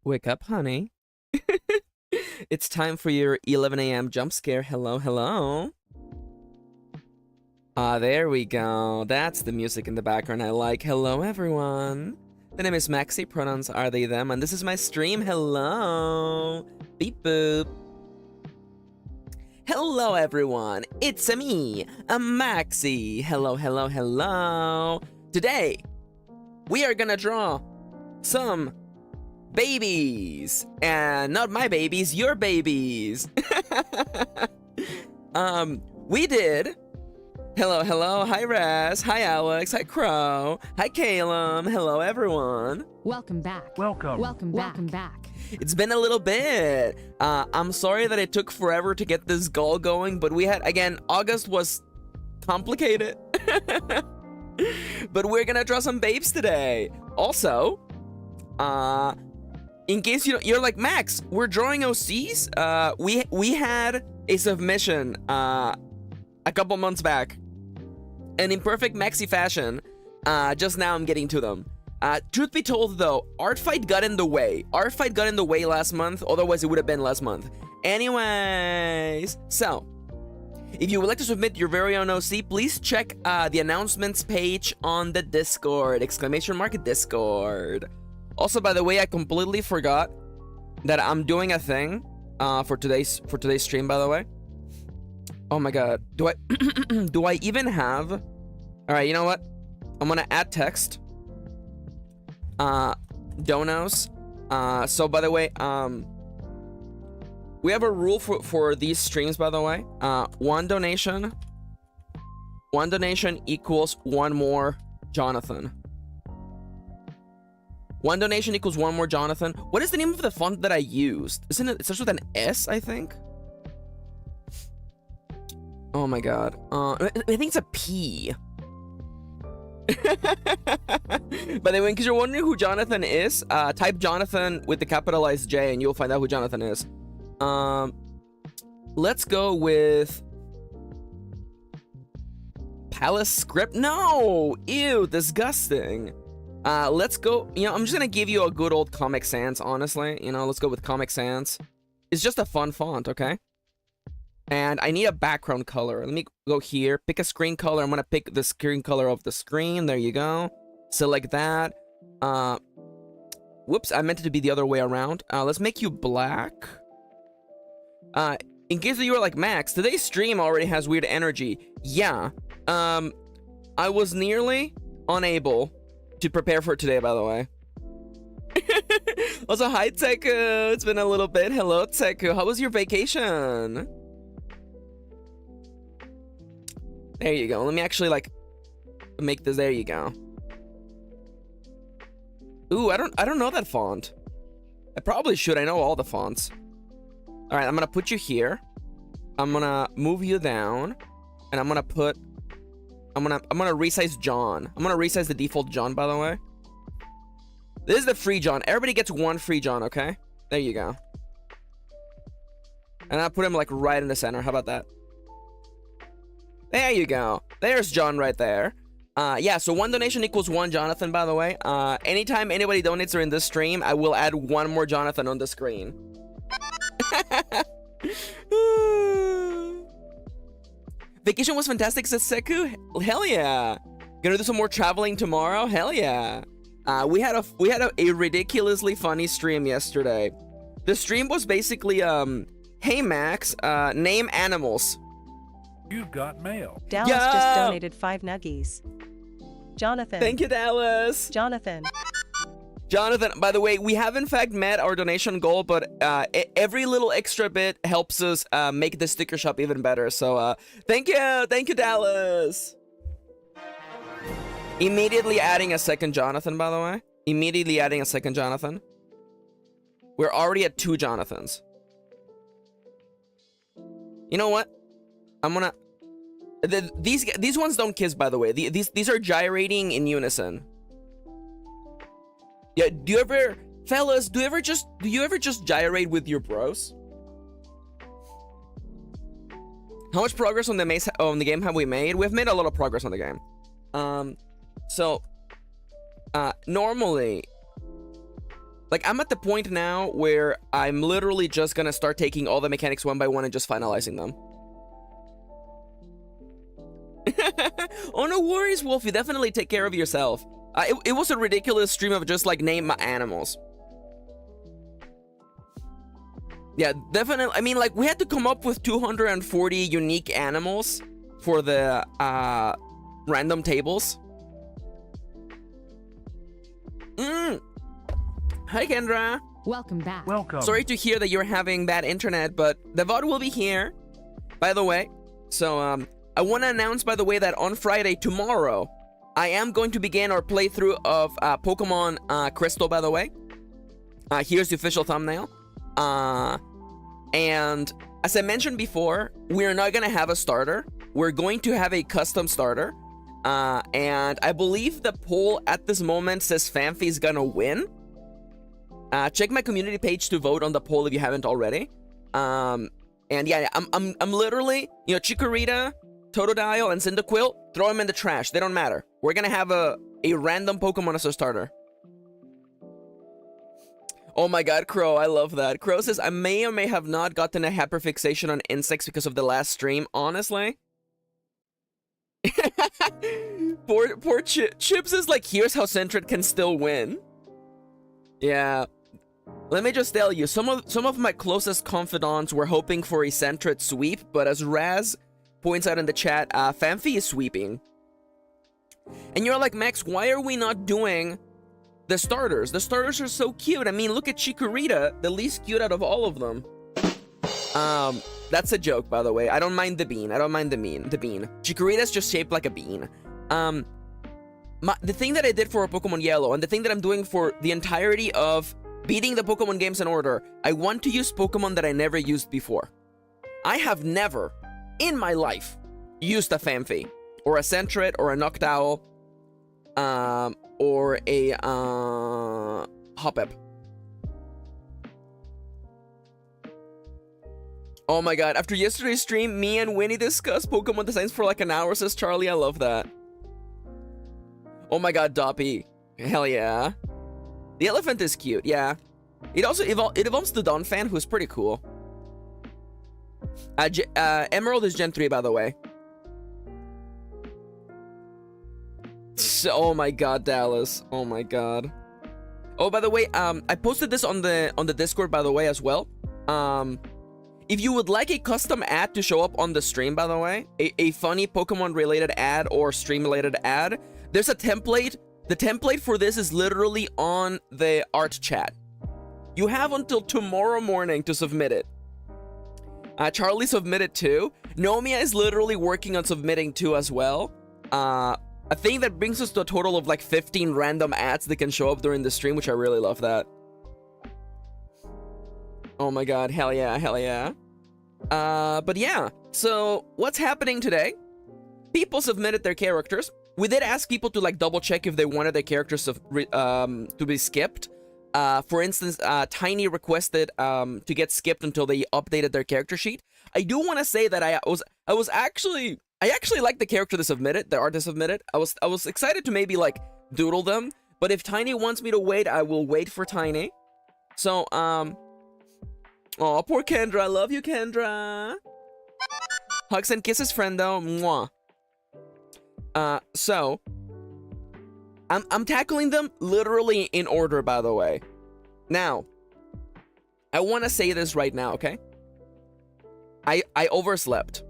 Wake up, honey. It's time for your 11 a.m. jump scare. Hello, hello. Ah, there we go. That's the music in the background I like. Hello, everyone. The name is Maxi. Pronouns are they, them. And this is my stream. Hello. Beep boop. Hello, everyone. It's me, a Maxi. Hello, hello, hello. Today, we are gonna draw some babies. And not my babies, your babies. We did... Hello, hello. Hi, Raz. Hi, Alex. Hi, Crow. Hi, Calum. Hello, everyone. Welcome back. Welcome. Welcome back. Welcome back. It's been a little bit. I'm sorry that it took forever to get this goal going, but we had, again, August was complicated. But we're gonna draw some babes today. Also, in case you're like, Max, we're drawing OCs. We had a submission a couple months back. And in perfect Maxi fashion, just now I'm getting to them. Truth be told, though, art fight got in the way. Art fight got in the way last month, otherwise it would have been last month. Anyways, so if you would like to submit your very own OC, please check the announcements page on the Discord. !Discord. Also, by the way, I completely forgot that I'm doing a thing for today's stream, by the way. Oh my god. Do I do I even have... Alright, you know what? I'm gonna add text. Donos. So by the way, we have a rule for these streams, by the way. One donation equals one more Jonathan. One donation equals one more Jonathan. What is the name of the font that I used? Isn't it? It starts with an S, I think. Oh my god. I think it's a P. By the way, in case you're wondering who Jonathan is, type Jonathan with the capitalized J and you'll find out who Jonathan is. Let's go with Palace Script. No! Ew, disgusting. Let's go, I'm just gonna give you a good old Comic Sans, honestly. Let's go with Comic Sans. It's just a fun font, okay? And I need a background color. Let me go here, pick a screen color. I'm gonna pick the screen color of the screen. There you go. Select that. Whoops, I meant it to be the other way around. Let's make you black. In case you were like, Max, today's stream already has weird energy. Yeah. I was nearly unable to prepare for today, by the way. Also, hi, Teku. It's been a little bit. Hello, Teku. How was your vacation? There you go. Let me actually, make this. There you go. Ooh, I don't know that font. I probably should. I know all the fonts. All right, I'm gonna put you here. I'm gonna move you down, and I'm gonna resize John. I'm gonna resize the default John, by the way. This is the free John. Everybody gets one free John, okay? There you go. And I'll put him right in the center. How about that? There you go. There's John right there. Yeah, so one donation equals one Jonathan, by the way. Anytime anybody donates during this stream, I will add one more Jonathan on the screen. Vacation was fantastic, says Seku. Hell yeah. Gonna do some more traveling tomorrow. Hell yeah. We had a ridiculously funny stream yesterday. The stream was basically, hey Max, name animals. You've got mail. Dallas just donated 5 nuggies. Jonathan. Thank you, Dallas. Jonathan. Jonathan, by the way, we have in fact met our donation goal, but every little extra bit helps us make the sticker shop even better. So thank you, Dallas. Immediately adding a second Jonathan, by the way. Immediately adding a second Jonathan. We're already at 2 Jonathans. You know what? I'm gonna... These ones don't kiss, by the way. These are gyrating in unison. Yeah, do you ever... Fellas, do you ever just gyrate with your bros? How much progress on the game have we made? We've made a lot of progress on the game. Normally, Like, I'm at the point now where I'm literally just gonna start taking all the mechanics one by one and just finalizing them. Oh, no worries, Wolf. You definitely take care of yourself. It was a ridiculous stream of just, like, name my animals. Yeah, definitely. I mean, like, we had to come up with 240 unique animals for the random tables. Hi, Kendra. Welcome back. Welcome. Sorry to hear that you're having bad internet, but the VOD will be here, by the way. So, I want to announce, by the way, that on Friday, tomorrow, I am going to begin our playthrough of Pokemon Crystal, by the way. Here's the official thumbnail. And as I mentioned before, we're not going to have a starter. We're going to have a custom starter. And I believe the poll at this moment says Fanfi is going to win. Check my community page to vote on the poll if you haven't already. And yeah, I'm literally, you know, Chikorita, Totodile, and Cyndaquil, throw them in the trash. They don't matter. We're gonna have a random Pokemon as a starter. Oh my god, Crow, I love that. Crow says, I may or may have not gotten a hyperfixation on insects because of the last stream. Honestly. poor Chips is like, here's how Sentret can still win. Yeah. Let me just tell you, some of my closest confidants were hoping for a Sentret sweep, but as Raz points out in the chat, Fanfi is sweeping. And you're like, Max, why are we not doing the starters? The starters are so cute. I mean, look at Chikorita, the least cute out of all of them. That's a joke, by the way. I don't mind the bean. I don't mind the bean. Chikorita's just shaped like a bean. The thing that I did for Pokemon Yellow, and the thing that I'm doing for the entirety of beating the Pokemon games in order, I want to use Pokemon that I never used before. I have never, in my life, used a Fanfi, or a Sentret, or a Noctowl, or a Hoppip. Oh my god, after yesterday's stream, me and Winnie discussed Pokemon designs for like an hour, says Charlie. I love that. Oh my god, Doppy. Hell yeah. The elephant is cute, yeah. It also evolves to Donphan, who's pretty cool. Emerald is Gen 3, by the way. So, oh my god, Dallas. Oh my god. Oh, by the way, I posted this on the Discord, by the way, as well. If you would like a custom ad to show up on the stream, by the way, a funny Pokemon-related ad or stream-related ad, there's a template. The template for this is literally on the art chat. You have until tomorrow morning to submit it. Charlie submitted too. Nomia is literally working on submitting too as well. I think that brings us to a total of like 15 random ads that can show up during the stream, which I really love that. Oh my god, hell yeah, hell yeah. But yeah, so what's happening today? People submitted their characters. We did ask people to like double check if they wanted their characters to be skipped. For instance, Tiny requested to get skipped until they updated their character sheet. I do want to say that I actually liked the character they submitted, the artist submitted. I was excited to maybe like doodle them, but if Tiny wants me to wait, I will wait for Tiny. So oh, poor Kendra. I love you, Kendra. Hugs and kisses, friendo. Mwah. So I'm tackling them literally in order, by the way. Now, I want to say this right now, okay? I overslept.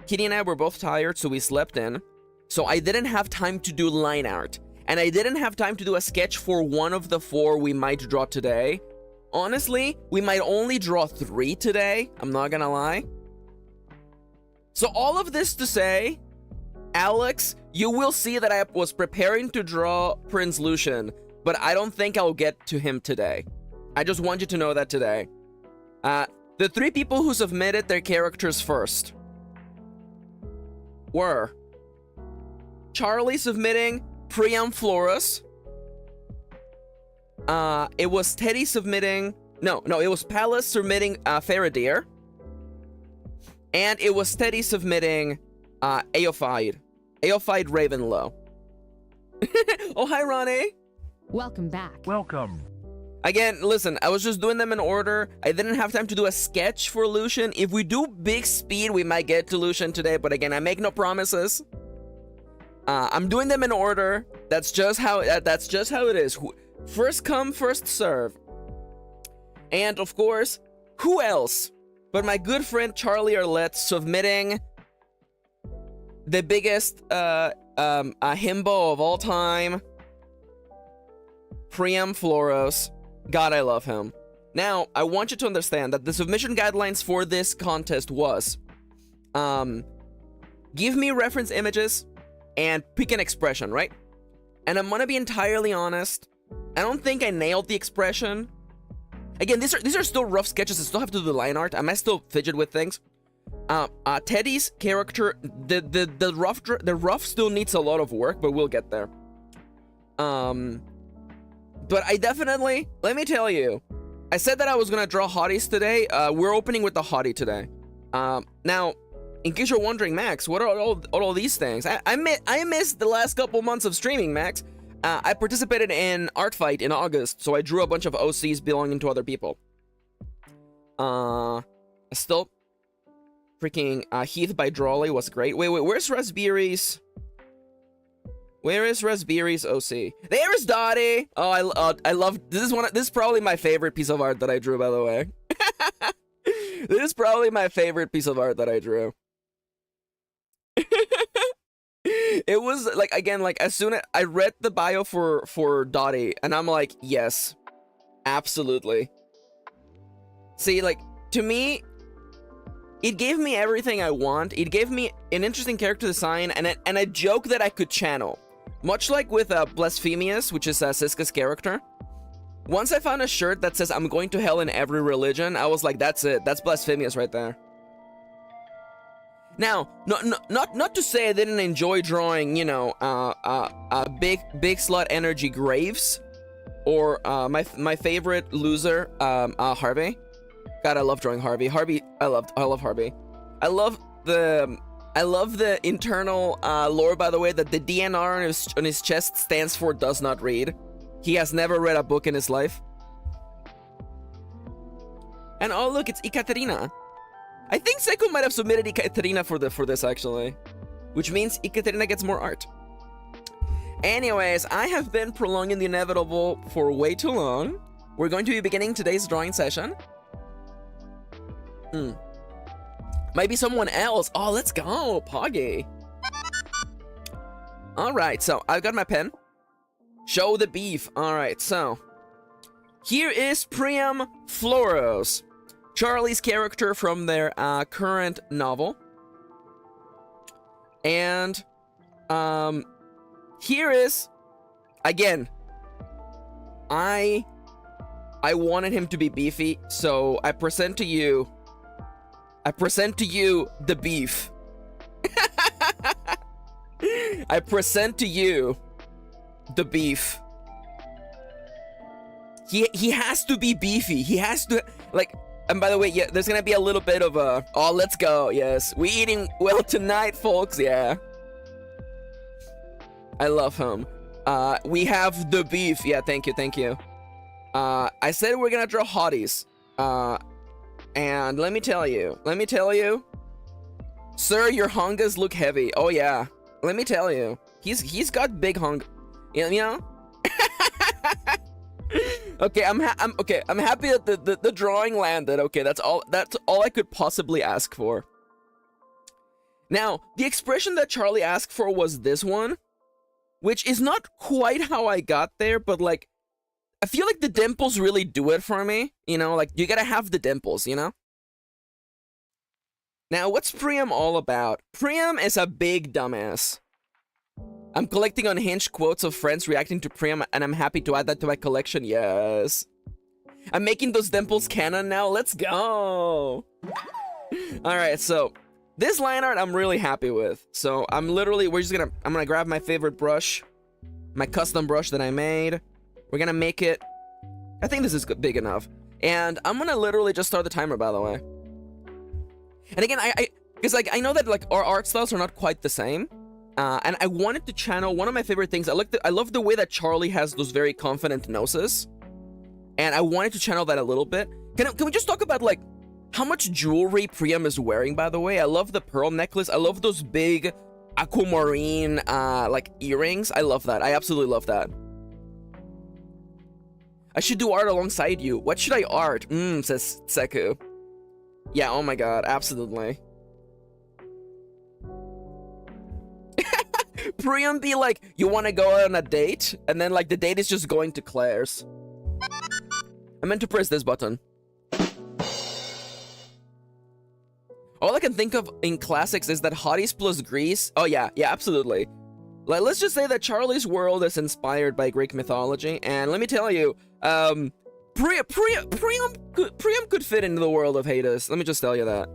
Kitty and I were both tired, so we slept in. So I didn't have time to do line art. And I didn't have time to do a sketch for one of the 4 we might draw today. Honestly, we might only draw 3 today. I'm not gonna lie. So all of this to say, Alex, you will see that I was preparing to draw Prince Lucian, but I don't think I'll get to him today. I just want you to know that today. The 3 people who submitted their characters first were Charlie submitting Priam Florus. It was Teddy submitting... No, it was Palace submitting Faradir. And it was Teddy submitting Aeophyte Ravenlow. Oh, hi, Ronnie. Welcome back. Welcome. Again, listen, I was just doing them in order. I didn't have time to do a sketch for Lucian. If we do big speed, we might get to Lucian today, but again, I make no promises. I'm doing them in order. That's just how it is. First come, first serve. And of course, who else but my good friend Charlie Arlette submitting the biggest himbo of all time, Priam Floros. God, I love him. Now, I want you to understand that the submission guidelines for this contest was give me reference images and pick an expression, right? And I'm gonna be entirely honest. I don't think I nailed the expression. Again, these are still rough sketches. I still have to do the line art. I might still fidget with things. Teddy's character, the rough still needs a lot of work, but we'll get there. But I definitely, let me tell you, I said that I was gonna draw hotties today. We're opening with the hottie today. Now, in case you're wondering, Max, what are all these things? I missed the last couple months of streaming, Max. I participated in Art Fight in August, so I drew a bunch of OCs belonging to other people. Still, freaking Heath by Drawley was great. Wait, where's Raspberry's? Where is Raspberry's OC? There's Dottie. Oh, I love this is probably my favorite piece of art that I drew, by the way. This is probably my favorite piece of art that I drew. It was like, again, like as soon as I read the bio for Dottie, and I'm like, yes, absolutely. See, like, to me, it gave me everything I want. It gave me an interesting character design and a joke that I could channel. Much like with Blasphemious, which is Siska's character. Once I found a shirt that says, I'm going to hell in every religion, I was like, that's it. That's Blasphemious right there. Now, not to say I didn't enjoy drawing, you know, big slut energy Graves, or my favorite loser, Harvey. God, I love drawing Harvey. I love Harvey. I love the internal lore, by the way, that the DNR on his chest stands for does not read. He has never read a book in his life. And oh look, it's Ekaterina. I think Seiko might have submitted Ekaterina for this actually, which means Ekaterina gets more art. Anyways, I have been prolonging the inevitable for way too long. We're going to be beginning today's drawing session. Might be someone else. Oh, let's go, Poggy. All right, so I've got my pen. Show the beef. All right, so here is Priam Floros, Charlie's character from their current novel. And here is, again, I wanted him to be beefy, so I present to you the beef. I present to you the beef. He has to be beefy. He has to, like, and by the way, yeah, there's gonna be a little bit of a, oh, let's go, yes. We eating well tonight, folks, yeah. I love him. We have the beef. Yeah, thank you. I said we're gonna draw hotties. And let me tell you, sir, your hongas look heavy. Oh yeah, let me tell you, he's got big hung, you know. Okay, I'm happy that the drawing landed. Okay, that's all I could possibly ask for. Now, the expression that Charlie asked for was this one, which is not quite how I got there, but like, I feel like the dimples really do it for me, you know, like, you gotta have the dimples, you know? Now, what's Priam all about? Priam is a big dumbass. I'm collecting unhinged quotes of friends reacting to Priam, and I'm happy to add that to my collection, yes. I'm making those dimples canon now, let's go! Alright, so, this line art I'm really happy with. So, I'm gonna grab my favorite brush, my custom brush that I made. We're gonna make it, I think this is big enough. And I'm gonna literally just start the timer, by the way. And again, because like, I know that like our art styles are not quite the same. And I wanted to channel one of my favorite things. I love the way that Charlie has those very confident noses. and I wanted to channel that a little bit. Can we just talk about like how much jewelry Priam is wearing, by the way? I love the pearl necklace. I love those big aquamarine like earrings. I love that. I absolutely love that. I should do art alongside you. What should I art? Says Seku. Yeah, oh my god, absolutely. Priam be like, you want to go on a date? And then like the date is just going to Claire's. I meant to press this button. All I can think of in classics is that Hotties plus Greece. Oh yeah, yeah, absolutely. Like, let's just say that Charlie's World is inspired by Greek mythology, and let me tell you, Priam could fit into the world of Hades. Let me just tell you that.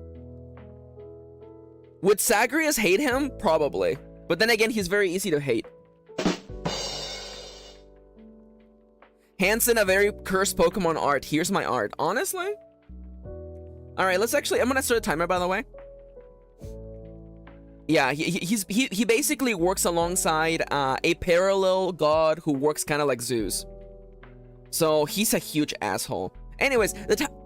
Would Zagreus hate him? Probably. But then again, he's very easy to hate. Hansen, a very cursed Pokemon art. Here's my art. Honestly? Alright, let's actually... I'm gonna start a timer, by the way. Yeah, he basically works alongside a parallel god who works kind of like Zeus. So he's a huge asshole. Anyways,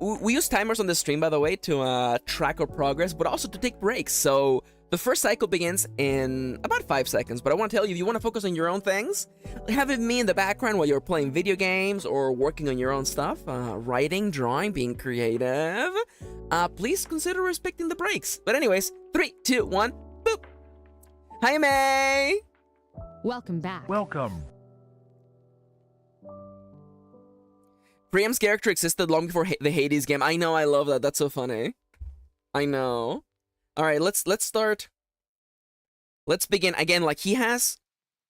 we use timers on the stream, by the way, to track our progress, but also to take breaks. So the first cycle begins in about 5 seconds. But I want to tell you, if you want to focus on your own things, have it me in the background while you're playing video games or working on your own stuff, writing, drawing, being creative, please consider respecting the breaks. But anyways, 3, 2, 1, boop. Hi, May. Welcome back. Welcome. Priam's character existed long before the Hades game. I know, I love that. That's so funny. I know. All right, let's start. Let's begin again. Like he has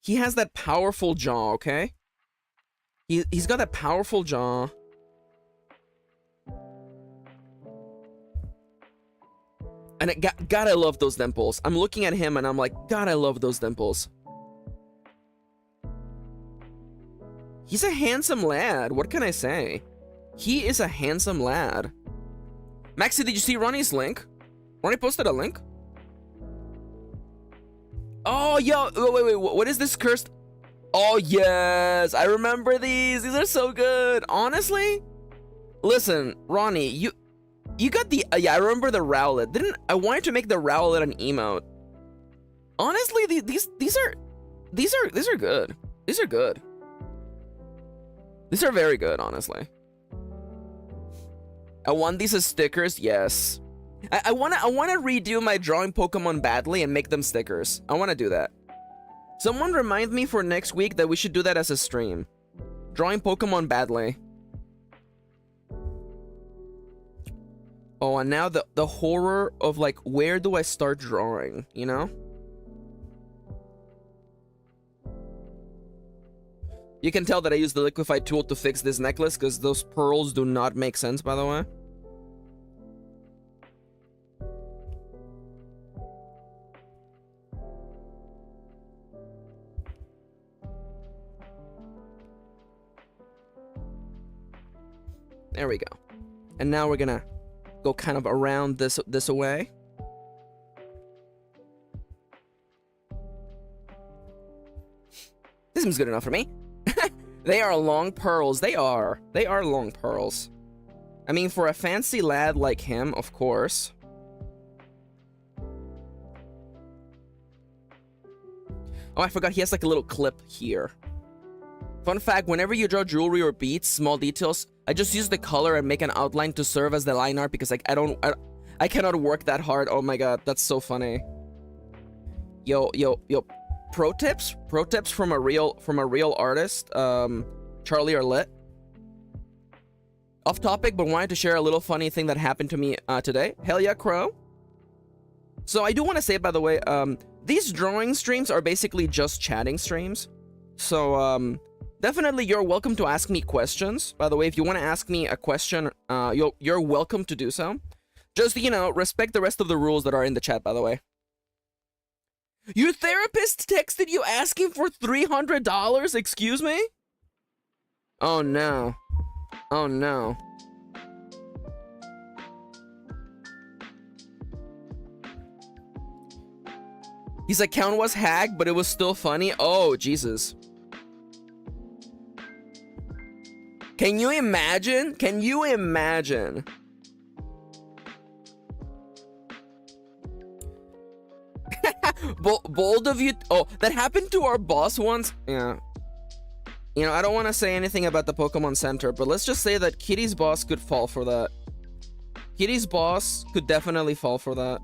that powerful jaw. Okay. He's got that powerful jaw. And God, I love those dimples. I'm looking at him and I'm like, God, I love those dimples. He's a handsome lad. What can I say? He is a handsome lad. Maxi, did you see Ronnie's link? Ronnie posted a link? Oh, yo, wait, what is this cursed? Oh, yes, I remember these. These are so good. Honestly, listen, Ronnie, you got the, yeah, I remember the Rowlet. I wanted to make the Rowlet an emote. Honestly, these are good. These are good. These are very good, honestly. I want these as stickers, yes. I wanna redo my drawing Pokemon badly and make them stickers. I wanna do that. Someone remind me for next week that we should do that as a stream. Drawing Pokemon badly. Oh, and now the horror of like, where do I start drawing, you know? You can tell that I used the liquefied tool to fix this necklace because those pearls do not make sense, by the way. There we go. And now we're gonna go kind of around this away. This seems good enough for me. They are long pearls. They are long pearls. I mean, for a fancy lad like him, of course. Oh, I forgot he has like a little clip here. Fun fact, whenever you draw jewelry or beads, small details, I just use the color and make an outline to serve as the line art because like I cannot work that hard. Oh my god, that's so funny. Yo. Pro tips from a real artist. Charlie are lit. Off topic, but wanted to share a little funny thing that happened to me today. Hell yeah, Crow. So I do want to say, by the way, these drawing streams are basically just chatting streams. So definitely you're welcome to ask me questions. By the way, if you want to ask me a question, you're welcome to do so. Just, you know, respect the rest of the rules that are in the chat, by the way. Your therapist texted you asking for $300? Excuse me? Oh no. Oh no. His account was hacked, but it was still funny. Oh, Jesus. Can you imagine? Can you imagine? Bold of you. Oh, that happened to our boss once. Yeah. You know, I don't want to say anything about the Pokemon Center, but let's just say that Kitty's boss could fall for that. Kitty's boss could definitely fall for that.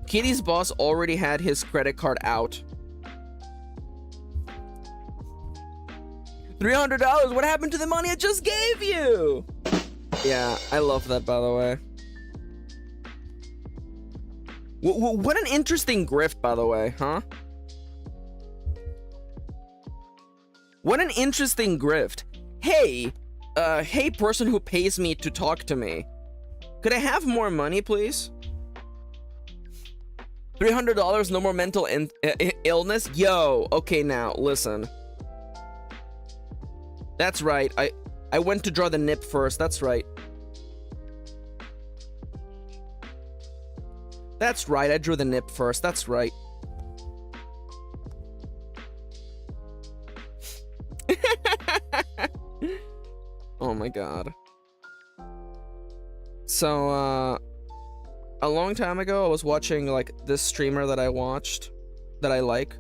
Kitty's boss already had his credit card out. $300? What happened to the money I just gave you? Yeah, I love that, by the way. What an interesting grift, by the way, huh? What an interesting grift. Hey, hey person who pays me to talk to me. Could I have more money, please? $300, no more mental illness? Yo, okay now, listen. That's right, I went to draw the nip first, that's right. That's right, I drew the nip first, that's right. Oh my god. So, a long time ago, I was watching, like, this streamer that I watched, that I like,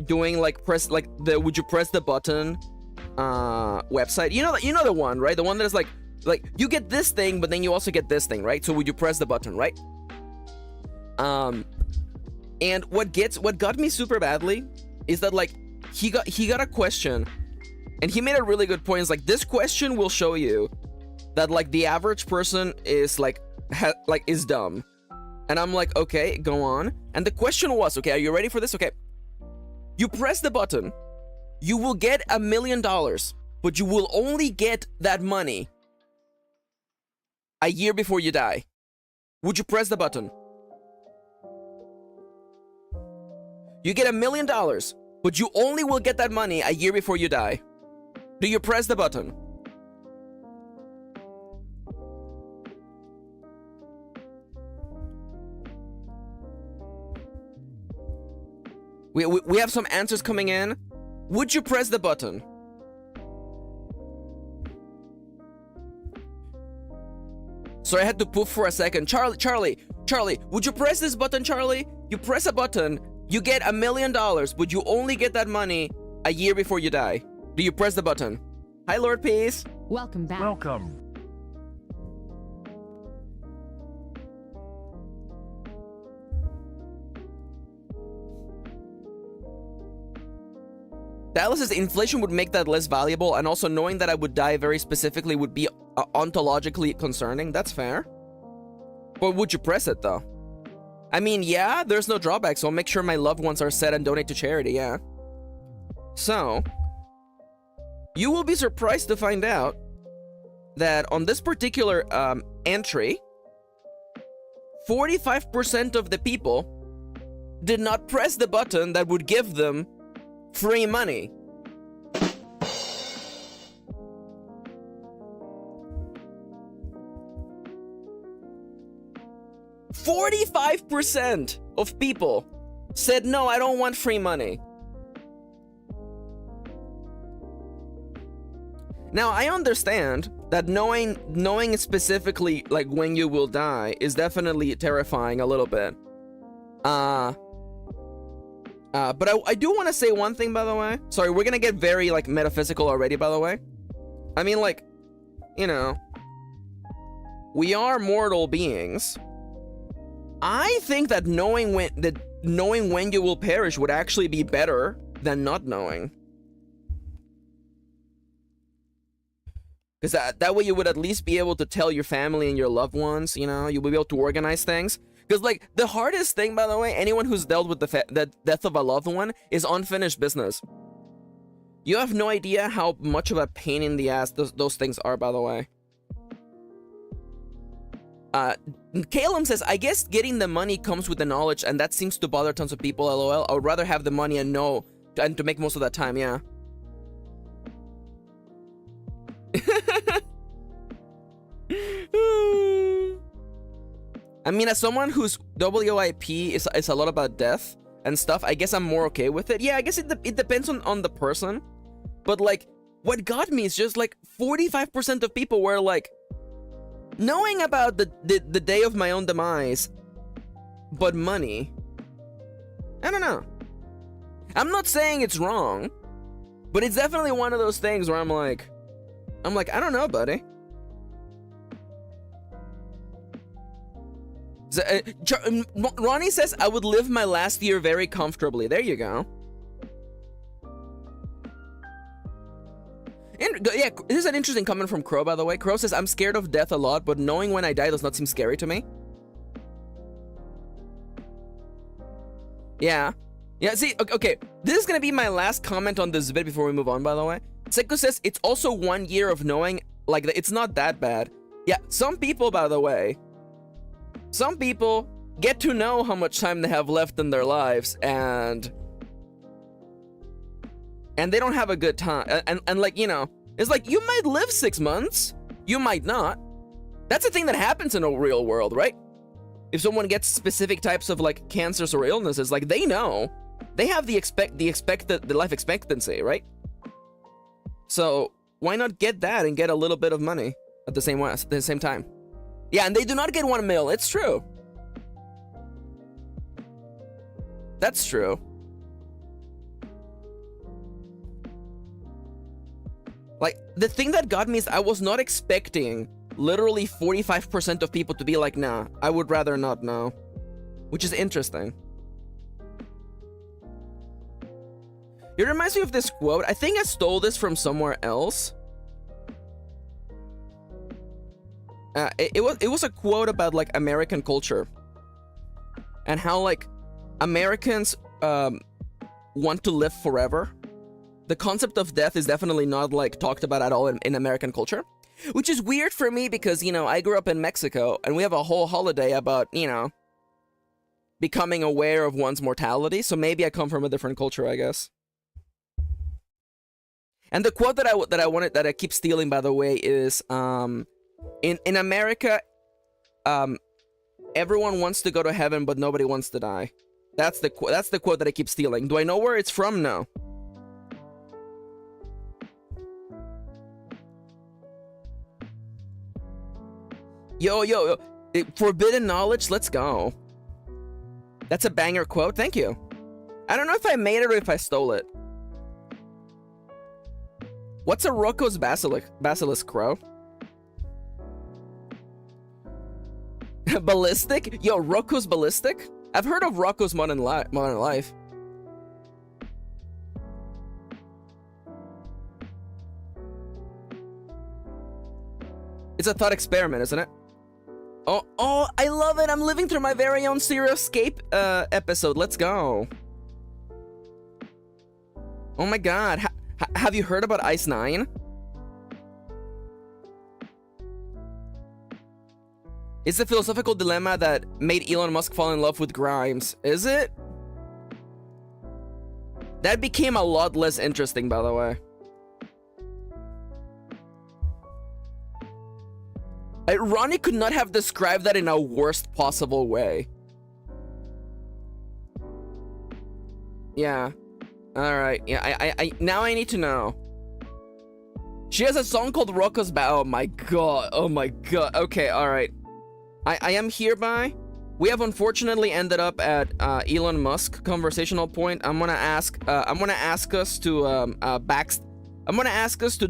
doing, like, would you press the button, website. You know the one, right? The one that is, like, you get this thing, but then you also get this thing, right? So would you press the button, right? And what got me super badly is that, like, he got a question, and he made a really good point. It's like, this question will show you that, like, the average person is is dumb. And I'm like, okay, go on. And the question was, okay, are you ready for this? Okay, you press the button, you will get $1 million, but you will only get that money a year before you die. Would you press the button? You get $1 million, but you only will get that money a year before you die. Do you press the button? We have some answers coming in. Would you press the button? So I had to poof for a second. Charlie, would you press this button, Charlie? You press a button, you get $1 million, but you only get that money a year before you die. Do you press the button? Hi, Lord Peace. Welcome back. Welcome. Dallas says inflation would make that less valuable, and also knowing that I would die very specifically would be ontologically concerning. That's fair. But would you press it, though? I mean, yeah, there's no drawback, so I'll make sure my loved ones are set and donate to charity, yeah. So, you will be surprised to find out that on this particular entry, 45% of the people did not press the button that would give them free money. "45% of people said, no, I don't want free money." Now, I understand that knowing specifically, like, when you will die is definitely terrifying a little bit. But I do want to say one thing, by the way. Sorry, we're gonna get very, like, metaphysical already, by the way. I mean, like, you know, we are mortal beings. I think that knowing when you will perish would actually be better than not knowing. Because that way you would at least be able to tell your family and your loved ones, you know, you will be able to organize things. Because, like, the hardest thing, by the way, anyone who's dealt with the death of a loved one is unfinished business. You have no idea how much of a pain in the ass those things are, by the way. Calum says, I guess getting the money comes with the knowledge, and that seems to bother tons of people, lol. I would rather have the money and know, and to make most of that time, yeah. I mean, as someone whose WIP is a lot about death and stuff, I guess I'm more okay with it. Yeah, I guess it depends on the person. But, like, what got me is just like 45% of people were like, knowing about the day of my own demise, but money. I don't know. I'm not saying it's wrong, but it's definitely one of those things where I'm like, I don't know, buddy. Ronnie says, I would live my last year very comfortably. There you go. And, yeah, this is an interesting comment from Crow, by the way. Crow says, I'm scared of death a lot, but knowing when I die does not seem scary to me. Yeah. Yeah, see, okay. This is gonna be my last comment on this bit before we move on, by the way. Seiko says, it's also 1 year of knowing, like, it's not that bad. Yeah, some people, by the way, some people get to know how much time they have left in their lives, and they don't have a good time. And like, you know, it's like, you might live 6 months, you might not. That's a thing that happens in a real world, right? If someone gets specific types of like cancers or illnesses, like they know, they have the life expectancy, right? So why not get that and get a little bit of money at the same time? Yeah, and they do not get 1 mil. It's true. That's true. Like, the thing that got me is I was not expecting literally 45% of people to be like, nah, I would rather not know. Which is interesting. It reminds me of this quote. I think I stole this from somewhere else. It was a quote about like American culture and how like Americans want to live forever. The concept of death is definitely not like talked about at all in American culture, which is weird for me because, you know, I grew up in Mexico and we have a whole holiday about, you know, becoming aware of one's mortality. So maybe I come from a different culture, I guess. And the quote that I keep stealing, by the way, is in America, everyone wants to go to heaven, but nobody wants to die. That's the quote that I keep stealing. Do I know where it's from? No. Yo, forbidden knowledge, let's go. That's a banger quote, thank you. I don't know if I made it or if I stole it. What's a Rocco's basilisk, Crow? Ballistic? Yo, Rocco's ballistic? I've heard of Rocco's Modern Life. It's a thought experiment, isn't it? Oh, I love it. I'm living through my very own Serioscape episode. Let's go. Oh my god. Have you heard about Ice 9? It's the philosophical dilemma that made Elon Musk fall in love with Grimes. Is it? That became a lot less interesting, by the way. Ronnie could not have described that in a worst possible way. Yeah. Alright. Yeah, I now I need to know. She has a song called Rocco's Oh my god. Oh my god. Okay, alright. I am hereby. We have unfortunately ended up at Elon Musk conversational point. I'm gonna ask us to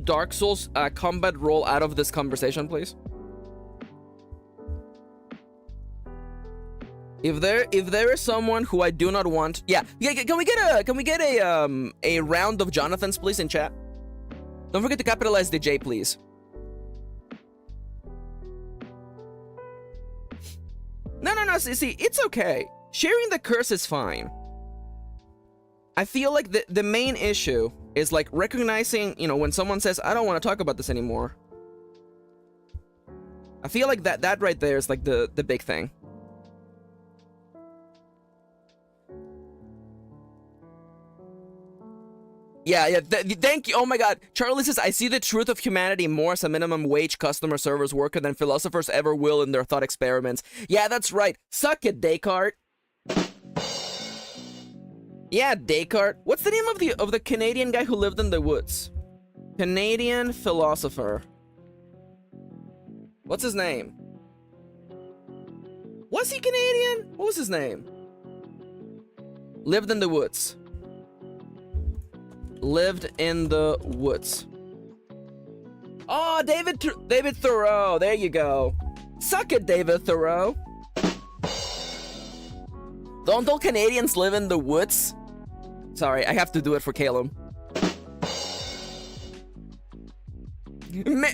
Dark Souls combat roll out of this conversation, please. If there is someone who I do not want, yeah, can we get a round of Jonathans, please, in chat? Don't forget to capitalize the J, please. No, see, it's okay. Sharing the curse is fine. I feel like the main issue is like recognizing, you know, when someone says, I don't want to talk about this anymore. I feel like that right there is like the big thing. Yeah, thank you. Oh my god. Charlie says, I see the truth of humanity more as a minimum wage customer service worker than philosophers ever will in their thought experiments. Yeah, that's right. Suck it, Descartes. Yeah, Descartes. What's the name of the Canadian guy who lived in the woods? Canadian philosopher. What's his name? Was he Canadian? What was his name? Lived in the woods. Lived in the woods. Oh, David Thoreau. There you go. Suck it, David Thoreau. Don't all Canadians live in the woods? Sorry, I have to do it for Caleb.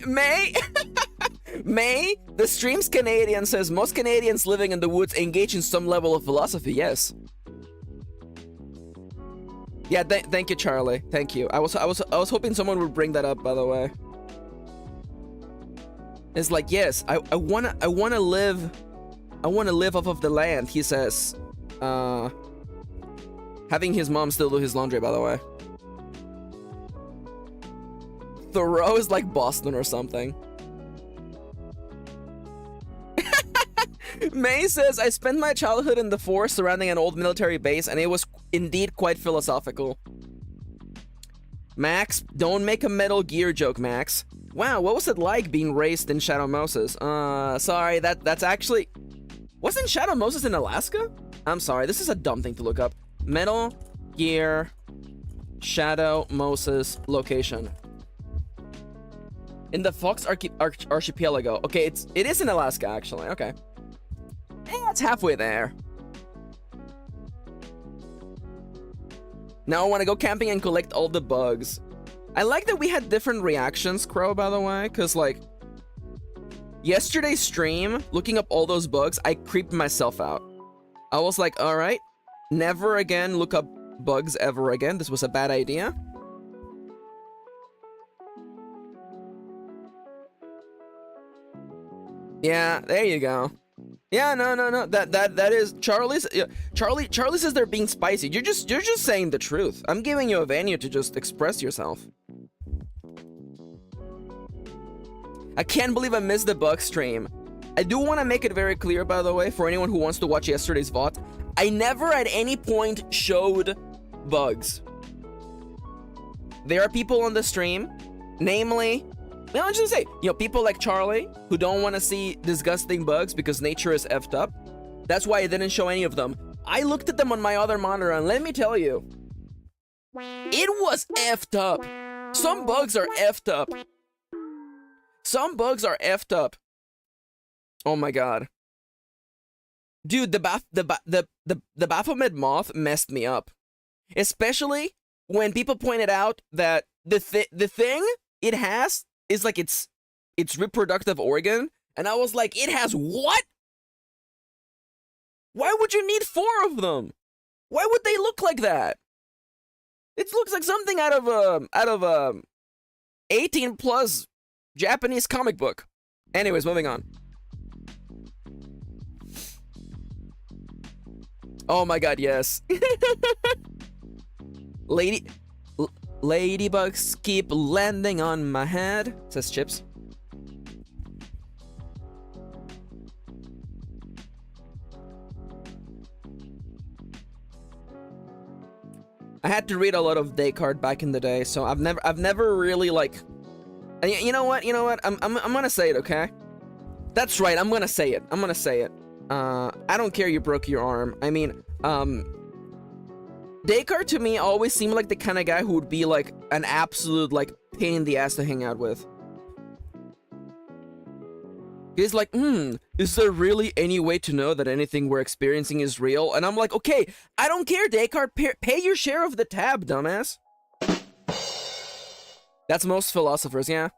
May? May? The stream's Canadian says most Canadians living in the woods engage in some level of philosophy. Yes. Yeah, thank you, Charlie. Thank you. I was hoping someone would bring that up, by the way. It's like, yes, I wanna live off of the land, he says. Having his mom still do his laundry, by the way. Thoreau is like Boston or something. May says, I spent my childhood in the forest surrounding an old military base, and it was indeed quite philosophical. Max, don't make a Metal Gear joke, Max. Wow, what was it like being raised in Shadow Moses? Sorry, that's actually... Wasn't Shadow Moses in Alaska? I'm sorry, this is a dumb thing to look up. Metal Gear Shadow Moses location. In the Fox Archipelago. Okay, it is in Alaska, actually. Okay. Yeah, it's halfway there. Now I want to go camping and collect all the bugs. I like that we had different reactions, Crow, by the way, because, like, yesterday's stream, looking up all those bugs, I creeped myself out. I was like, alright, never again look up bugs ever again. This was a bad idea. Yeah, there you go. Yeah, no. That is Charlie's. Yeah, Charlie says they're being spicy. You're just saying the truth. I'm giving you a venue to just express yourself. I can't believe I missed the bug stream. I do want to make it very clear, by the way, for anyone who wants to watch yesterday's VOD, I never at any point showed bugs. There are people on the stream, namely, well, I'm just gonna say, you know, people like Charlie, who don't want to see disgusting bugs because nature is effed up. That's why I didn't show any of them. I looked at them on my other monitor, and let me tell you, it was effed up. Some bugs are effed up. Some bugs are effed up. Oh my god. Dude, the Baphomet moth messed me up. Especially when people pointed out that the thing it has is like its reproductive organ, and I was like, it has what? Why would you need 4 of them? Why would they look like that? It looks like something out of a 18 plus Japanese comic book. Anyways, moving on. Oh my god, yes. Ladybugs keep landing on my head, says Chips. I had to read a lot of Descartes back in the day, so I've never really, like, you know what? I'm gonna say it, okay? That's right, I'm gonna say it. I don't care you broke your arm. I mean, Descartes to me always seemed like the kind of guy who would be like an absolute like pain in the ass to hang out with. He's like, is there really any way to know that anything we're experiencing is real? And I'm like, okay, I don't care, Descartes, pay your share of the tab, dumbass. That's most philosophers, yeah.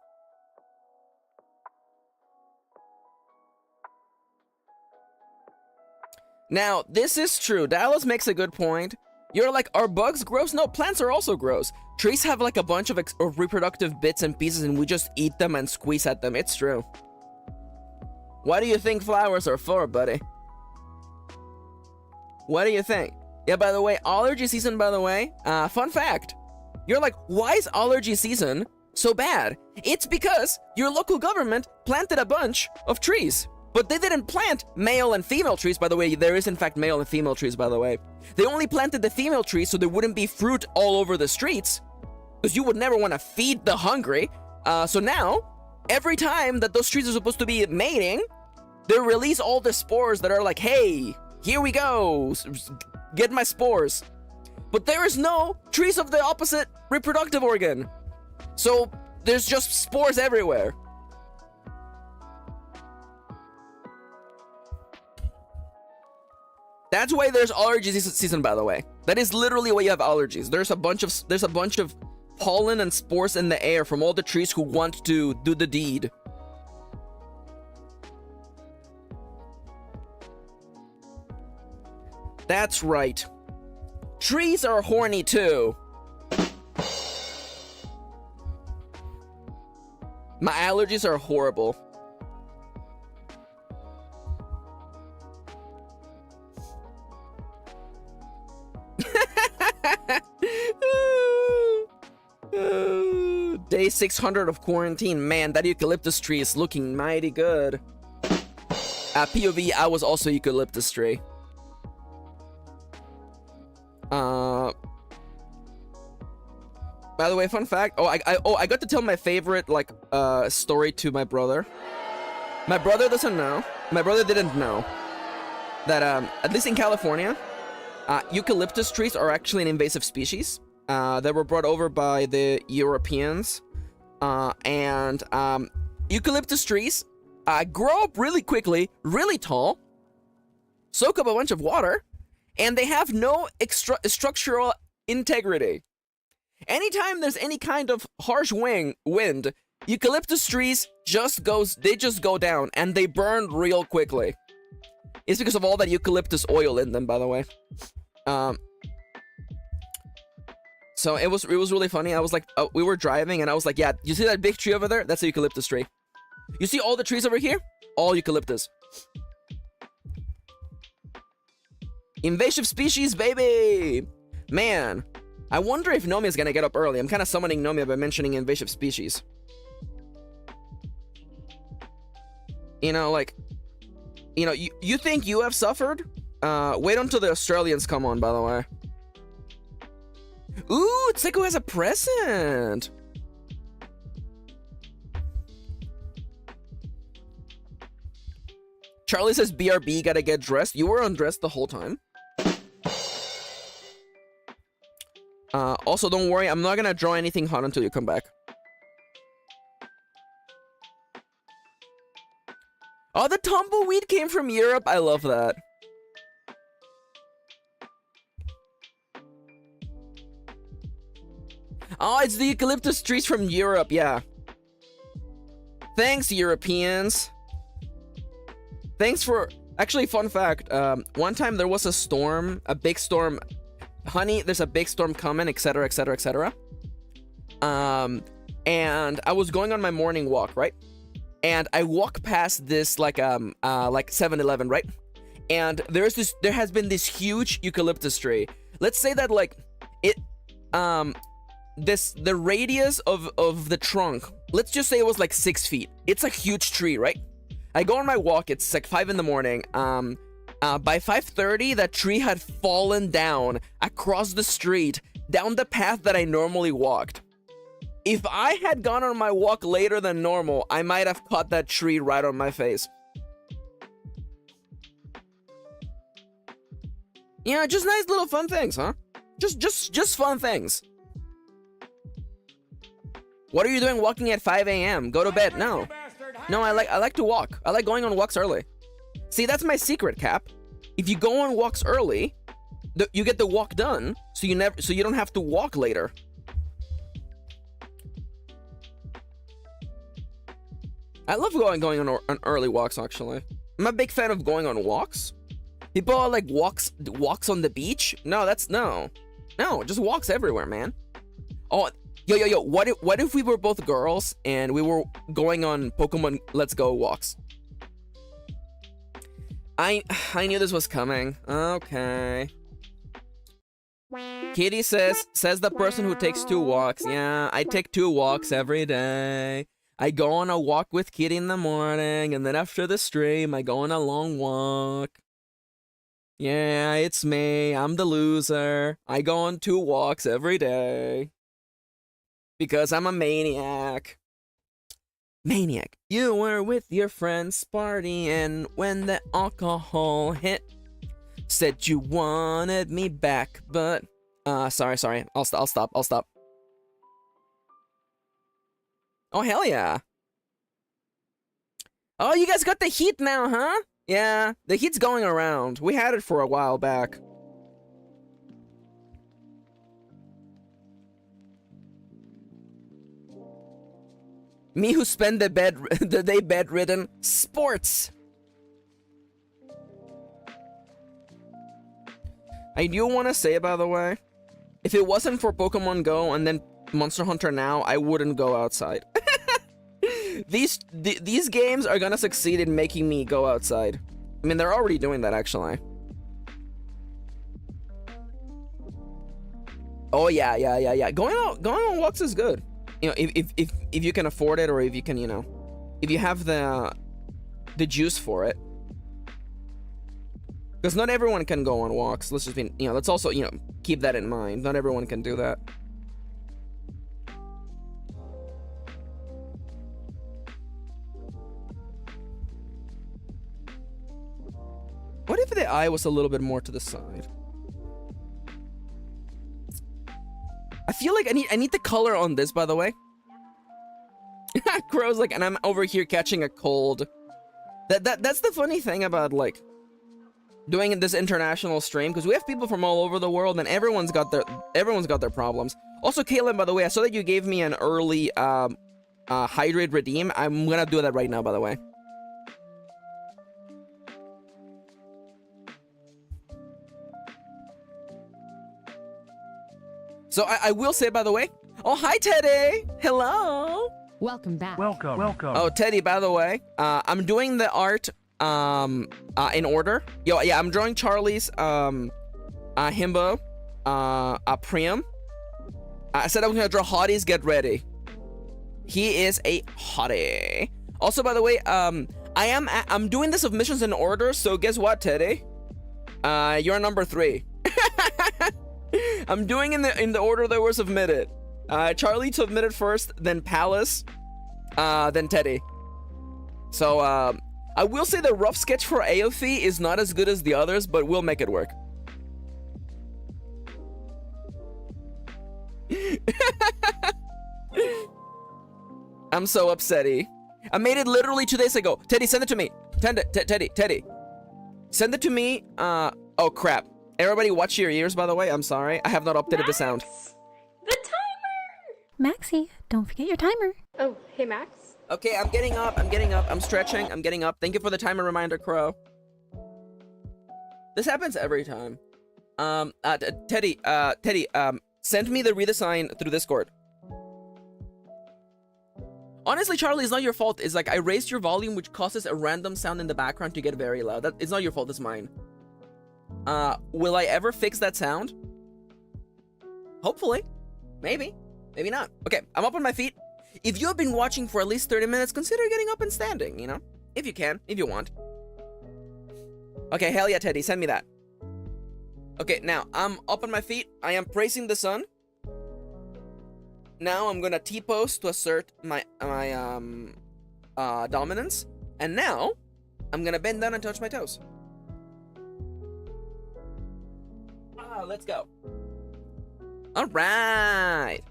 Now, this is true. Dallas makes a good point. You're like, are bugs gross? No, plants are also gross. Trees have like a bunch of reproductive bits and pieces and we just eat them and squeeze at them. It's true. What do you think flowers are for, buddy? What do you think? Yeah, by the way, allergy season, by the way, fun fact. You're like, why is allergy season so bad? It's because your local government planted a bunch of trees. But they didn't plant male and female trees, by the way. There is, in fact, male and female trees, by the way. They only planted the female trees so there wouldn't be fruit all over the streets. because you would never want to feed the hungry. So now, every time that those trees are supposed to be mating, they release all the spores that are like, hey, here we go, get my spores. But there is no trees of the opposite reproductive organ. So there's just spores everywhere. That's why there's allergies this season, by the way. That is literally why you have allergies. There's a bunch of pollen and spores in the air from all the trees who want to do the deed. That's right. Trees are horny too. My allergies are horrible. Day 600 of quarantine. Man, that eucalyptus tree is looking mighty good. POV, I was also eucalyptus tree. By the way, fun fact. I got to tell my favorite story to my brother. My brother doesn't know. My brother didn't know that at least in California, eucalyptus trees are actually an invasive species. They were brought over by the Europeans, and eucalyptus trees grow up really quickly, really tall, soak up a bunch of water, and they have no structural integrity. Anytime there's any kind of harsh wind, eucalyptus trees just go down, and they burn real quickly. It's because of all that eucalyptus oil in them, by the way. So it was really funny. I was like, we were driving, and I was like, yeah, you see that big tree over there? That's a eucalyptus tree. You see all the trees over here? All eucalyptus. Invasive species, baby! Man, I wonder if Nomi is gonna get up early. I'm kind of summoning Nomi by mentioning invasive species. You know, like, you know, you think you have suffered? Wait until the Australians come on, by the way. Ooh, Tseko has a present! Charlie says BRB gotta get dressed. You were undressed the whole time. Also, don't worry, I'm not gonna draw anything hot until you come back. Oh, the tumbleweed came from Europe. I love that. Oh, it's the eucalyptus trees from Europe, yeah. Thanks, Europeans. Thanks for... Actually, fun fact. One time there was a storm, a big storm. Honey, there's a big storm coming, etc., etc., etc. And I was going on my morning walk, right? And I walk past this, like 7-Eleven, right? And there has been this huge eucalyptus tree. Let's say that, like, it... the radius of the trunk, let's just say it was like 6 feet. It's a huge tree, right? I go on my walk, it's like 5 in the morning. By 5:30, that tree had fallen down across the street, down the path that I normally walked. If I had gone on my walk later than normal, I might have caught that tree right on my face. Yeah, just nice little fun things, huh? Just fun things. What are you doing walking at 5 a.m.? Go to bed. No. No, I like to walk. I like going on walks early. See, that's my secret, Cap. If you go on walks early, you get the walk done, so you don't have to walk later. I love going on early walks, actually. I'm a big fan of going on walks. People are like walks on the beach. No, no, just walks everywhere, man. Oh, yo, what if we were both girls and we were going on Pokemon Let's Go walks? I knew this was coming. Okay. Kitty says the person who takes 2 walks. Yeah, I take 2 walks every day. I go on a walk with Kitty in the morning, and then after the stream, I go on a long walk. Yeah, it's me. I'm the loser. I go on 2 walks every day. because I'm a maniac. Maniac. You were with your friends partying when the alcohol hit. Said you wanted me back, but sorry. I'll stop. Oh, hell yeah. Oh, you guys got the heat now, huh? Yeah, the heat's going around. We had it for a while back. Me who spend the day bedridden. Sports. I do want to say, by the way, if it wasn't for Pokemon Go and then Monster Hunter Now, I wouldn't go outside. These games are gonna succeed in making me go outside. I mean, they're already doing that, actually. Oh yeah. Going on walks is good. You know, if you can afford it, or if you can, you know, if you have the juice for it. Because not everyone can go on walks. Let's just be, you know, let's also, you know, keep that in mind. Not everyone can do that. What if the eye was a little bit more to the side? I feel like I need the color on this, by the way. Crow's like, and I'm over here catching a cold. That's the funny thing about, like, doing this international stream, because we have people from all over the world, and everyone's got their problems. Also, Caitlin, by the way, I saw that you gave me an early hydrate redeem. I'm gonna do that right now, by the way. So I will say, by the way, oh, hi, Teddy. Hello. Welcome back. Welcome. Oh, Teddy, by the way, I'm doing the art in order. Yeah, I'm drawing Charlie's himbo, Priam. I said I was gonna draw Hotties. Get ready. He is a hottie. Also, by the way, I'm doing the submissions in order. So guess what, Teddy? You're number 3. I'm doing in the order they were submitted. Charlie submitted first, then Palace, then Teddy. So I will say the rough sketch for Aofi is not as good as the others, but we'll make it work. I'm so upsetty. I made it literally 2 days ago. Teddy, send it to me. Teddy. Send it to me. Oh crap. Everybody watch your ears, by the way. I'm sorry. I have not updated the sound. The timer! Maxi, don't forget your timer. Oh, hey Max. Okay, I'm getting up. I'm stretching. I'm getting up. Thank you for the timer reminder, Crow. This happens every time. Teddy, send me the redesign through Discord. Honestly, Charlie, it's not your fault. It's like I raised your volume, which causes a random sound in the background to get very loud. It's not your fault, it's mine. Will I ever fix that sound? Hopefully. Maybe. Maybe not. Okay, I'm up on my feet. If you have been watching for at least 30 minutes, consider getting up and standing, you know? If you can, if you want. Okay, hell yeah, Teddy, send me that. Okay, now, I'm up on my feet. I am praising the sun. Now I'm gonna T-pose to assert my dominance. And now, I'm gonna bend down and touch my toes. Let's go. All right.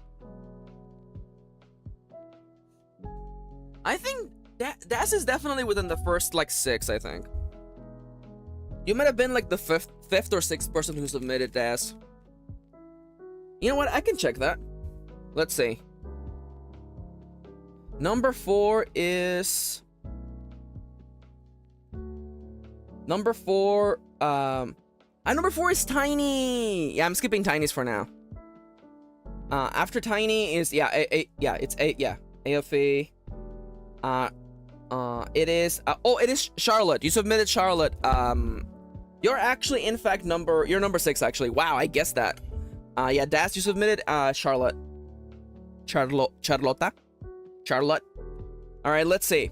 I think Das is definitely within the first, like, 6, I think. You might have been, like, the fifth or sixth person who submitted Das. You know what? I can check that. Let's see. Number 4 is... Number 4, number 4 is Tiny. Yeah, I'm skipping Tiny's for now. After Tiny is it's AFA. It is it is Charlotte. You submitted Charlotte. You're actually in fact you're number 6 actually. Wow, I guessed that. Yeah, Das, you submitted Charlotte. Charlotte. All right, let's see.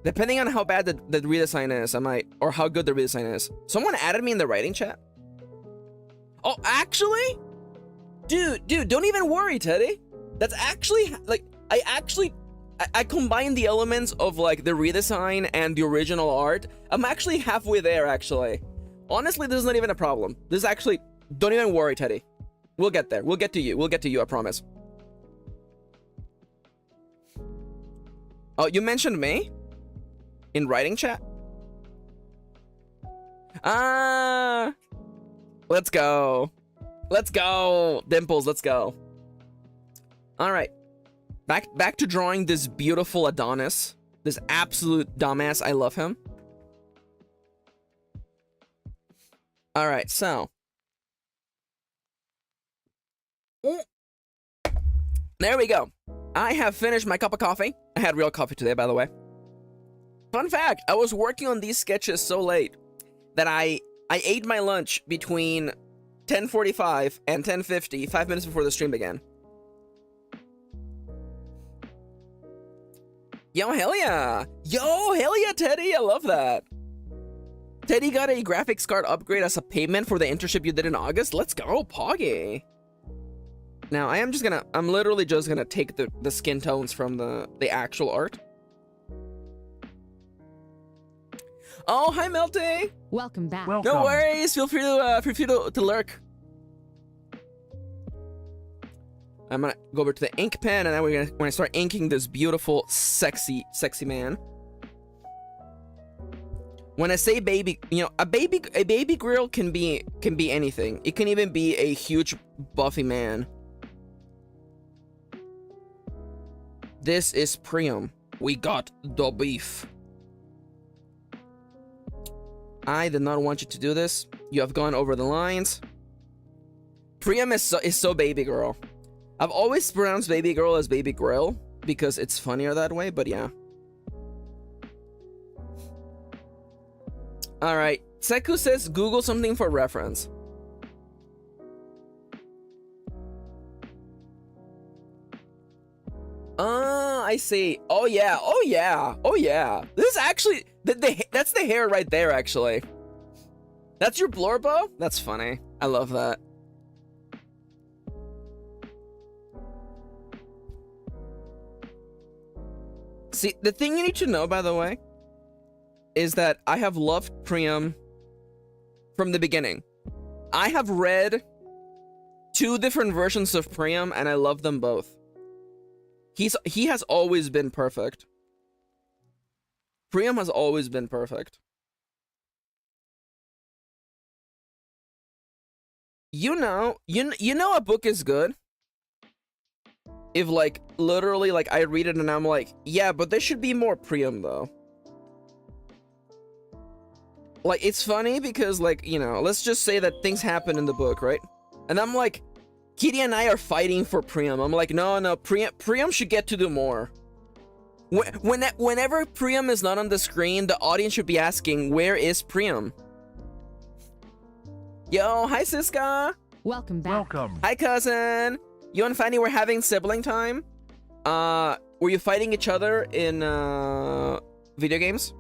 Depending on how bad the redesign is, I might, or how good the redesign is. Someone added me in the writing chat. Oh, actually, Dude, don't even worry, Teddy. That's actually, like, I combined the elements of, like, the redesign and the original art. I'm actually halfway there, actually. Honestly, this is not even a problem. This is actually, don't even worry, Teddy. We'll get there. We'll get to you. We'll get to you, I promise. Oh, you mentioned me? In writing chat? Let's go. Let's go. Dimples, let's go. All right. Back to drawing this beautiful Adonis. This absolute dumbass. I love him. All right, so. There we go. I have finished my cup of coffee. I had real coffee today, by the way. Fun fact, I was working on these sketches so late that I ate my lunch between 10:45 and 10:50, 5 minutes before the stream began. Yo, hell yeah! Yo, hell yeah, Teddy! I love that. Teddy got a graphics card upgrade as a payment for the internship you did in August. Let's go, Poggy. Now, I'm literally just gonna take the skin tones from the actual art. Oh, hi, Melty! Welcome back. Welcome. No worries, feel free to lurk. I'm gonna go over to the ink pen, and then we're gonna start inking this beautiful, sexy man. When I say baby, you know, a baby girl can be anything. It can even be a huge buffy man. This is Priam. We got the beef. I did not want you to do this. You have gone over the lines. Priam is so baby girl. I've always pronounced baby girl as baby grill because it's funnier that way, but yeah. Alright, Seku says Google something for reference. I see. Oh yeah, oh yeah, oh yeah. This is actually, that's the hair right there, actually. That's your blorbo? That's funny. I love that. See, the thing you need to know, by the way, is that I have loved Priam from the beginning. I have read 2 different versions of Priam, and I love them both. He has always been perfect. Priam has always been perfect. You know a book is good if, like, literally, like, I read it and I'm like, yeah, but there should be more Priam, though. Like, it's funny because, like, you know, let's just say that things happen in the book, right? And I'm like, Kitty and I are fighting for Priam. I'm like, no, Priam should get to do more. Whenever Priam is not on the screen, the audience should be asking, where is Priam? Yo, hi, Siska. Welcome back. Welcome. Hi, cousin. You and Fanny were having sibling time? Were you fighting each other in, video games?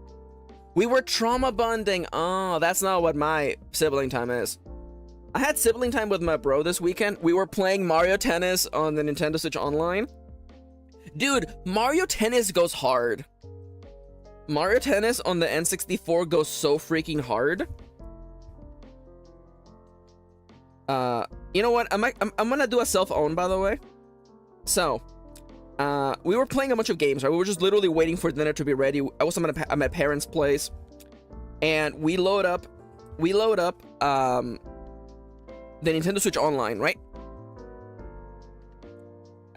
We were trauma bonding. Oh, that's not what my sibling time is. I had sibling time with my bro this weekend. We were playing Mario Tennis on the Nintendo Switch Online. Dude, Mario Tennis goes hard. Mario Tennis on the N64 goes so freaking hard. You know what? I'm gonna do a self-own, by the way. So, we were playing a bunch of games, right? We were just literally waiting for dinner to be ready. I was at my parents' place, and we load up, the Nintendo Switch Online, right?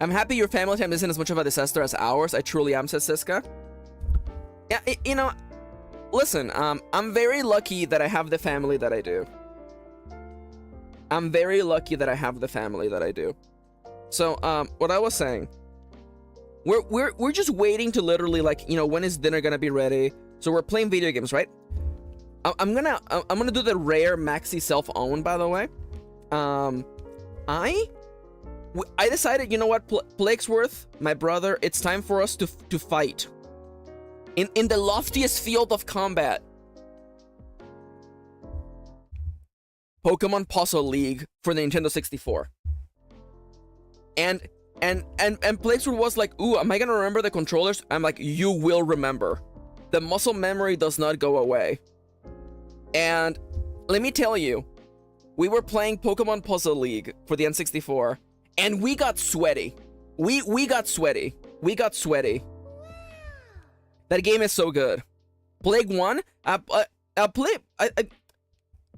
I'm happy your family time isn't as much of a disaster as ours. I truly am, says Siska. Yeah, you know, listen, I'm very lucky that I have the family that I do. I'm very lucky that I have the family that I do. So, what I was saying, we're just waiting to literally, like, you know, when is dinner gonna be ready? So we're playing video games, right? I'm gonna do the rare Maxi self-own, by the way. I decided, you know what, Plaguesworth, my brother, it's time for us to fight. In the loftiest field of combat. Pokemon Puzzle League for the Nintendo 64. And Plaguesword was like, ooh, am I gonna remember the controllers? I'm like, you will remember. The muscle memory does not go away. And let me tell you, we were playing Pokemon Puzzle League for the N64, and we got sweaty. We got sweaty. We got sweaty. That game is so good. Plague 1,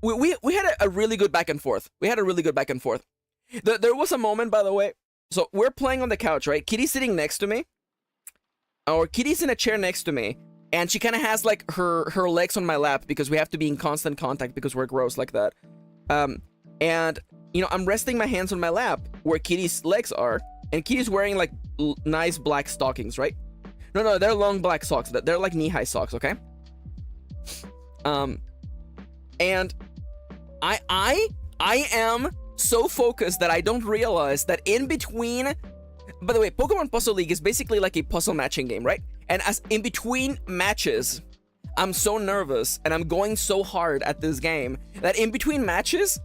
we had a really good back and forth. We had a really good back and forth. There was a moment, by the way. So we're playing on the couch, right? Kitty's sitting next to me. Or Kitty's in a chair next to me. And she kind of has like her legs on my lap because we have to be in constant contact because we're gross like that. And, you know, I'm resting my hands on my lap where Kitty's legs are. And Kitty's wearing like nice black stockings, right? No, they're long black socks. They're like knee-high socks, okay? And I am so focused that I don't realize that in between... By the way, Pokemon Puzzle League is basically like a puzzle matching game, right? And as in between matches, I'm so nervous and I'm going so hard at this game that in between matches,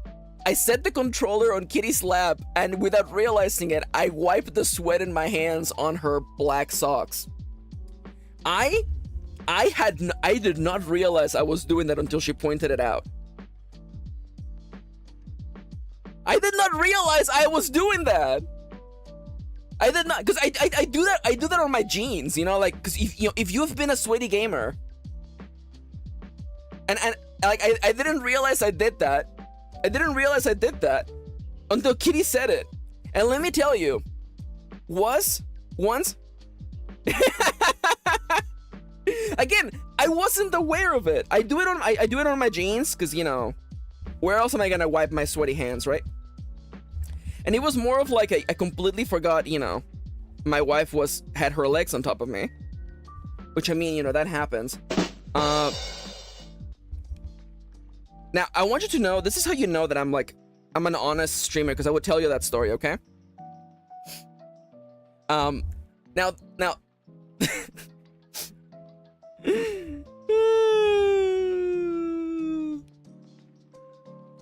I set the controller on Kitty's lap and without realizing it, I wiped the sweat in my hands on her black socks. I did not realize I was doing that until she pointed it out. I did not realize I was doing that. I did not, because I do that on my jeans, you know, like, because if you've been a sweaty gamer, and like I didn't realize I did that. I didn't realize I did that until Kitty said it. And let me tell you, once again, I wasn't aware of it. I do it on my jeans, because, you know, where else am I gonna wipe my sweaty hands, right? And it was more of like I completely forgot, you know, my wife had her legs on top of me. Which, I mean, you know, that happens. Now, I want you to know, this is how you know that I'm an honest streamer, because I would tell you that story, okay? Now...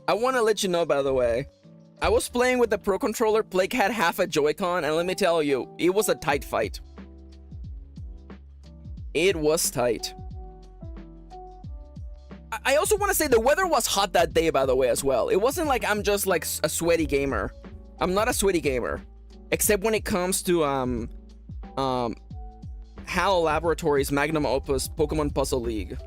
I want to let you know, by the way, I was playing with the Pro Controller. Plague had half a Joy-Con, and let me tell you, it was a tight fight. It was tight. I also want to say the weather was hot that day, by the way, as well. It wasn't like I'm just like a sweaty gamer. I'm not a sweaty gamer, except when it comes to HAL Laboratories' magnum opus, Pokemon Puzzle League.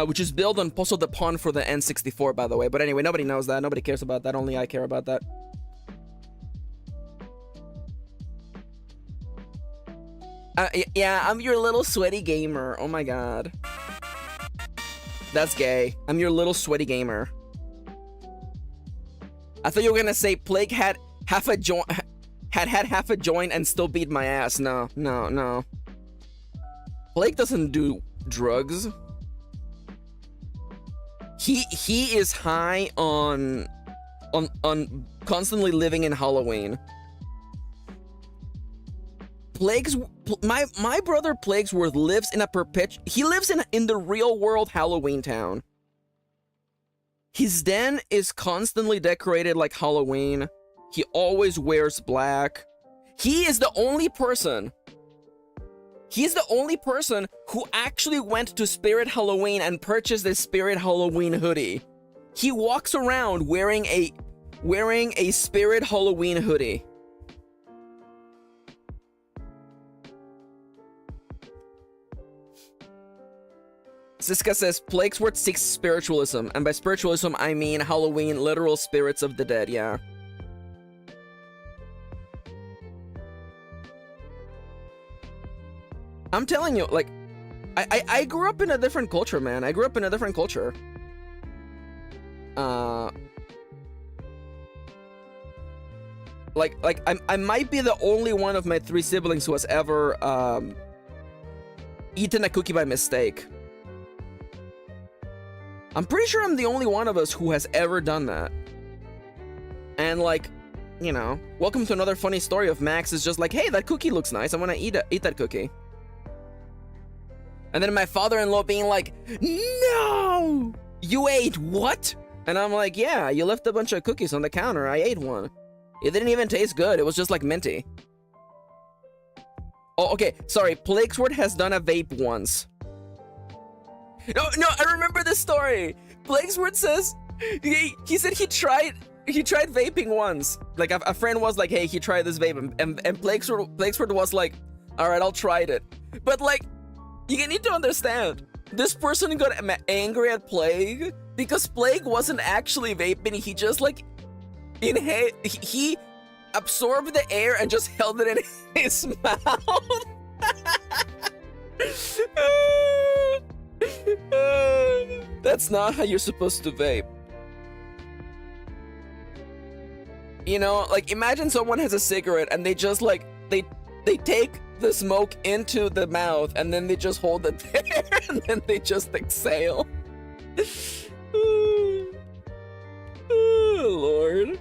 Which is built on Puzzle the Pond for the N64, by the way. But anyway, nobody knows that. Nobody cares about that. Only I care about that. Yeah, I'm your little sweaty gamer. Oh my god. That's gay. I'm your little sweaty gamer. I thought you were gonna say Plague had half a joint... had half a joint and still beat my ass. No. Plague doesn't do drugs. He is high on constantly living in Halloween. My brother Plaguesworth lives in a he lives in the real world Halloween town. His den is constantly decorated like Halloween. He always wears black. He is the only person who actually went to Spirit Halloween and purchased a Spirit Halloween hoodie. He walks around wearing a Spirit Halloween hoodie. Siska says, Plaguesworth seeks spiritualism, and by spiritualism I mean Halloween, literal spirits of the dead, yeah. I'm telling you, like, I grew up in a different culture, man. I grew up in a different culture. I might be the only one of my 3 siblings who has ever, eaten a cookie by mistake. I'm pretty sure I'm the only one of us who has ever done that. And, like, you know, welcome to another funny story of Max is just like, hey, that cookie looks nice. I want to eat that cookie. And then my father-in-law being like, no! You ate what? And I'm like, yeah, you left a bunch of cookies on the counter. I ate one. It didn't even taste good. It was just like minty. Oh, okay. Sorry. Plaguesword has done a vape once. No, I remember this story. Plaguesword says he said he tried vaping once. Like a friend was like, hey, he tried this vape, and Plaguesword was like, all right, I'll try it. But like, you need to understand, this person got angry at Plague because Plague wasn't actually vaping. He just like he absorbed the air and just held it in his mouth. That's not how you're supposed to vape. You know, like imagine someone has a cigarette and they just like they take the smoke into the mouth and then they just hold it there and then they just exhale. Oh, Lord.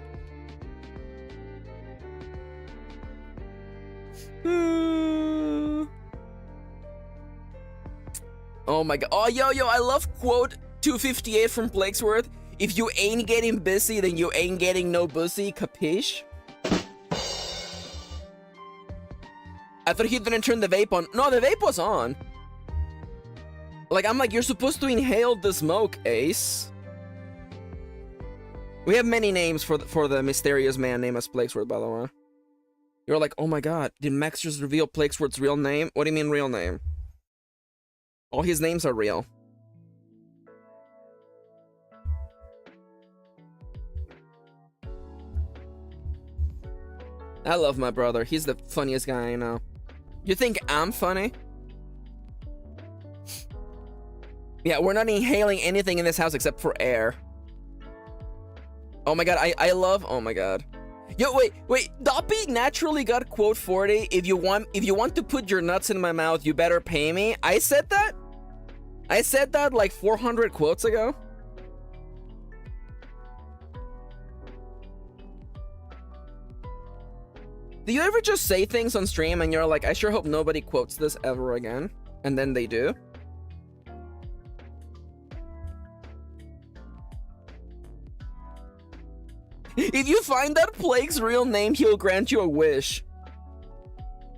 Oh my god. Oh, yo, I love quote 258 from Plaguesworth. If you ain't getting busy, then you ain't getting no pussy, capiche? I thought he didn't turn the vape on. No, the vape was on. Like, I'm like, you're supposed to inhale the smoke, Ace. We have many names for the mysterious man named as Plaguesworth, by the way. You're like, oh my god, did Max just reveal Plaguesworth's real name? What do you mean real name? All his names are real. I love my brother. He's the funniest guy I know. You think I'm funny? Yeah, we're not inhaling anything in this house except for air. Oh my god, I love... Oh my god. Yo, wait. Doppy naturally got quote 40. If you want to put your nuts in my mouth, you better pay me. I said that? I said that like 400 quotes ago. Do you ever just say things on stream and you're like, I sure hope nobody quotes this ever again? And then they do? If you find that Plague's real name, he'll grant you a wish.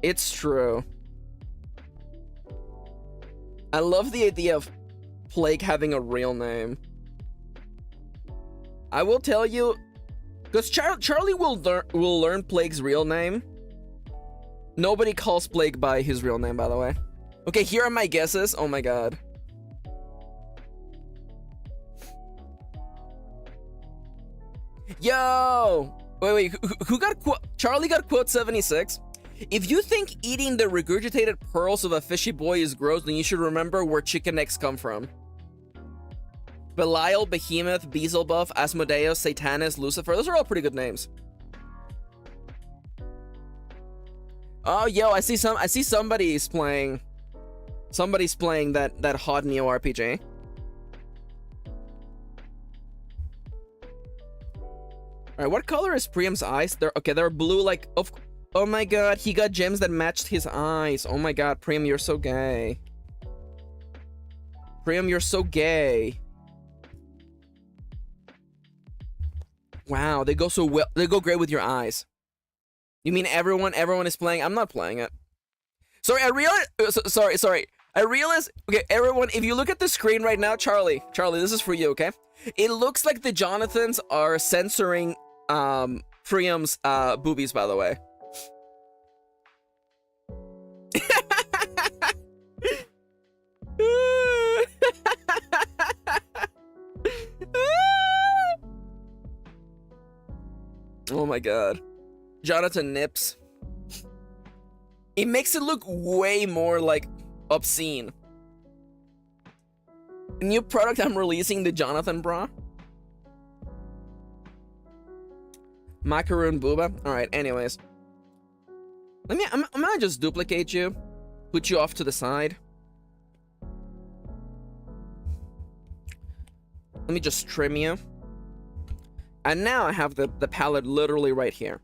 It's true. I love the idea of Plague having a real name. I will tell you, because Charlie will learn Plague's real name. Nobody calls Plague by his real name, by the way. Okay, here are my guesses. Oh my god. Yo! Wait, who got quote? Charlie got quote 76. If you think eating the regurgitated pearls of a fishy boy is gross, then you should remember where chicken eggs come from. Belial, Behemoth, Beelzebub, Asmodeus, Satanus, Lucifer. Those are all pretty good names. Oh, yo, I see somebody's playing. Somebody's playing that hot Neo RPG. All right, what color is Priam's eyes? They're blue. Like, oh my god, he got gems that matched his eyes. Oh my god, Priam, you're so gay. Priam, you're so gay. Wow, they go so well. They go great with your eyes. You mean everyone is playing? I'm not playing it. Sorry, I realized. Sorry. I realized. Okay, everyone, if you look at the screen right now, Charlie, this is for you. Okay, it looks like the Jonathans are censoring Priam's boobies. By the way. Oh my god. Jonathan nips. It makes it look way more like obscene. New product I'm releasing, the Jonathan bra. Macaroon booba. Alright, anyways. I'm gonna just duplicate you. Put you off to the side. Let me just trim you. And now I have the palette literally right here.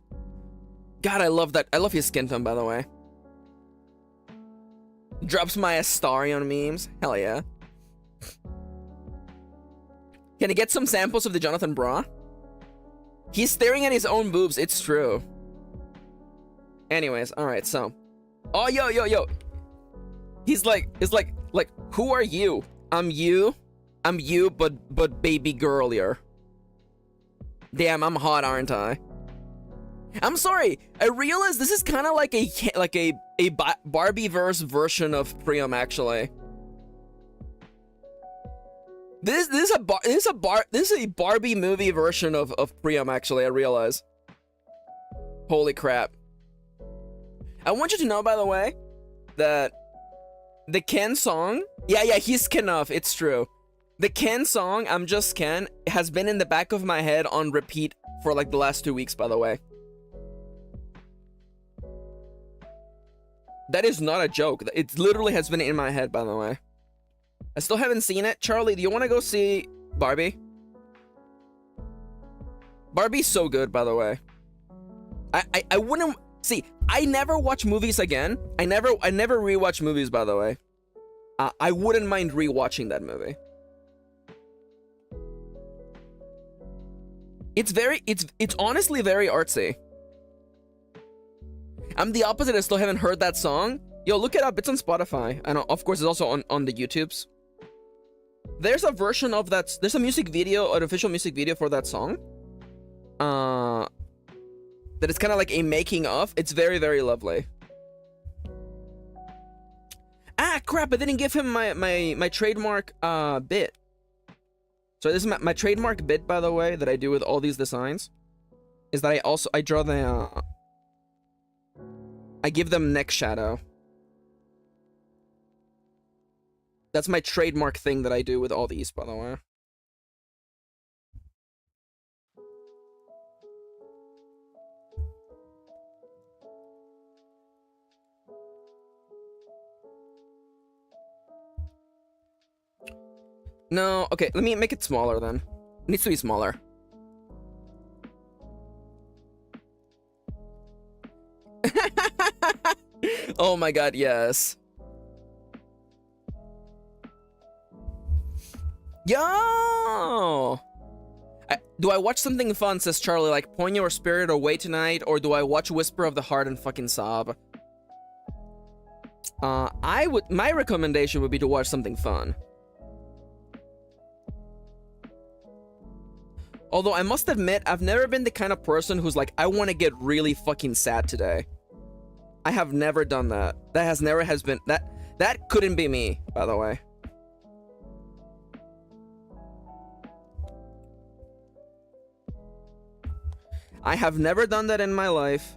God, I love that. I love his skin tone, by the way. Drops my Astarion memes. Hell yeah. Can I get some samples of the Jonathan bra? He's staring at his own boobs. It's true. Anyways, all right. So, oh yo. He's like, who are you? I'm you, but baby girlier. Damn, I'm hot, aren't I? I'm sorry. I realize this is kind of like a Barbie-verse version of Priam, actually. This is a Barbie movie version of Priam, actually. I realize. Holy crap! I want you to know, by the way, that the Ken song. Yeah, he's Kenough. It's true. The Ken song, "I'm Just Ken," has been in the back of my head on repeat for like the last 2 weeks. By the way. That is not a joke. It literally has been in my head, by the way. I still haven't seen it. Charlie, do you want to go see Barbie? Barbie's so good, by the way. I wouldn't... See, I never watch movies again. I never rewatch movies, by the way. I wouldn't mind rewatching that movie. It's honestly very artsy. I'm the opposite. I still haven't heard that song. Yo, look it up. It's on Spotify. And of course, it's also on the YouTubes. There's a version of that. There's a music video, an official music video for that song. That is kind of like a making of. It's very, very lovely. Ah, crap. I didn't give him my trademark bit. So this is my trademark bit, by the way, that I do with all these designs. Is that I draw the... I give them neck shadow. That's my trademark thing that I do with all these, by the way. No, okay, let me make it smaller then. It needs to be smaller. Oh my god, yes. Yo! Do I watch something fun, says Charlie, like Ponyo or Spirit Away tonight, or do I watch Whisper of the Heart and fucking sob? My recommendation would be to watch something fun. Although I must admit, I've never been the kind of person who's like, I want to get really fucking sad today. I have never done that. That couldn't be me, by the way. I have never done that in my life.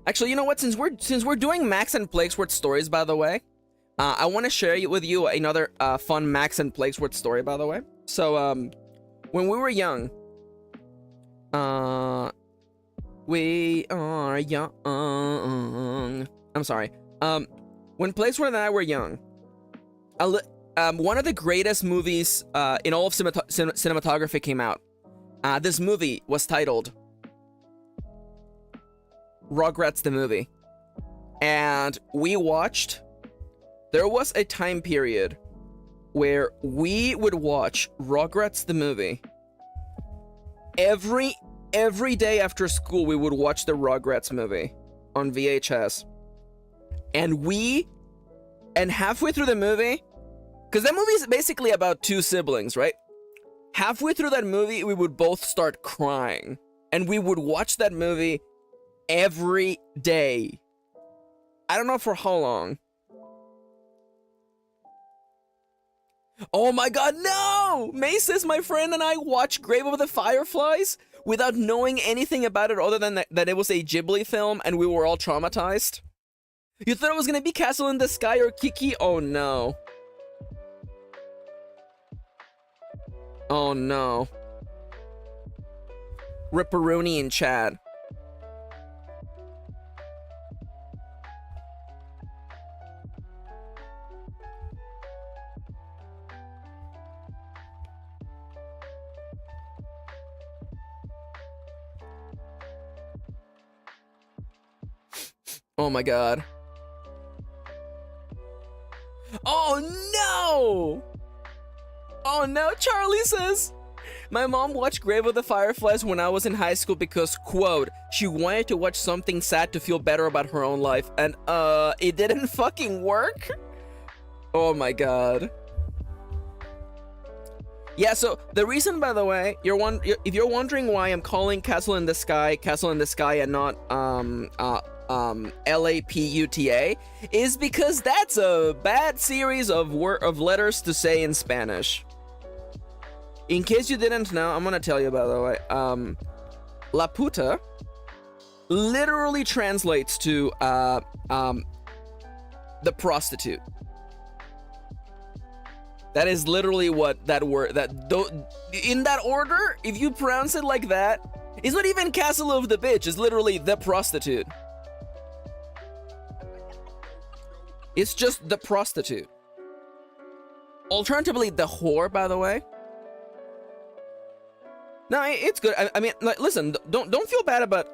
Actually, you know what? Since we're doing Max and Plaguesworth stories, by the way, I want to share with you another fun Max and Plaguesworth story, by the way. So, when we were young, we are young. I'm sorry. When Plaguesworth and I were young, one of the greatest movies in all of cinematography came out. This movie was titled Rugrats the Movie. And we watched... There was a time period where we would watch Rugrats the Movie. Every day after school, we would watch the Rugrats movie on VHS. And halfway through the movie, because that movie is basically about two siblings, right? Halfway through that movie, we would both start crying. And we would watch that movie every day. I don't know for how long. Oh my god, no! May says my friend and I watched Grave of the Fireflies without knowing anything about it other than that it was a Ghibli film and we were all traumatized. You thought it was gonna be Castle in the Sky or Kiki? Oh no. Oh no. Ripperoonie in chat. Oh my god. Oh no! Oh no, Charlie says, my mom watched Grave of the Fireflies when I was in high school because, quote, she wanted to watch something sad to feel better about her own life. And, it didn't fucking work? Oh my god. Yeah, so the reason, by the way, if you're wondering why I'm calling Castle in the Sky and not, LAPUTA, is because that's a bad series of letters to say in Spanish. In case you didn't know, I'm gonna tell you, by the way, La Puta literally translates to, the prostitute. That is literally what that word, in that order, if you pronounce it like that, it's not even Castle of the Bitch, it's literally the prostitute. It's just the prostitute. Alternatively, the whore, by the way. No, it's good. I mean, like, listen, don't feel bad about...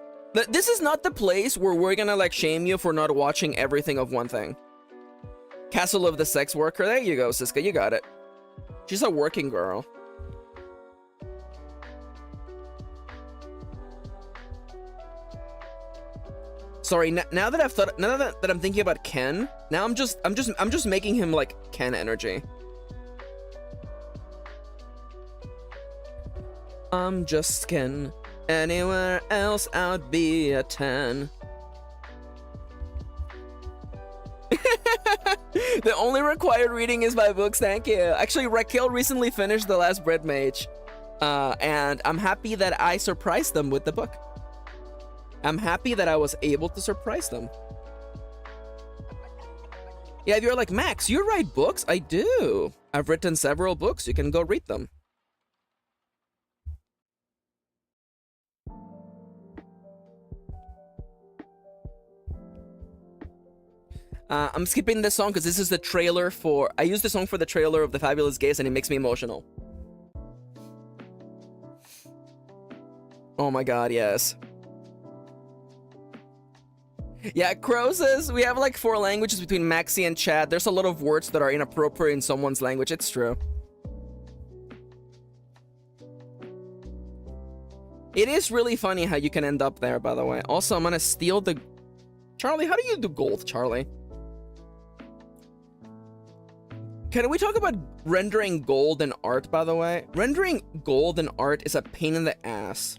This is not the place where we're gonna, like, shame you for not watching everything of one thing. Castle of the Sex Worker. There you go, Siska. You got it. She's a working girl. Sorry. Now that I'm thinking about Ken, now I'm just making him like Ken energy. I'm just Ken. Anywhere else I'd be a 10. The only required reading is my books, thank you. Actually, Raquel recently finished The Last Bread Mage. And I'm happy that I surprised them with the book. I'm happy that I was able to surprise them. Yeah, if you're like, Max, you write books? I do. I've written several books. You can go read them. I'm skipping this song because this is the trailer for... I used the song for the trailer of The Fabulous Gays and it makes me emotional. Oh my god, yes. Yeah, Crow says we have like 4 languages between Maxi and Chad. There's a lot of words that are inappropriate in someone's language. It's true. It is really funny how you can end up there, by the way. Also, I'm gonna steal the... Charlie, how do you do gold, Charlie? Can we talk about rendering gold in art, by the way? Rendering gold in art is a pain in the ass.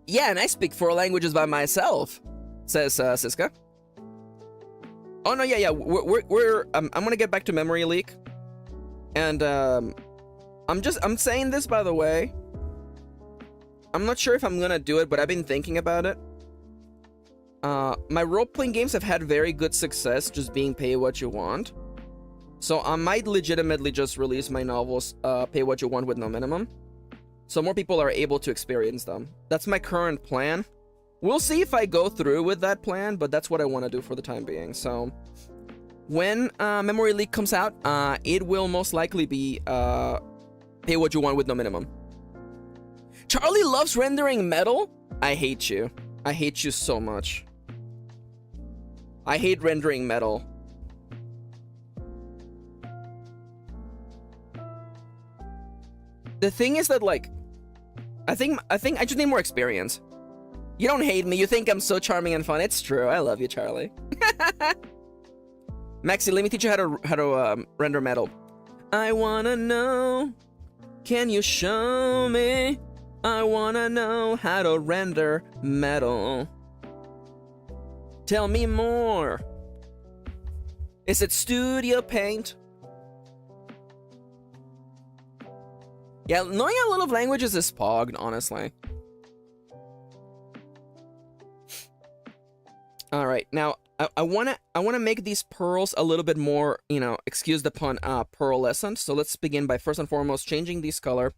Yeah, and I speak 4 languages by myself, says Siska. Oh no, yeah. I'm gonna get back to memory leak, and I'm saying this, by the way. I'm not sure if I'm gonna do it, but I've been thinking about it. My role-playing games have had very good success just being pay what you want. So I might legitimately just release my novels pay what you want with no minimum. So more people are able to experience them. That's my current plan. We'll see if I go through with that plan, but that's what I want to do for the time being. So when Memory Leak comes out, it will most likely be pay what you want with no minimum. Charlie loves rendering metal? I hate you. I hate you so much. I hate rendering metal. The thing is that, like, I think I just need more experience. You don't hate me. You think I'm so charming and fun. It's true. I love you, Charlie. Maxi, let me teach you how to render metal. I wanna know. Can you show me? I wanna know how to render metal. Tell me more. Is it Studio Paint? Yeah, knowing a lot of languages is pogged, honestly. All right, now I wanna make these pearls a little bit more, you know, excuse the pun, pearlescent. So let's begin by first and foremost changing these color.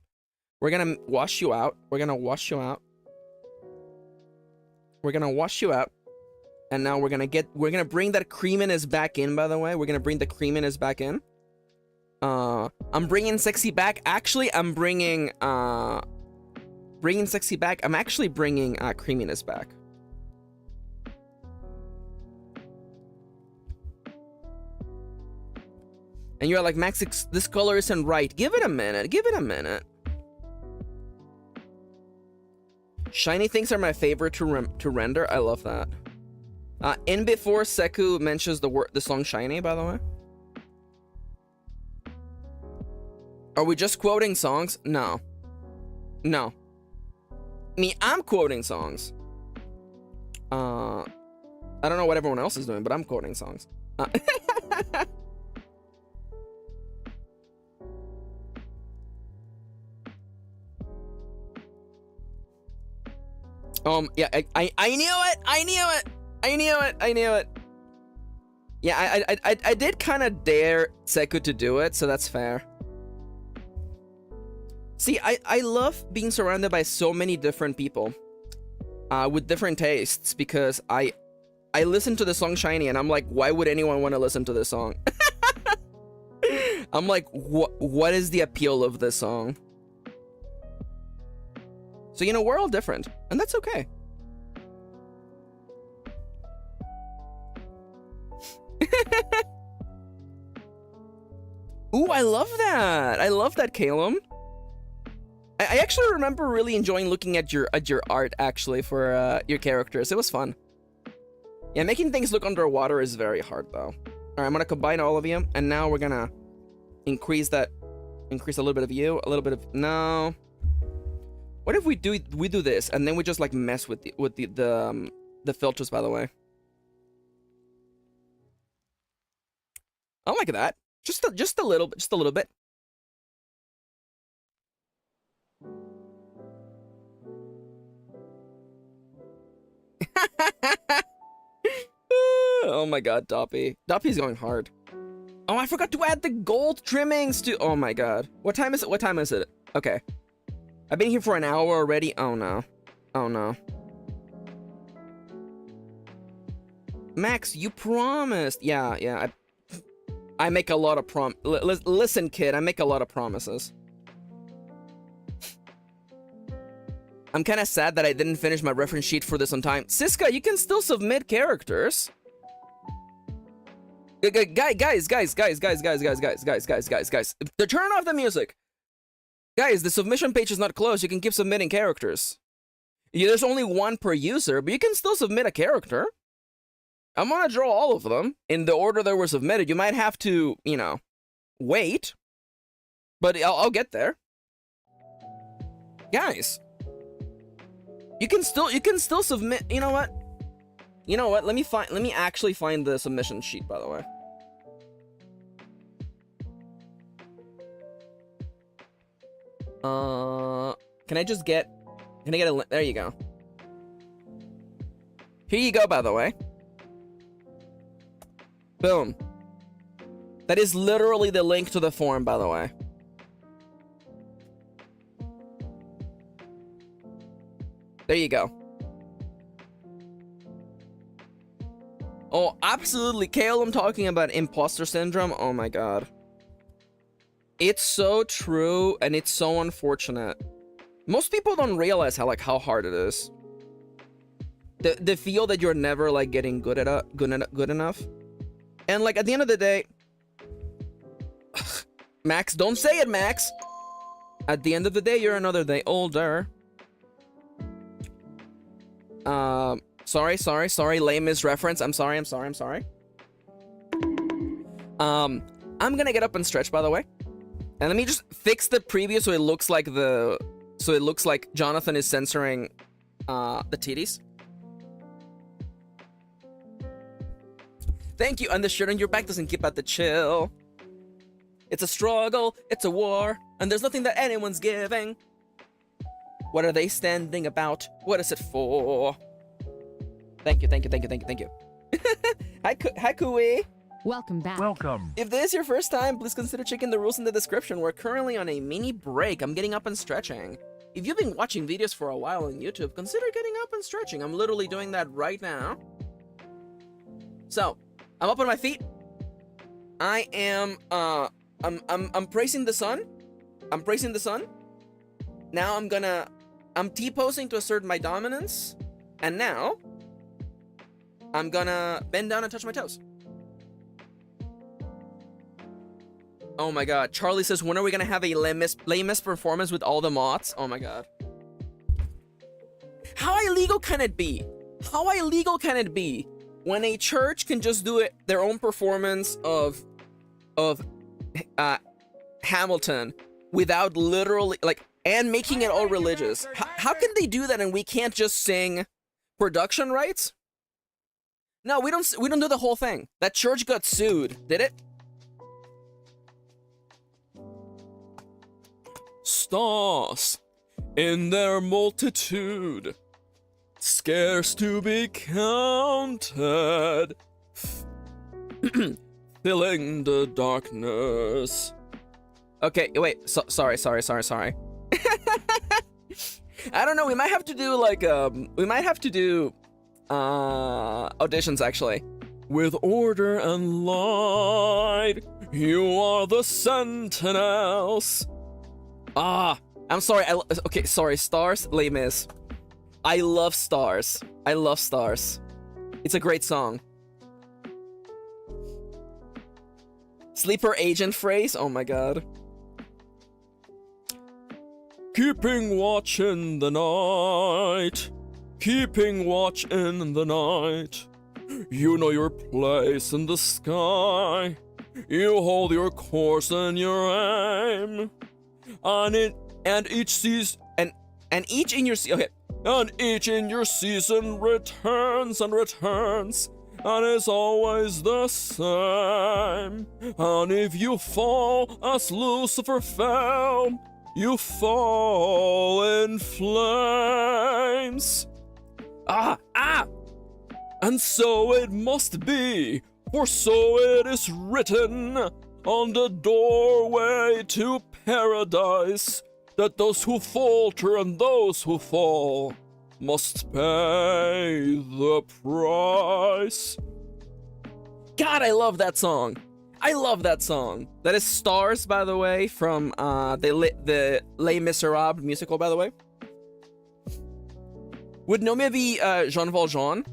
We're gonna wash you out. We're gonna wash you out. We're gonna wash you out. And now we're gonna bring that creaminess back in, by the way. We're gonna bring the creaminess back in. I'm bringing sexy back. Actually, I'm bringing sexy back. I'm actually bringing creaminess back. And you're like, Max, this color isn't right. Give it a minute. Give it a minute. Shiny things are my favorite to render. I love that. In before Seku mentions the song Shiny, by the way. Are we just quoting songs? No. No. I'm quoting songs. I don't know what everyone else is doing, but I'm quoting songs. Yeah, I knew it! I knew it! I knew it! I knew it! Yeah, I did kind of dare Seku to do it, so that's fair. See, I love being surrounded by so many different people with different tastes, because I listen to the song Shiny and I'm like, why would anyone want to listen to this song? I'm like, what is the appeal of this song? So, you know, we're all different, and that's okay. Ooh, I love that. I love that, Calum. I actually remember really enjoying looking at your art, actually, for your characters. It was fun. Yeah, making things look underwater is very hard, though. All right, I'm gonna combine all of you, and now we're gonna increase a little bit of you, a little bit of no. What if we do this, and then we just like mess with the filters? By the way, I like that. Just a little bit, just a little bit. Oh my god, Doppy. Doppy's going hard. Oh, I forgot to add the gold trimmings to. Oh my god. What time is it? What time is it? Okay. I've been here for an hour already. Oh no. Oh no. Max, you promised. Yeah. I make a lot of listen, kid, I make a lot of promises. I'm kind of sad that I didn't finish my reference sheet for this on time. Siska, you can still submit characters. Guys. Turn off the music. Guys, the submission page is not closed. You can keep submitting characters. Yeah, there's only one per user, but you can still submit a character. I'm gonna draw all of them in the order they were submitted. You might have to, you know, wait. But I'll get there. Guys. You can still submit. You know what? Let me actually find the submission sheet, by the way. Can I get a, there you go. Here you go, by the way. Boom. That is literally the link to the form, by the way. There you go. Oh, absolutely. Kale, I'm talking about imposter syndrome. Oh my god. It's so true, and it's so unfortunate. Most people don't realize how hard it is. The feel that you're never like getting good enough. And like at the end of the day, Max, don't say it, Max. At the end of the day, you're another day older. Sorry, lame misreference. I'm sorry. I'm gonna get up and stretch, by the way. And let me just fix the preview so it looks like Jonathan is censoring the titties. Thank you. And the shirt on your back doesn't keep out the chill. It's a struggle, it's a war, and there's nothing that anyone's giving. What are they standing about? What is it for? Thank you. Hi, Kui. Welcome back. Welcome. If this is your first time, please consider checking the rules in the description. We're currently on a mini break. I'm getting up and stretching. If you've been watching videos for a while on YouTube, consider getting up and stretching. I'm literally doing that right now. So, I'm up on my feet. I am, I'm praising the sun. Now I'm T-posing to assert my dominance. And now, I'm gonna bend down and touch my toes. Oh my god. Charlie says, when are we gonna have a lamest performance with all the mods? Oh my god. How illegal can it be? How illegal can it be when a church can just do it their own performance of Hamilton without literally like and making it all religious? How can they do that and we can't just sing production rights? No, we don't do the whole thing. That church got sued, did it? Stars in their multitude, scarce to be counted, filling the darkness. Okay, wait, sorry. I don't know, we might have to do like, auditions actually. With order and light, you are the sentinels. I'm sorry, okay, sorry, Stars, Les Mis. I love Stars. I love Stars. It's a great song. Sleeper agent phrase, oh my god. Keeping watch in the night. Keeping watch in the night. You know your place in the sky. You hold your course and your aim. And each in your season returns and returns, and is always the same. And if you fall as Lucifer fell, you fall in flames. And so it must be, for so it is written on the doorway to paradise, that those who falter and those who fall must pay the price. God, I love that song. I love that song. That is Stars, by the way, from the Les Miserables musical, by the way. Would Nomia be Jean Valjean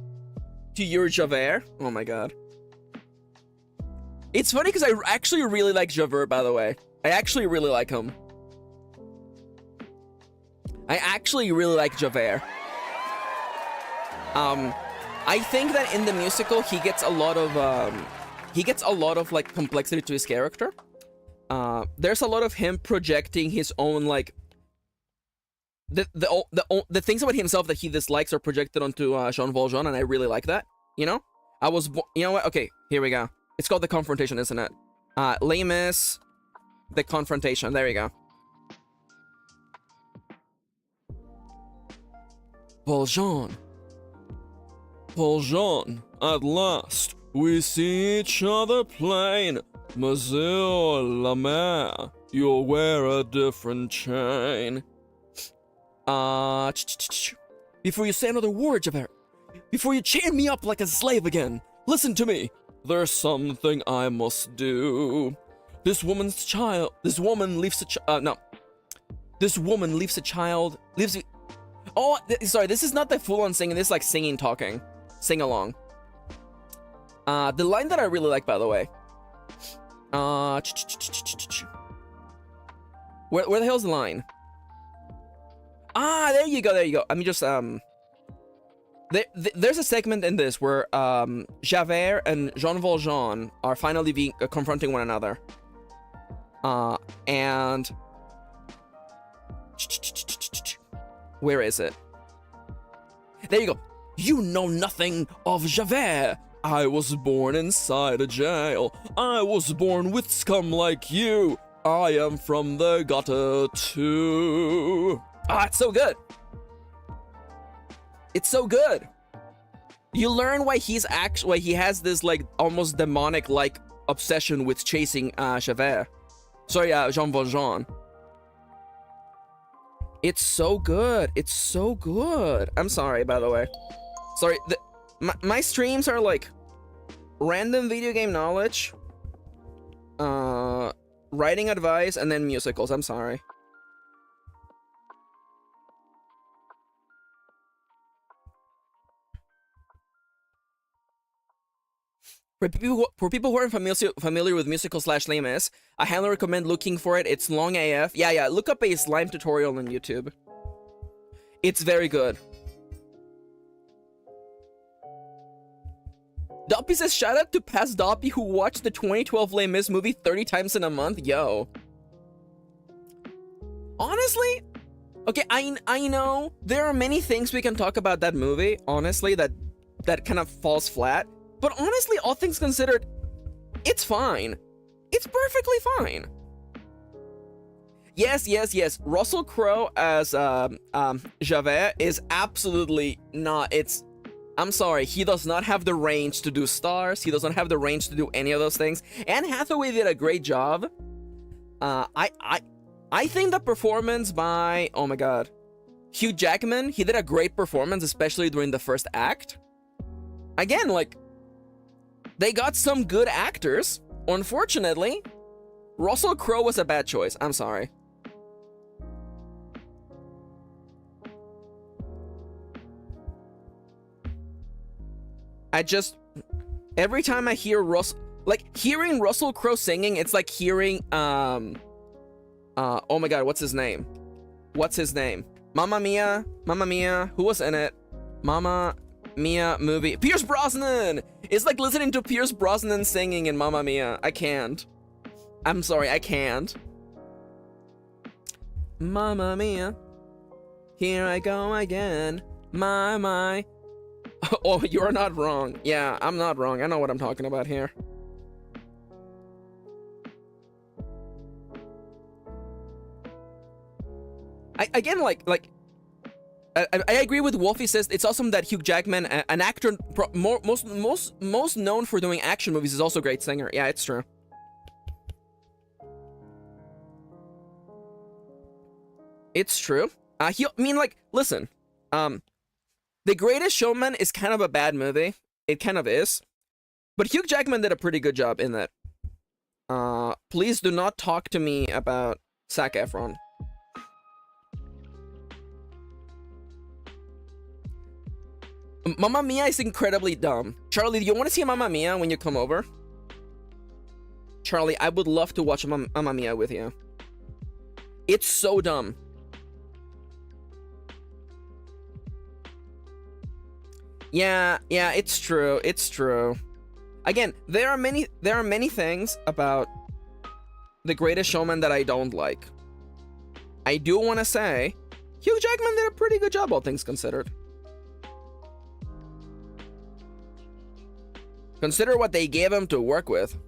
to your Javert? Oh my god. It's funny because I actually really like Javert, by the way. I actually really like him. I actually really like Javert. I think that in the musical he gets a lot of like complexity to his character. There's a lot of him projecting his own like the things about himself that he dislikes are projected onto Jean Valjean, and I really like that. You know, you know what? Okay, here we go. It's called The Confrontation, isn't it? Les Mis, The Confrontation. There you go. Valjean. Valjean, at last, we see each other plain. Monsieur la Mare, you'll wear a different chain. Before you say another word, Javert, before you chain me up like a slave again, listen to me. There's something I must do. This woman leaves a child, sorry, this is not the full-on singing, this is like singing, talking. Sing along. The line that I really like, by the way. Where the hell's the line? There you go, there you go. I mean, just, there's a segment in this where, Javert and Jean Valjean are finally confronting one another. And... Where is it? There you go. You know nothing of Javert. I was born inside a jail. I was born with scum like you. I am from the gutter too. It's so good. It's so good. You learn why he has this like almost demonic like obsession with chasing Javert. Sorry, Jean Valjean. It's so good. It's so good. I'm sorry, by the way. Sorry, my streams are like random video game knowledge, writing advice, and then musicals. I'm sorry. For people who aren't familiar with musical/Les Mis, I highly recommend looking for it. It's long AF. Yeah. Look up a slime tutorial on YouTube. It's very good. Doppy says, shout out to past Doppy who watched the 2012 Les Mis movie 30 times in a month. Yo. Honestly, okay, I know there are many things we can talk about that movie, honestly, that kind of falls flat. But honestly, all things considered, it's fine. It's perfectly fine. Yes. Russell Crowe as Javert is absolutely not. I'm sorry, he does not have the range to do stars. He doesn't have the range to do any of those things. Anne Hathaway did a great job. I think the performance by, oh my god, Hugh Jackman, he did a great performance, especially during the first act. Again, like, they got some good actors. Unfortunately, Russell Crowe was a bad choice. I'm sorry. Every time I hear hearing Russell Crowe singing, it's like hearing, oh my god, what's his name? Mamma Mia, who was in it? Mamma Mia movie. Pierce Brosnan! It's like listening to Pierce Brosnan singing in Mamma Mia. I can't. I'm sorry, I can't. Mamma Mia, here I go again. My. Oh, you're not wrong. Yeah, I'm not wrong. I know what I'm talking about here. I agree with Wolfie. Says it's awesome that Hugh Jackman, an actor most known for doing action movies, is also a great singer. Yeah, it's true. It's true. Listen. The Greatest Showman is kind of a bad movie. It kind of is. But Hugh Jackman did a pretty good job in that. Please do not talk to me about Zac Efron. Mamma Mia is incredibly dumb. Charlie, do you want to see Mamma Mia when you come over? Charlie, I would love to watch Mamma Mia with you. It's so dumb. Yeah, it's true. It's true. Again, there are many things about The Greatest Showman that I don't like. I do want to say, Hugh Jackman did a pretty good job, all things considered. Consider what they gave him to work with.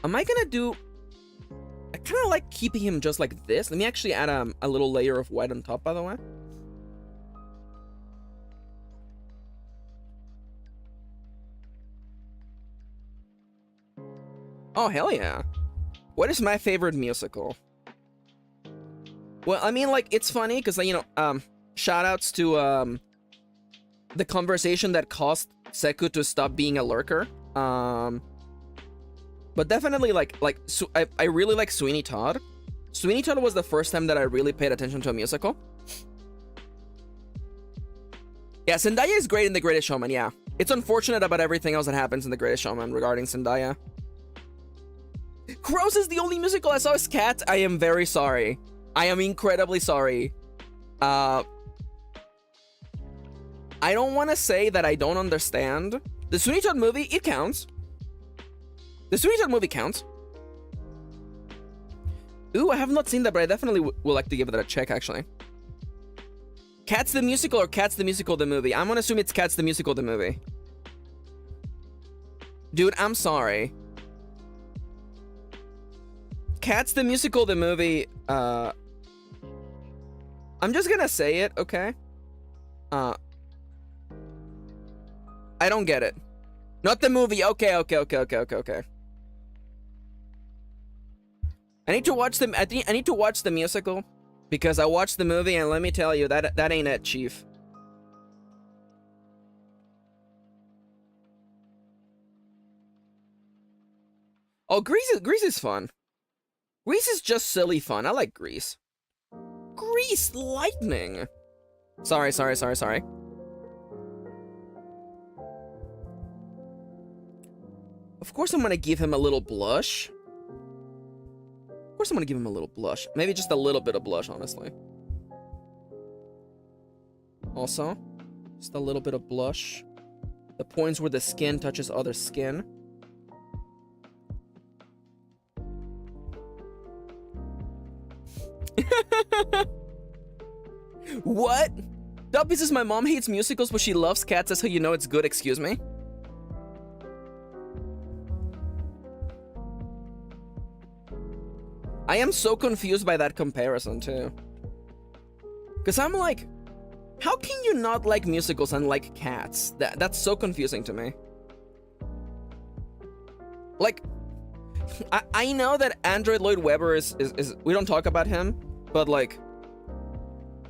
Am I gonna do... I kind of like keeping him just like this. Let me actually add a little layer of white on top, by the way. Oh, hell yeah. What is my favorite musical? Well, I mean, like, it's funny because, shout outs to the conversation that caused Seku to stop being a lurker. But definitely, I really like Sweeney Todd. Sweeney Todd was the first time that I really paid attention to a musical. Yeah, Zendaya is great in The Greatest Showman, yeah. It's unfortunate about everything else that happens in The Greatest Showman regarding Zendaya. Crows is the only musical I saw as Cats. I am very sorry. I am incredibly sorry. I don't want to say that I don't understand. The Sweeney Todd movie, it counts. The Sweeney Todd movie counts. Ooh, I have not seen that, but I definitely would like to give it a check, actually. Cats the Musical or Cats the Musical the movie? I'm gonna assume it's Cats the Musical the movie. Dude, I'm sorry. Cats the Musical the movie, I'm just gonna say it, okay? I don't get it. Not the movie. Okay. I need to watch I need to watch the musical because I watched the movie and let me tell you that ain't it, Chief. Oh, Grease is fun. Grease is just silly fun. I like Grease. Grease lightning. Sorry. Of course I'm gonna give him a little blush. Maybe just a little bit of blush, honestly. Also, just a little bit of blush. The points where the skin touches other skin. What? Dubby says my mom hates musicals, but she loves cats. That's how you know it's good. Excuse me? I am so confused by that comparison, too. Because I'm like, how can you not like musicals and like cats? That's so confusing to me. Like, I know that Andrew Lloyd Webber is we don't talk about him, but like,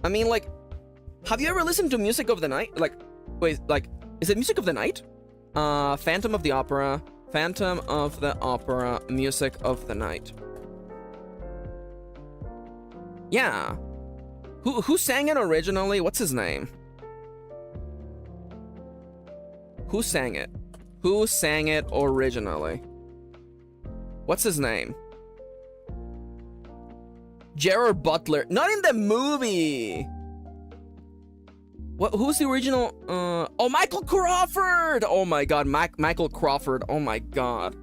I mean, like, have you ever listened to Music of the Night? Like, wait, like, is it Music of the Night? Phantom of the Opera, Music of the Night. Yeah. Who sang it originally? What's his name? Who sang it? Who sang it originally? What's his name? Gerard Butler. Not in the movie. What? Who's the original? Oh, Michael Crawford. Oh my God, Michael Crawford. Oh my God.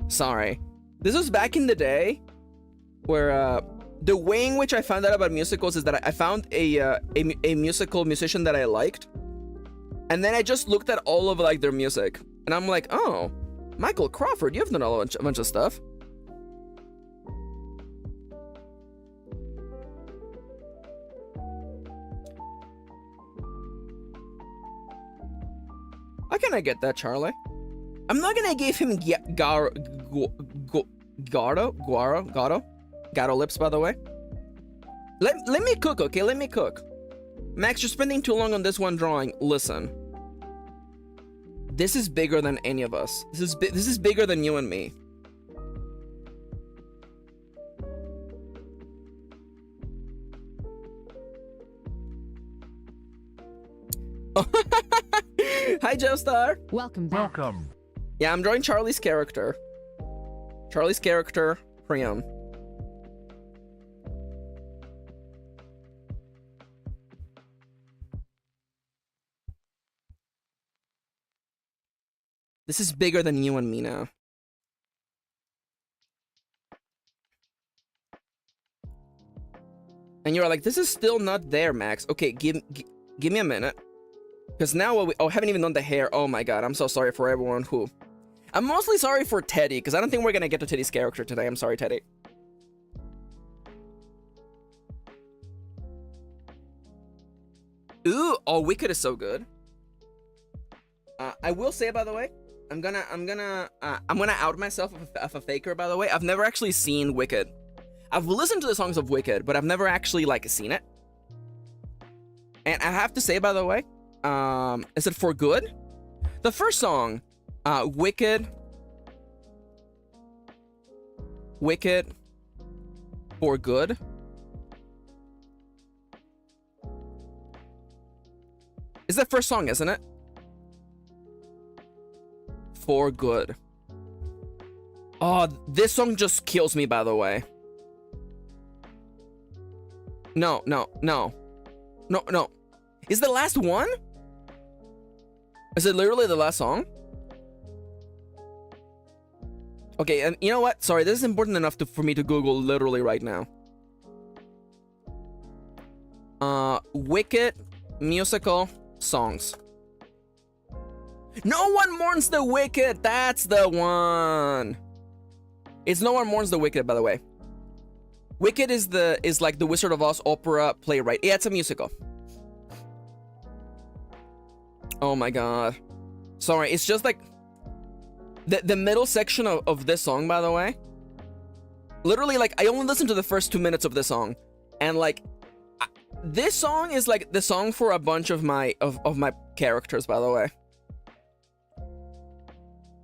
Sorry. This was back in the day, where the way in which I found out about musicals is that I found a musical musician that I liked, and then I just looked at all of like their music, and I'm like, oh, Michael Crawford, you've done a bunch of stuff. How can I get that, Charlie? I'm not gonna give him Gato lips, by the way. Let me cook, okay? Let me cook. Max, you're spending too long on this one drawing. Listen. This is bigger than any of us. This is bigger than you and me. Hi, Joestar. Welcome back. Welcome. Yeah, I'm drawing Charlie's character. Priam. This is bigger than you and me now. And you're like, this is still not there, Max. Okay, give me a minute. Because now, I haven't even done the hair. Oh my God, I'm so sorry for everyone who... I'm mostly sorry for Teddy, because I don't think we're going to get to Teddy's character today. I'm sorry, Teddy. Ooh, oh, Wicked is so good. I will say, by the way, I'm gonna out myself of a faker, by the way. I've never actually seen Wicked. I've listened to the songs of Wicked, but I've never actually, like, seen it. And I have to say, by the way, is it For Good? The first song, Wicked, For Good. Is the first song, isn't it? For Good. Oh, this song just kills me, by the way. No. Is the last one? Is it literally the last song? Okay, and you know what? Sorry, this is important enough for me to Google literally right now. Wicked musical songs. No One Mourns the Wicked. That's the one. It's No One Mourns the Wicked, by the way. Wicked is like the Wizard of Oz opera playwright. Yeah, it's a musical. Oh my God. Sorry, it's just like the middle section of this song, by the way. Literally, like, I only listened to the first 2 minutes of this song, and like this song is like the song for a bunch of my characters, by the way.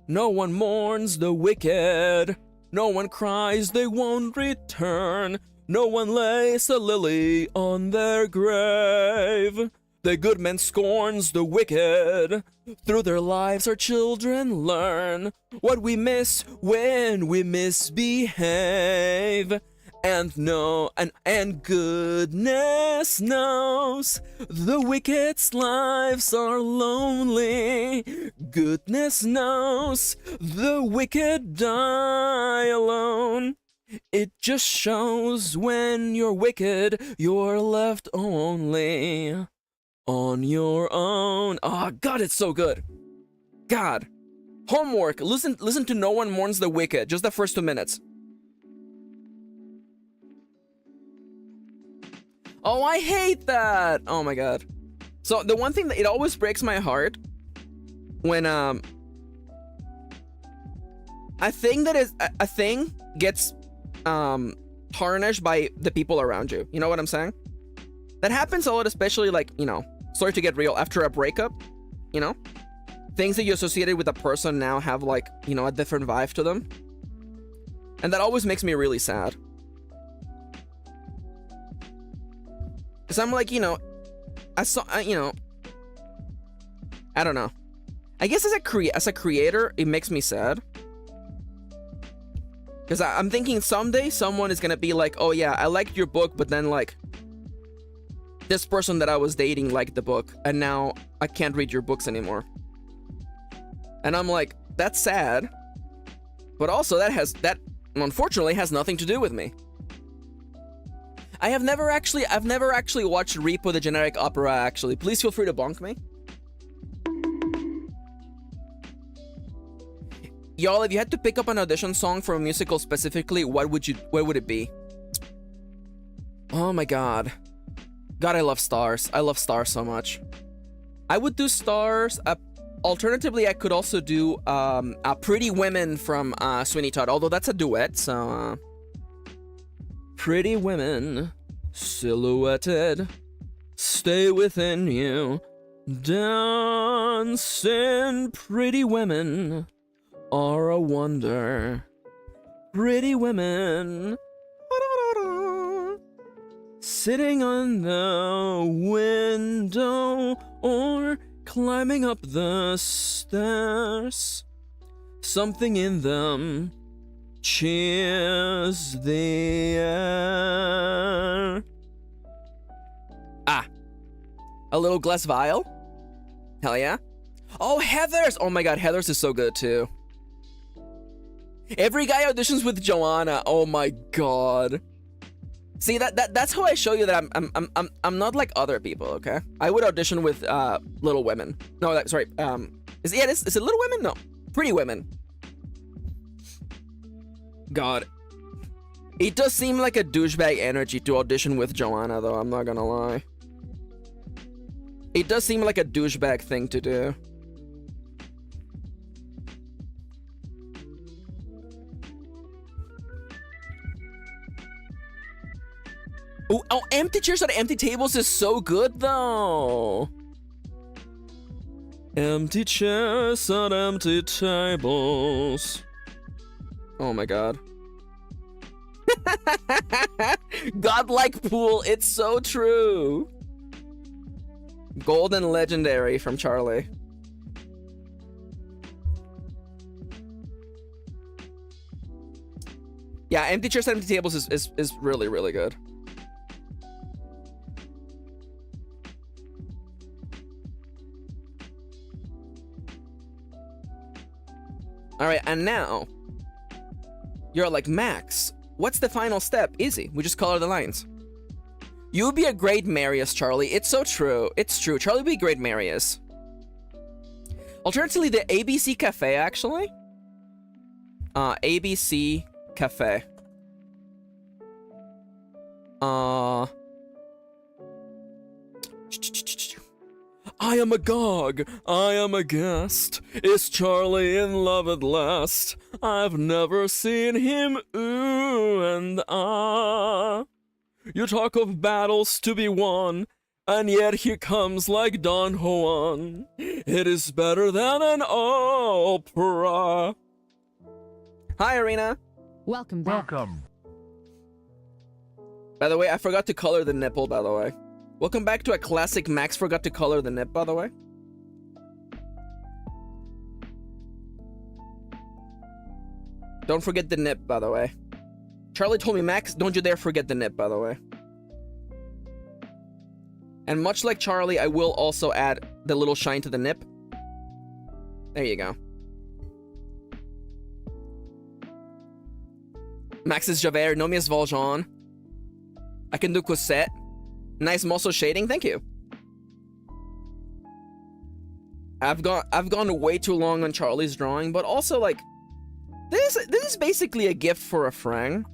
No one mourns the wicked. No one cries, they won't return. No one lays a lily on their grave. The good man scorns the wicked. Through their lives our children learn what we miss when we misbehave. And goodness knows the wicked's lives are lonely. Goodness knows the wicked die alone. It just shows when you're wicked, you're left only on your own. Oh, God, it's so good. God. Homework. Listen to No One Mourns the Wicked. Just the first 2 minutes. Oh, I hate that. Oh my God. So the one thing that it always breaks my heart when a thing that is a thing gets tarnished by the people around you. You know what I'm saying? That happens a lot, especially like, you know, sorry to get real, after a breakup, you know? Things that you associated with a person now have like, you know, a different vibe to them. And that always makes me really sad. Because I'm like, you know, you know, I don't know. I guess as a creator, it makes me sad. Because I'm thinking someday someone is going to be like, oh yeah, I liked your book, but then like, this person that I was dating liked the book, and now I can't read your books anymore. And I'm like, that's sad. But also that unfortunately has nothing to do with me. I've never actually watched Repo the Generic Opera, actually. Please feel free to bonk me. Y'all, if you had to pick up an audition song for a musical specifically, what would it be? Oh my God. God, I love Stars. I love Stars so much. I would do Stars. Alternatively, I could also do Pretty Women from Sweeney Todd, although that's a duet, so... Pretty women, silhouetted, stay within you, dancing. Pretty women are a wonder. Pretty women, sitting on the window or climbing up the stairs. Something in them cheers the air. A little glass vial? Hell yeah. Oh, Heathers! Oh my God, Heathers is so good too. Every guy auditions with Joanna. Oh my God. See, that's how I show you that I'm not like other people, okay? I would audition with Little Women. No, sorry. Is it Little Women? No. Pretty Women. God. It does seem like a douchebag energy to audition with Joanna, though, I'm not gonna lie. It does seem like a douchebag thing to do. Oh, Empty Chairs at Empty Tables is so good, though. Empty chairs at empty tables. Oh my God. Godlike pool, it's so true. Golden legendary from Charlie. Yeah, Empty Chairs at Empty Tables is really, really good. Alright, and now you're like, Max, what's the final step? Easy. We just color the lines. You would be a great Marius, Charlie. It's so true. It's true. Charlie would be a great Marius. Alternatively, the ABC Cafe, actually. ABC Cafe. I am agog, I am aghast. Is Charlie in love at last? I've never seen him ooh and ah. You talk of battles to be won, and yet he comes like Don Juan. It is better than an opera. Hi, Arena. Welcome back. Welcome. By the way, I forgot to color the nipple, by the way. Welcome back to a classic Max forgot to color the nip, by the way. Don't forget the nip, by the way. Charlie told me, Max, don't you dare forget the nip, by the way. And much like Charlie, I will also add the little shine to the nip. There you go. Max is Javert, no me as Valjean. I can do Cosette. Nice muscle shading, thank you. I've gone way too long on Charlie's drawing, but also like this is basically a gift for a friend.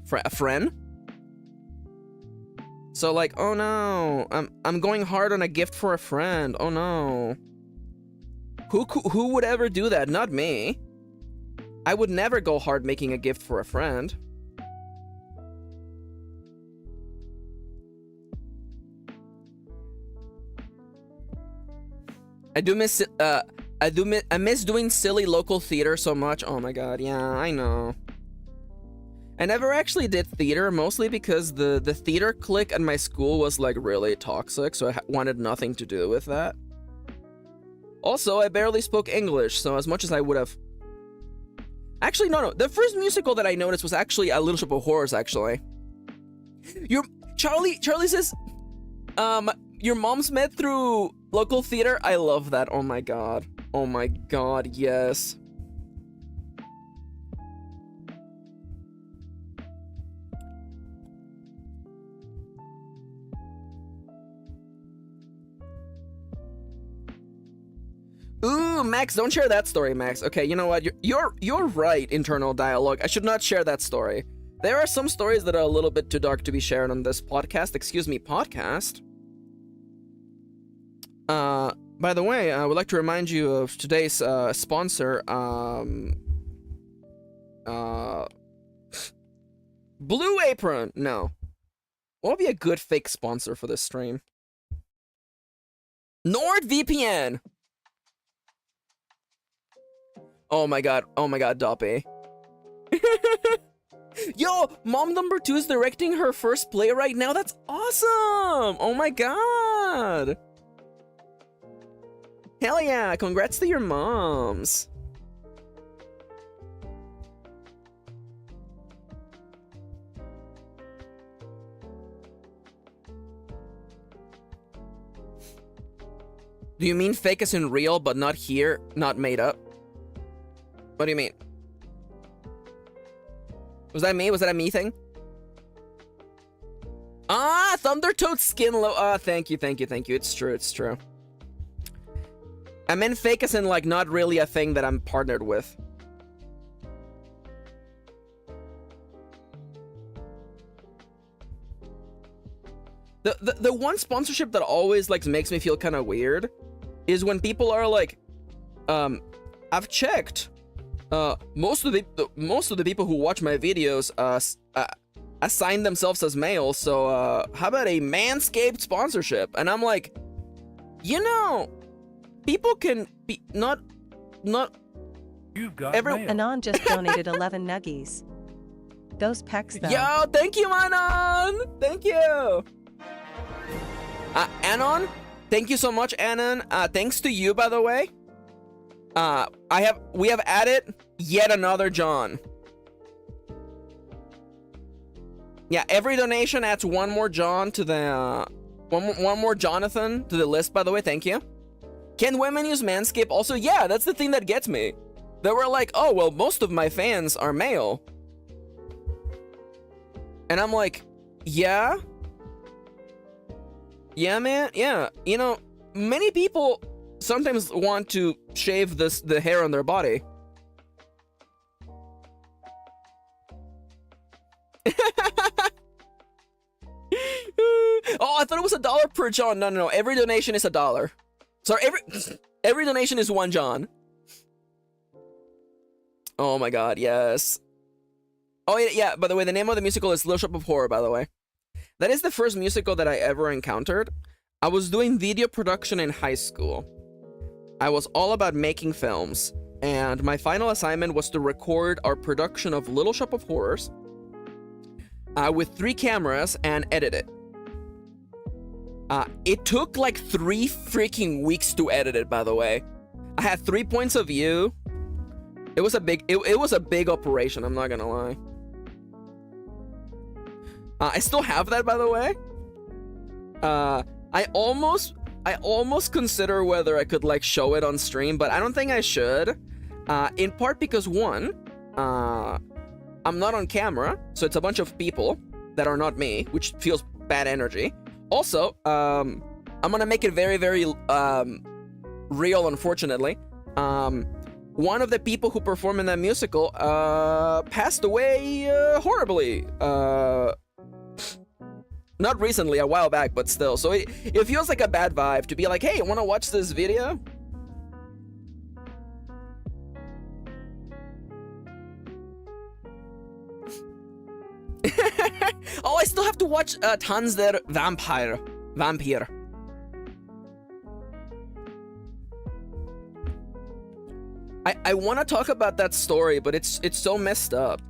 So like, oh no, I'm going hard on a gift for a friend. Oh no. Who would ever do that? Not me. I would never go hard making a gift for a friend. I miss doing silly local theater so much. Oh my god, yeah, I know. I never actually did theater, mostly because the theater clique at my school was like really toxic, so I wanted nothing to do with that. Also, I barely spoke English, so as much as I would have... Actually, no. The first musical that I noticed was actually A Little Shop of Horrors, actually. Charlie says, your mom's met through local theater? I love that. Oh my god. Oh my god, yes. Ooh, Max, don't share that story, Max. Okay, you know what? You're right, internal dialogue. I should not share that story. There are some stories that are a little bit too dark to be shared on this podcast. Excuse me, podcast. By the way, I would like to remind you of today's sponsor, Blue Apron. No. What would be a good fake sponsor for this stream? NordVPN. Oh my god, Doppy. Yo, Mom Number 2 is directing her first play right now. That's awesome. Oh my god. Hell yeah, congrats to your moms. Do you mean fake as in real, but not here, not made up? What do you mean? Was that me? Was that a me thing? Ah, Thundertoad skin low. Ah, thank you. It's true. I meant fake as in like not really a thing that I'm partnered with. The one sponsorship that always like makes me feel kind of weird is when people are like, I've checked. Most of the people who watch my videos assign themselves as male, so how about a Manscaped sponsorship? And I'm like, you know, people can be not You've got mail. Anon just donated 11 nuggies. Those pecs though. Yo, thank you, Anon. Thank you. Anon, thank you so much, Anon. Thanks to you, by the way. We have added yet another John. Yeah, every donation adds one more John to the one more Jonathan to the list, by the way. Thank you. Can women use Manscaped? Also, yeah, that's the thing that gets me. They were like, oh well, most of my fans are male, and I'm like, yeah, man, yeah. You know, many people sometimes want to shave the hair on their body. Oh, I thought it was $1 per John. No. Every donation is $1. Sorry, every donation is one John. Oh my god, yes. Oh yeah. By the way, the name of the musical is Little Shop of Horror. By the way, that is the first musical that I ever encountered. I was doing video production in high school. I was all about making films, and my final assignment was to record our production of Little Shop of Horrors. with 3 cameras and edit it. It took like 3 freaking weeks to edit it, by the way. I had 3 points of view. It was a big operation, I'm not gonna lie. I still have that, by the way. I almost consider whether I could like show it on stream, but I don't think I should. In part because one, I'm not on camera, so it's a bunch of people that are not me, which feels bad energy. Also, I'm gonna make it very, very real, unfortunately. One of the people who performed in that musical passed away horribly. Not recently, a while back, but still. So it feels like a bad vibe to be like, hey, wanna watch this video? Oh, I still have to watch Tanz der Vampire. I want to talk about that story, but it's so messed up.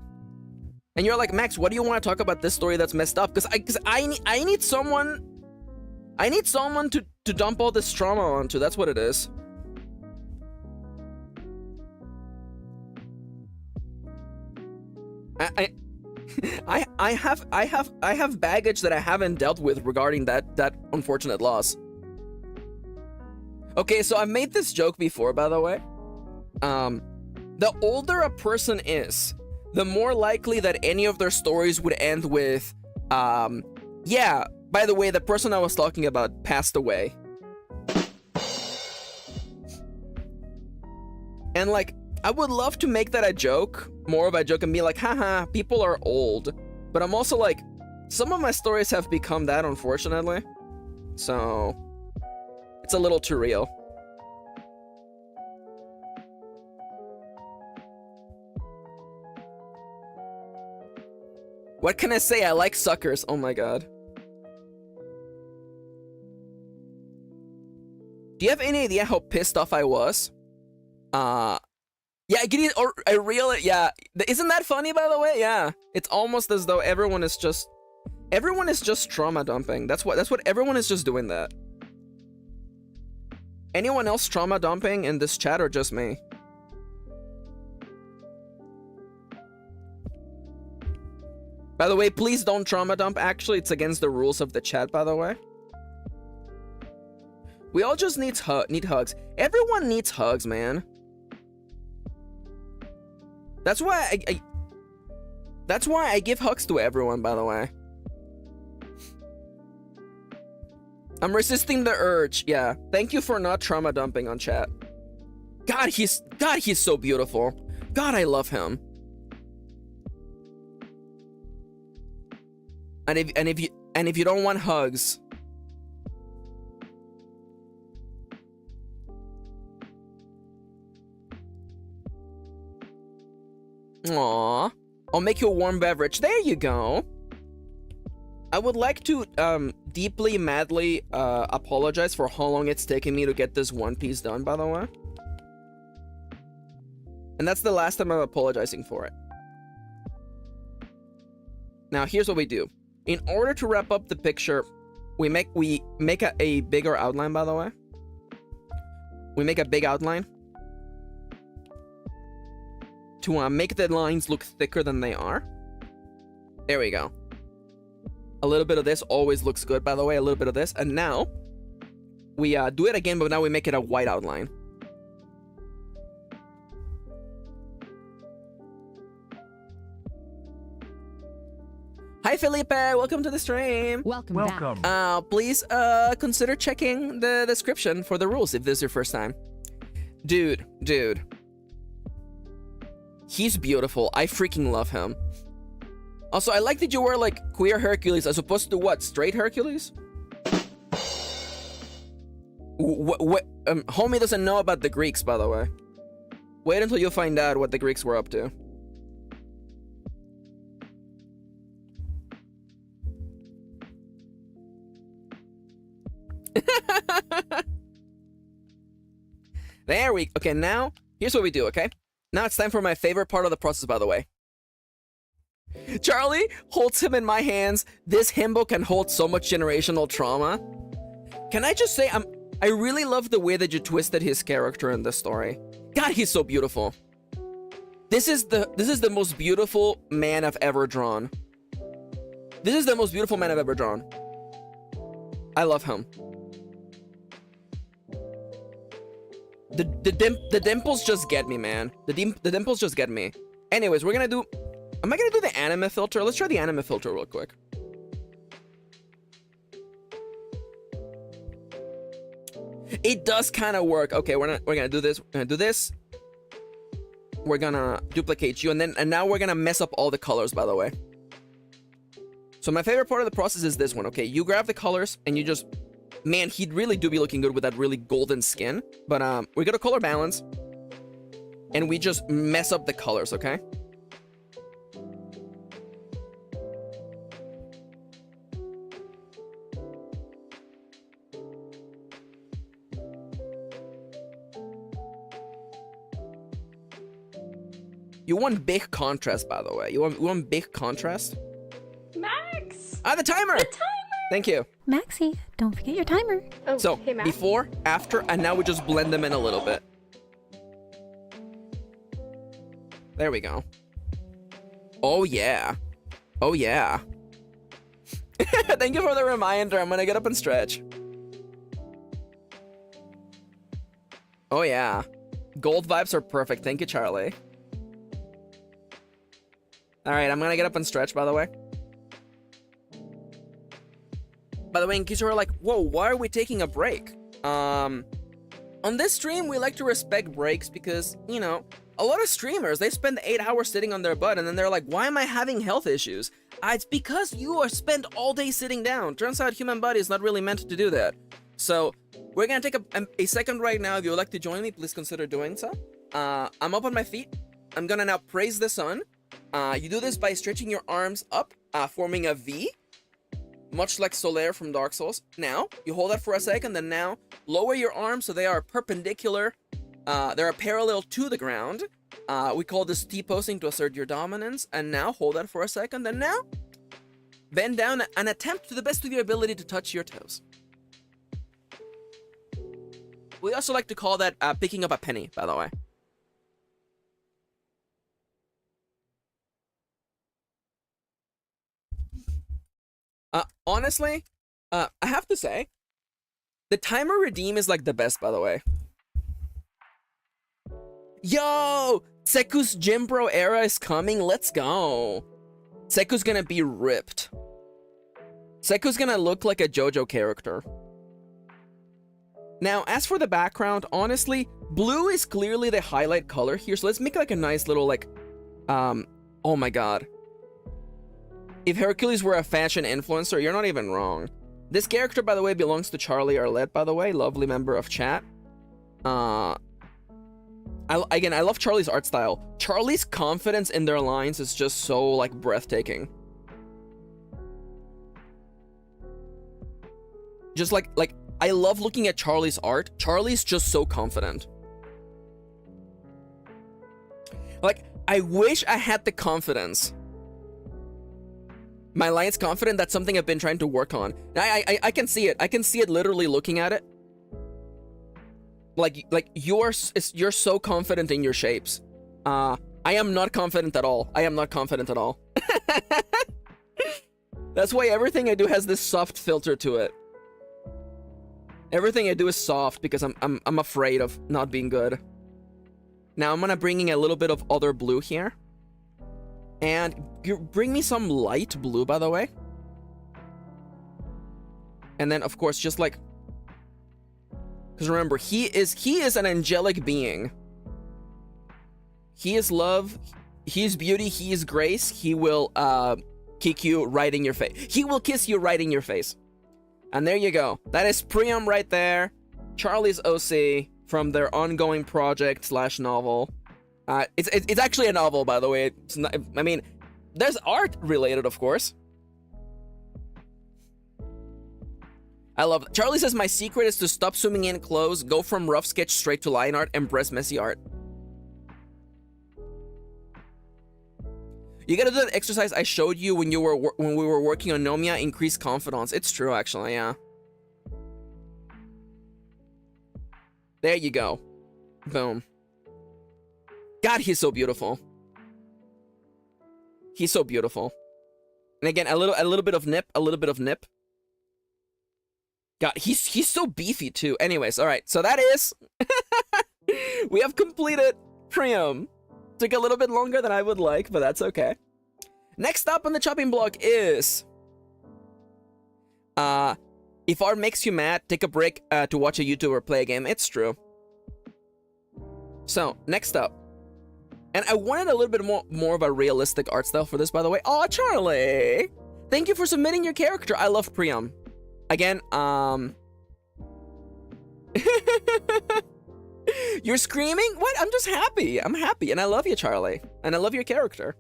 And you're like, Max, what do you want to talk about this story that's messed up? Because I need someone to dump all this trauma onto. That's what it is. I have baggage that I haven't dealt with regarding that unfortunate loss. Okay, so I've made this joke before, by the way. The older a person is, the more likely that any of their stories would end with, yeah, by the way, the person I was talking about passed away. And like, I would love to make that a joke, more of a joke, and be like, haha, people are old. But I'm also like, some of my stories have become that, unfortunately. So, it's a little too real. What can I say? I like suckers. Oh my god. Do you have any idea how pissed off I was? Yeah, I really, yeah. Isn't that funny, by the way? Yeah. It's almost as though everyone is just trauma dumping. That's what everyone is just doing that. Anyone else trauma dumping in this chat or just me? By the way, please don't trauma dump. Actually, it's against the rules of the chat, by the way. We all just need hugs. Everyone needs hugs, man. That's why I give hugs to everyone, by the way. I'm resisting the urge. Yeah. Thank you for not trauma dumping on chat. God, he's so beautiful. God, I love him. And if you don't want hugs, aw, I'll make you a warm beverage. There you go. I would like to deeply, madly apologize for how long it's taken me to get this One Piece done, by the way. And that's the last time I'm apologizing for it. Now, here's what we do. In order to wrap up the picture, we make a bigger outline, by the way. We make a big outline to make the lines look thicker than they are. There we go. A little bit of this always looks good, by the way. A little bit of this. And now, we do it again, but now we make it a white outline. Hi, Felipe. Welcome to the stream. Welcome back. Please consider checking the description for the rules if this is your first time. Dude. He's beautiful. I freaking love him. Also, I like that you were like queer Hercules as opposed to what? Straight Hercules? Homie doesn't know about the Greeks, by the way. Wait until you find out what the Greeks were up to. There we... Okay, now, here's what we do, okay? Now it's time for my favorite part of the process, by the way. Charlie holds him in my hands. This himbo can hold so much generational trauma. Can I just say, I really love the way that you twisted his character in this story. God, he's so beautiful. This is the most beautiful man I've ever drawn. This is the most beautiful man I've ever drawn. I love him. The dimples just get me, man. The dimples just get me. Anyways, we're gonna do... Am I gonna do the anime filter? Let's try the anime filter real quick. It does kind of work. Okay, we're gonna do this. We're gonna do this. We're gonna duplicate you, and now we're gonna mess up all the colors, by the way. So my favorite part of the process is this one. Okay, you grab the colors and you just... Man, he'd really do be looking good with that really golden skin. But we go to color balance and we just mess up the colors, okay? You want big contrast, by the way. You want big contrast? Max! Ah, the timer! The timer! Thank you. Maxi, don't forget your timer. Oh, So, hey, Max. before, after, and now we just blend them in a little bit. There we go. Oh, yeah. Oh, yeah. Thank you for the reminder. I'm gonna get up and stretch. Oh, yeah. Gold vibes are perfect. Thank you, Charlie. Alright, I'm gonna get up and stretch, by the way. By the way, in case you were like, whoa, why are we taking a break? On this stream, we like to respect breaks because, you know, a lot of streamers, they spend 8 hours sitting on their butt and then they're like, why am I having health issues? It's because you are spent all day sitting down. Turns out human body is not really meant to do that. So, we're gonna take a second right now. If you would like to join me, please consider doing so. I'm up on my feet. I'm gonna now praise the sun. You do this by stretching your arms up, forming a V. Much like Solaire from Dark Souls. Now, you hold that for a second, then now, lower your arms so they are perpendicular. They are parallel to the ground. We call this T-posing to assert your dominance. And now, hold that for a second, then now, bend down and attempt to the best of your ability to touch your toes. We also like to call that picking up a penny, by the way. Honestly, I have to say, the timer redeem is like the best, by the way. Yo! Seku's Gym Bro era is coming. Let's go. Seku's gonna be ripped. Seku's gonna look like a JoJo character. Now, as for the background, honestly, blue is clearly the highlight color here. So let's make like a nice little like, oh my god. If Hercules were a fashion influencer, you're not even wrong. This character, by the way, belongs to Charlie Arlette, by the way, lovely member of chat. I love Charlie's art style. Charlie's confidence in their lines is just so, like, breathtaking. Just like, I love looking at Charlie's art. Charlie's just so confident. Like, I wish I had the confidence. My line's confident. That's something I've been trying to work on. I can see it. I can see it literally looking at it. Like you're so confident in your shapes. I am not confident at all. I am not confident at all. That's why everything I do has this soft filter to it. Everything I do is soft because I'm afraid of not being good. Now I'm gonna bring in a little bit of other blue here. And you bring me some light blue, by the way. And then, of course, just like... Because remember, he is an angelic being. He is love. He is beauty. He is grace. He will kick you right in your face. He will kiss you right in your face. And there you go. That is Priam right there. Charlie's OC from their ongoing project / novel. It's actually a novel, by the way. It's not, I mean, there's art related, of course. I love it. Charlie says, my secret is to stop zooming in close, go from rough sketch straight to line art, embrace messy art. You gotta do that exercise I showed you when when we were working on Nomia. Increase confidence. It's true, actually. Yeah. There you go. Boom. God, he's so beautiful. He's so beautiful. And again, a little bit of nip, a little bit of nip. God, he's so beefy too. Anyways, all right. So that is we have completed Priam. Took a little bit longer than I would like, but that's okay. Next up on the chopping block is if art makes you mad, take a break to watch a YouTuber play a game. It's true. So, next up. And I wanted a little bit more of a realistic art style for this, by the way. Oh, Charlie! Thank you for submitting your character. I love Priam. Again, You're screaming? What? I'm just happy. I'm happy. And I love you, Charlie. And I love your character.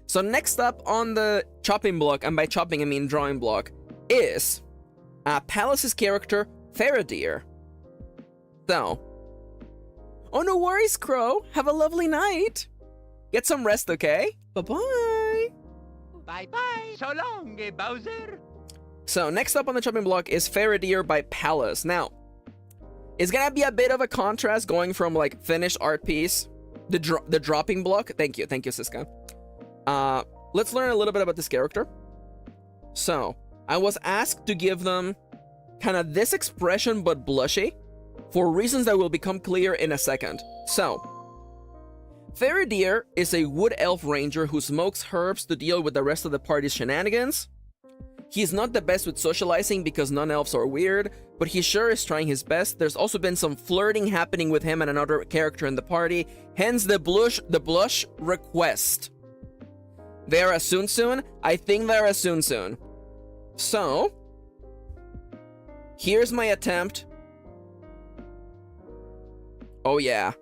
So next up on the chopping block, and by chopping I mean drawing block, is Palace's character, Faradir. So. Oh, no worries, Crow. Have a lovely night. Get some rest, okay? Bye-bye. Bye-bye. So long, Bowser. So next up on the chopping block is Faradir by Palace. Now, it's gonna be a bit of a contrast going from like finished art piece, the dropping block. Thank you, Siska. Let's learn a little bit about this character. So I was asked to give them kind of this expression but blushy for reasons that will become clear in a second. So Faradir is a wood elf ranger who smokes herbs to deal with the rest of the party's shenanigans. He's not the best with socializing because non-elves are weird, but he sure is trying his best. There's also been some flirting happening with him and another character in the party, hence the blush request. They're a soon. I think they're a soon. So, here's my attempt. Oh yeah.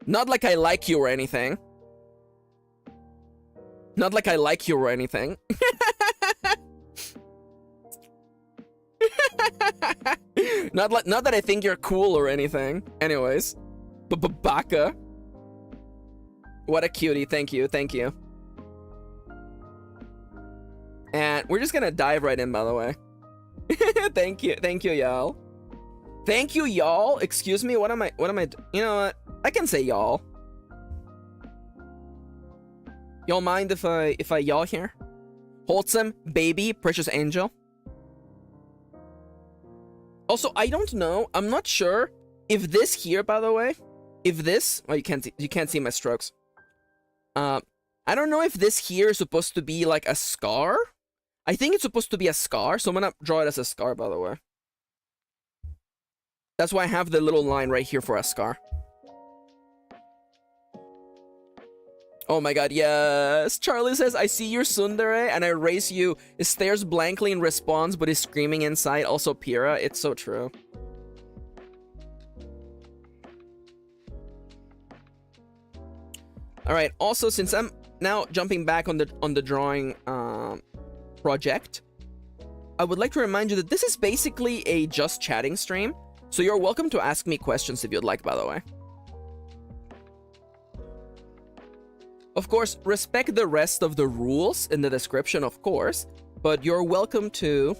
Not like I like you or anything. Not like I like you or anything. Not that I think you're cool or anything. Anyways. Baka. What a cutie. Thank you. And we're just gonna dive right in, by the way. Thank you, y'all. Thank you, y'all. Excuse me, what am I, you know what? I can say y'all. Y'all mind if I y'all here? Wholesome, baby, precious angel. Also, I don't know. I'm not sure if this here, by the way, if this, oh, you can't see my strokes. I don't know if this here is supposed to be like a scar. I think it's supposed to be a scar, so I'm gonna draw it as a scar, by the way. That's why I have the little line right here for a scar. Oh my god, yes! Charlie says, I see your tsundere, and I raise you. It stares blankly in response, but is screaming inside. Also, Pira. It's so true. Alright, also, since I'm now jumping back on the drawing project, I would like to remind you that this is basically a just chatting stream, so you're welcome to ask me questions if you'd like, by the way. Of course, respect the rest of the rules in the description, of course, but you're welcome to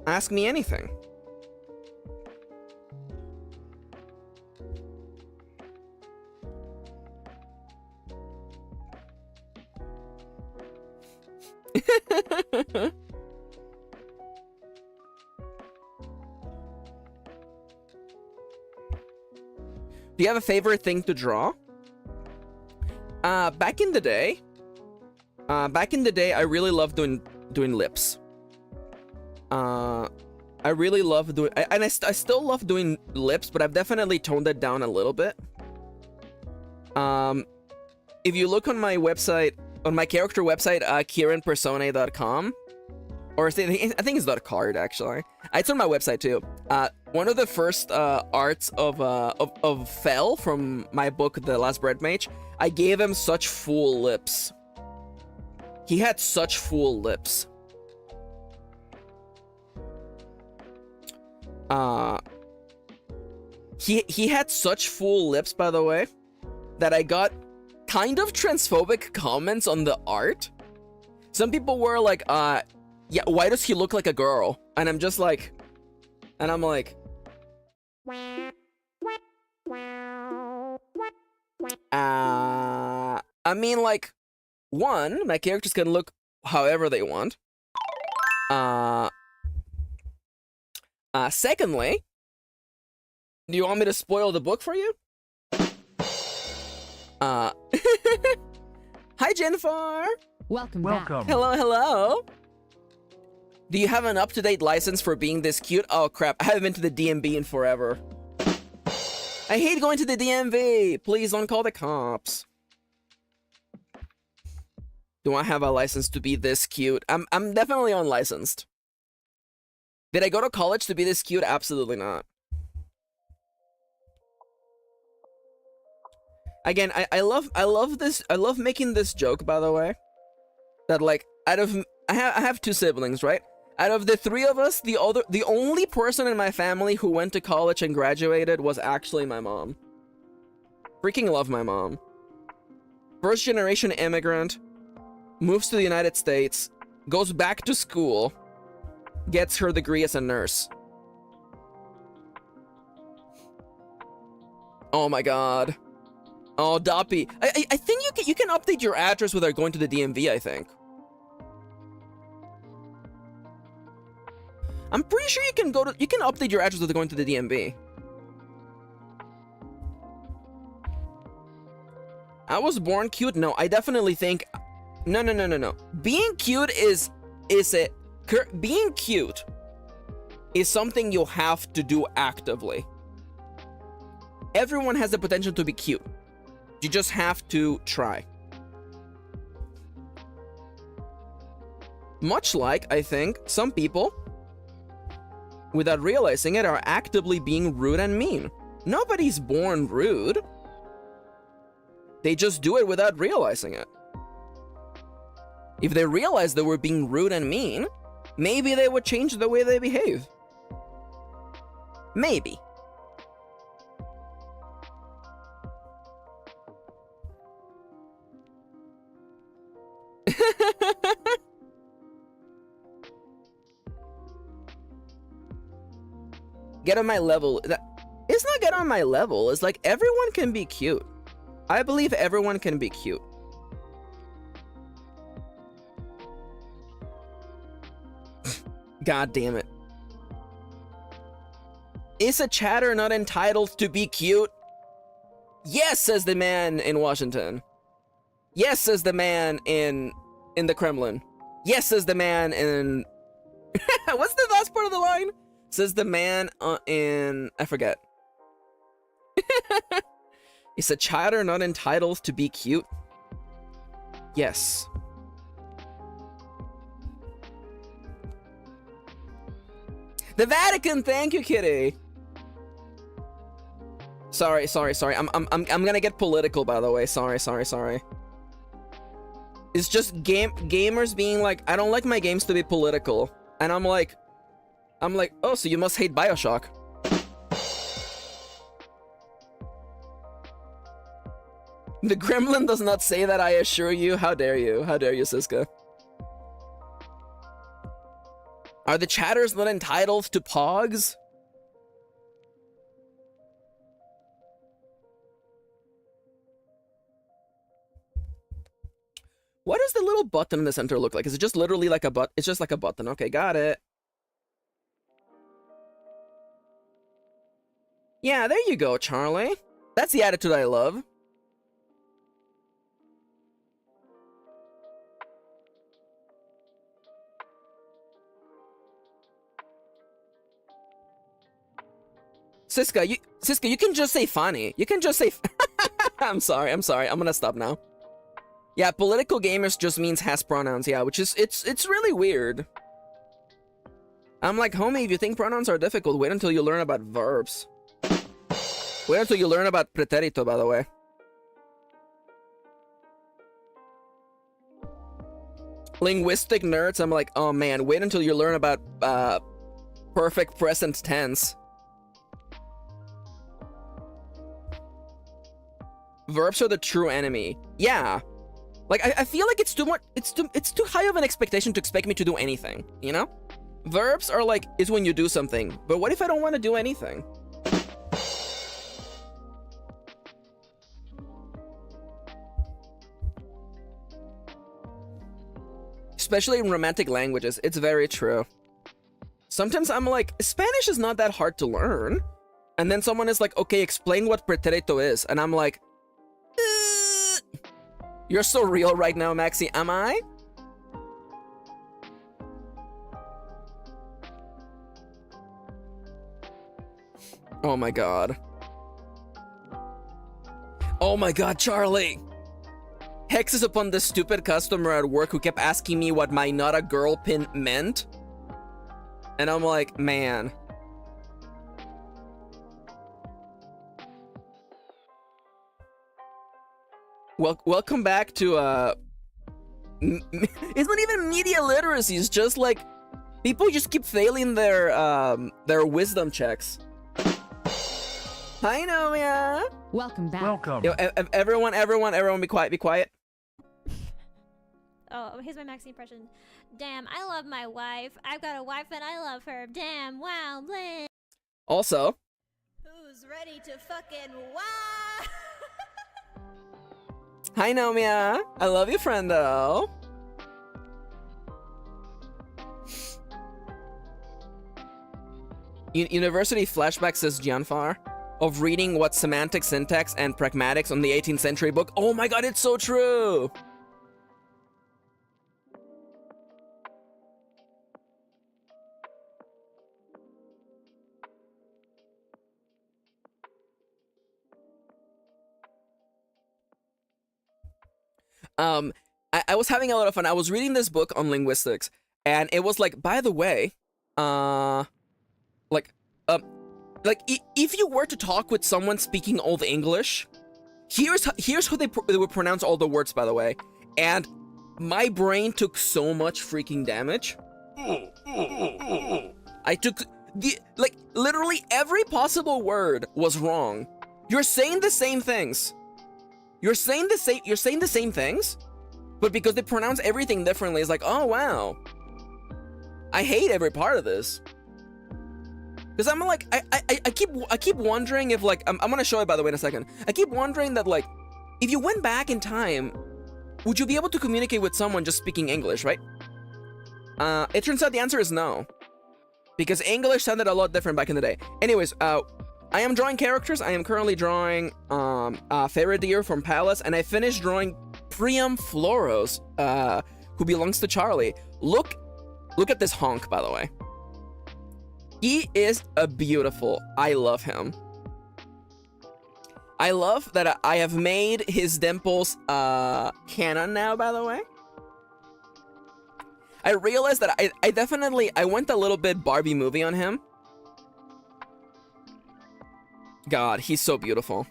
ask me anything. Do you have a favorite thing to draw? Back in the day, I really loved doing lips. I really love doing, and I still love doing lips, but I've definitely toned it down a little bit. If you look on my website, on my character website, kirinpersone.com, or I think it's .card actually. It's on my website too. One of the first arts of Fel from my book, The Last Bread Mage, I gave him such full lips. He had such full lips. He had such full lips, by the way, that I got kind of transphobic comments on the art. Some people were like, yeah, why does he look like a girl? And I'm just like, and I'm like, I mean, like, one, my characters can look however they want. Secondly, do you want me to spoil the book for you? Hi, Jennifer. Welcome. Hello, hello. Do you have an up-to-date license for being this cute? Oh, crap. I haven't been to the DMV in forever. I hate going to the DMV. Please don't call the cops. Do I have a license to be this cute? I'm definitely unlicensed. Did I go to college to be this cute? Absolutely not. Again, I love this. I love making this joke, by the way. That, like, I have two siblings, right? Out of the three of us, the only person in my family who went to college and graduated was actually my mom. Freaking love my mom. First generation immigrant, moves to the United States, goes back to school, gets her degree as a nurse. Oh my god. Oh, Doppy. I think you can update your address without going to the DMV, I think. I'm pretty sure you can update your address without going to the DMV. I was born cute? No, I definitely think... No. Being cute being cute is something you have to do actively. Everyone has the potential to be cute. You just have to try. Much like, I think, some people, without realizing it, are actively being rude and mean. Nobody's born rude. They just do it without realizing it. If they realized they were being rude and mean, maybe they would change the way they behave. Maybe. Get on my level. It's not get on my level. It's like everyone can be cute. I believe everyone can be cute. God damn it. Is a chatter not entitled to be cute? Yes, says the man in Washington. Yes, says the man in the Kremlin. Yes, says the man in... What's the last part of the line? Says the man in... I forget. Is a chatter not entitled to be cute? Yes. The Vatican, thank you, kitty. Sorry. I'm gonna get political, by the way. Sorry. It's just gamers being like, I don't like my games to be political, and I'm like, oh, so you must hate BioShock. The Gremlin does not say that, I assure you. How dare you? How dare you, Siska? Are the chatters not entitled to pogs? What does the little button in the center look like? Is it just literally like a button? It's just like a button. Okay, got it. Yeah, there you go, Charlie. That's the attitude I love. Siska, you can just say funny. You can just say... I'm sorry. I'm gonna stop now. Yeah, political gamers just means has pronouns, yeah, which is... It's really weird. I'm like, homie, if you think pronouns are difficult, wait until you learn about verbs. Wait until you learn about pretérito, by the way. Linguistic nerds, I'm like, oh man, wait until you learn about perfect present tense. Verbs are the true enemy. yeah. Like, I feel like it's too much, it's too high of an expectation to expect me to do anything, you know? Verbs are like, is when you do something, but what if I don't want to do anything? Especially in romantic languages, it's very true. Sometimes I'm like, Spanish is not that hard to learn. And then someone is like, okay, explain what pretérito is. And I'm like, you're so real right now, Maxi. Am I? Oh my god. Oh my god, Charlie. Hex is upon the stupid customer at work who kept asking me what my not a girl pin meant. And I'm like, man. Welcome back to, it's not even media literacy, it's just like, people just keep failing their wisdom checks. Hi, Nomia! Welcome back. Welcome. Yo, everyone be quiet, be quiet. Oh, here's my Maxi impression. Damn, I love my wife. I've got a wife and I love her. Damn, wow, bleh. Also, Who's ready to fucking wow? hi, Nomia! I love you, friendo! University flashback, says Gianfar, of reading what semantic syntax and pragmatics on the 18th century book. Oh my god, it's so true! I was having a lot of fun. I was reading this book on linguistics, and it was like, by the way, if you were to talk with someone speaking Old English, here's how they would pronounce all the words, by the way. And my brain took so much freaking damage. I took literally every possible word was wrong. You're saying the same things. You're saying the same things, but because they pronounce everything differently, it's like, oh wow. I hate every part of this. Because I'm like, I keep wondering if, like, I'm gonna show it, by the way, in a second. I keep wondering that, like, if you went back in time, would you be able to communicate with someone just speaking English, right? It turns out the answer is no. Because English sounded a lot different back in the day. Anyways, I am drawing characters. I am currently drawing Faradir from Palace, and I finished drawing Priam Floros, who belongs to Charlie. Look at this honk, by the way. He is a beautiful. I love him. I love that I have made his dimples canon now, by the way. I realized that I went a little bit Barbie movie on him. God, he's so beautiful.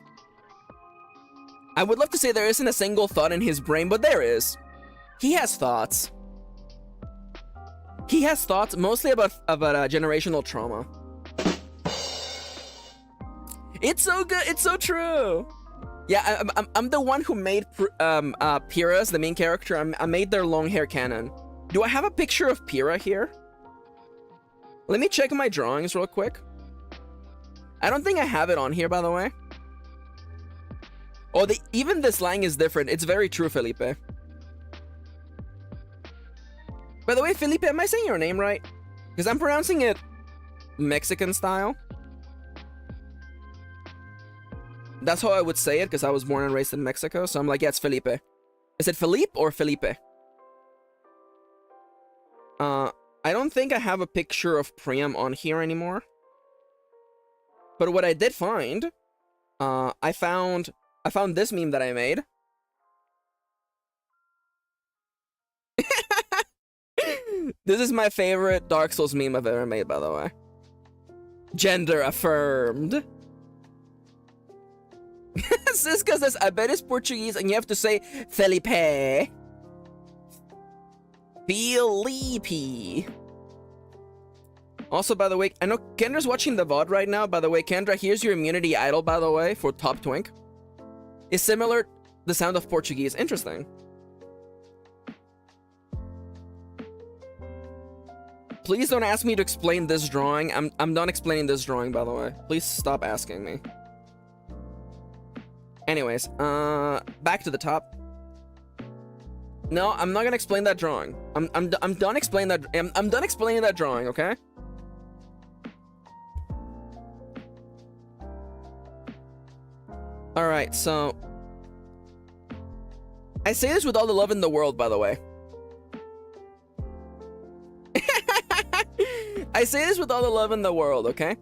I would love to say there isn't a single thought in his brain, but there is. He has thoughts. He has thoughts mostly about generational trauma. It's so good. It's so true. Yeah, I'm the one who made Pyrrha's, the main character. I made their long hair canon. Do I have a picture of Pyrrha here? Let me check my drawings real quick. I don't think I have it on here, by the way. Oh, even the slang is different. It's very true, Felipe. By the way, Felipe, am I saying your name right? Because I'm pronouncing it Mexican style. That's how I would say it, because I was born and raised in Mexico. So I'm like, yeah, it's Felipe. Is it Felipe or Felipe? I don't think I have a picture of Priam on here anymore. But what I did find, I found this meme that I made. This is my favorite Dark Souls meme I've ever made, by the way. Gender affirmed. Siska says, I bet it's Portuguese and you have to say Felipe. Felipe. Also, by the way, I know Kendra's watching the VOD right now. By the way, Kendra, here's your immunity idol, by the way, for Top Twink. It's similar The Sound of Portuguese. Interesting. Please don't ask me to explain this drawing. I'm done explaining this drawing, by the way. Please stop asking me. Anyways, back to the top. No, I'm not gonna explain that drawing. I'm done explaining that. I'm done explaining that drawing. Okay. All right. So I say this with all the love in the world, by the way. I say this with all the love in the world, okay?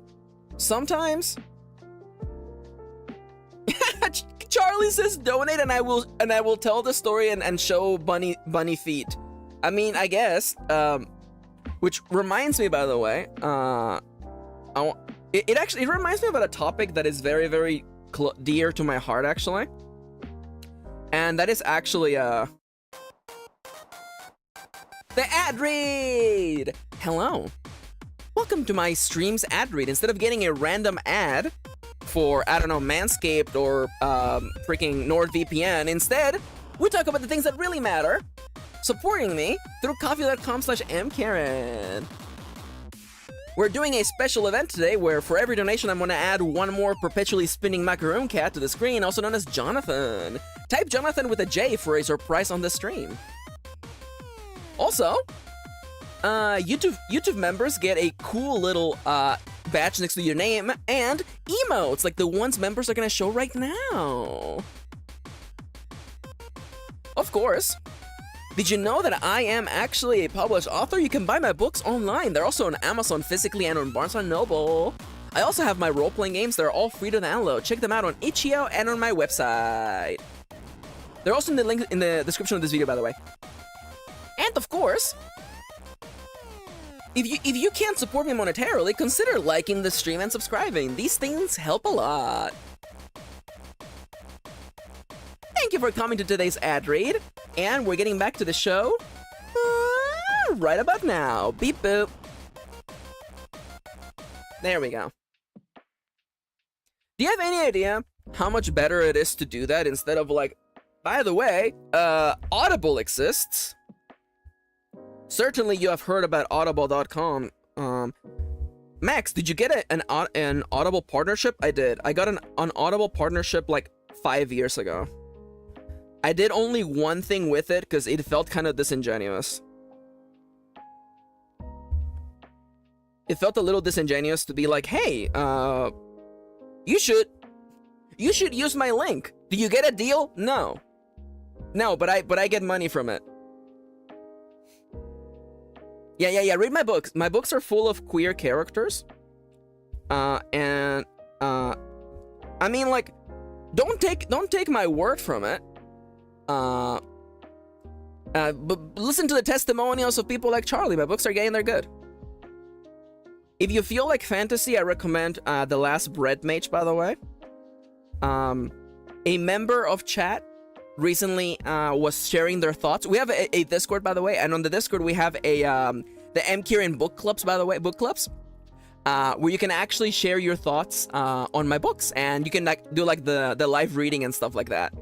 Sometimes Charlie says donate and I will tell the story and show bunny feet. I mean, I guess which reminds me, by the way, it reminds me about a topic that is very, very dear to my heart, actually. And that is actually the ad read. Hello. Welcome to my stream's ad read. Instead of getting a random ad for, I don't know, Manscaped or freaking NordVPN, instead, we talk about the things that really matter. Supporting me through coffee.com/mkirin. We're doing a special event today where for every donation, I'm going to add one more perpetually spinning macaroon cat to the screen, also known as Jonathan. Type Jonathan with a J for a surprise on the stream. Also, YouTube members get a cool little badge next to your name and emotes like the ones members are gonna show right now. Of course. Did you know that I am actually a published author? You can buy my books online. They're also on Amazon physically and on Barnes & Noble. I also have my role-playing games that are all free to download. Check them out on itch.io and on my website. They're also in the link in the description of this video, by the way. And of course, if you can't support me monetarily, consider liking the stream and subscribing. These things help a lot. Thank you for coming to today's ad read, and we're getting back to the show right about now. Beep boop. There we go. Do you have any idea how much better it is to do that instead of like, by the way, Audible exists. Certainly you have heard about audible.com. Max, did you get an Audible partnership? I did. I got an Audible partnership like 5 years ago. I did only one thing with it because it felt kind of disingenuous. It felt a little disingenuous to be like, hey, you should use my link. Do you get a deal? No. No, but I get money from it. Yeah, read my books. My books are full of queer characters. I mean, like, don't take my word from it. But listen to the testimonials of people like Charlie. My books are gay and they're good. If you feel like fantasy, I recommend The Last Bread Mage, by the way. A member of chat recently was sharing their thoughts. We have a Discord, by the way, and on the Discord we have a the Kirin book clubs, by the way, book clubs, where you can actually share your thoughts on my books, and you can like do like the live reading and stuff like that.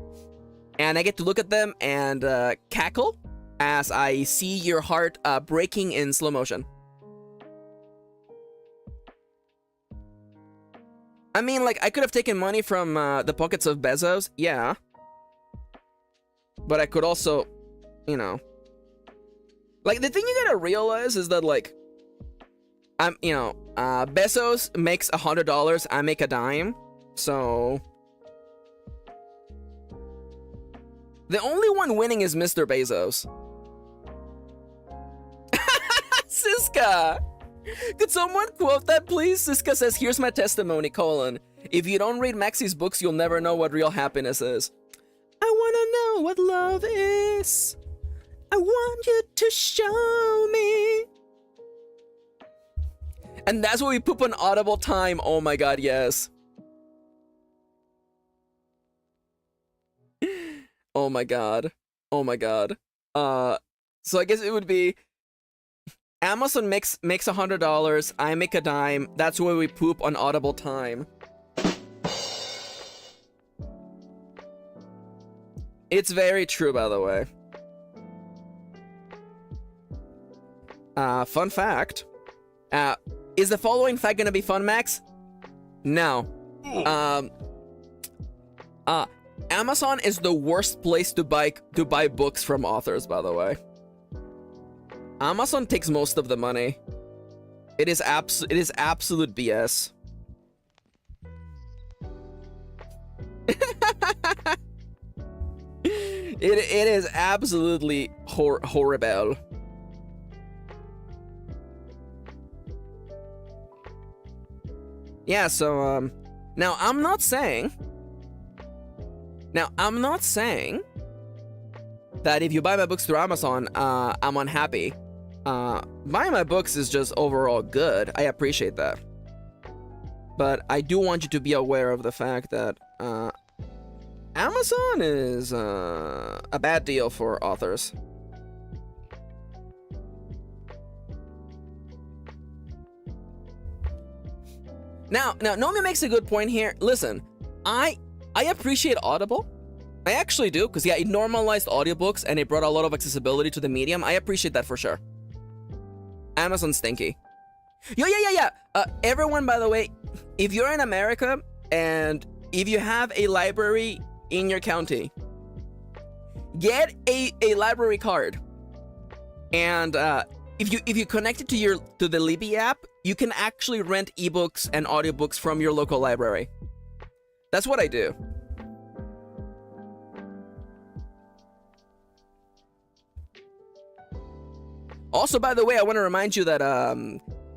And I get to look at them and cackle as I see your heart breaking in slow motion. I mean, like, I could have taken money from the pockets of Bezos, yeah. But I could also, you know. Like, the thing you gotta realize is that, like, Bezos makes $100, I make a dime, so... The only one winning is Mr. Bezos. Siska! Could someone quote that, please? Siska says, here's my testimony, colon. If you don't read Maxi's books, you'll never know what real happiness is. I wanna know what love is. I want you to show me. And that's what we poop on Audible time. Oh my god, yes. Oh my god. Oh my god. So I guess it would be Amazon makes $100, I make a dime. That's where we poop on Audible time. It's very true, by the way. Fun fact. Is the following fact gonna be fun, Max? No. Amazon is the worst place to buy books from authors, by the way. Amazon takes most of the money. It is absolute BS. It is absolutely horrible. Yeah, so now I'm not saying that if you buy my books through Amazon, I'm unhappy. Buying my books is just overall good. I appreciate that. But I do want you to be aware of the fact that Amazon is a bad deal for authors. Now, Nomi makes a good point here. Listen, I appreciate Audible. I actually do, because yeah, it normalized audiobooks and it brought a lot of accessibility to the medium. I appreciate that for sure. Amazon's stinky. Yeah. Everyone, by the way, if you're in America and if you have a library in your county, get a library card. And if you connect it to the Libby app, you can actually rent ebooks and audiobooks from your local library. That's what I do. Also, by the way, I want to remind you that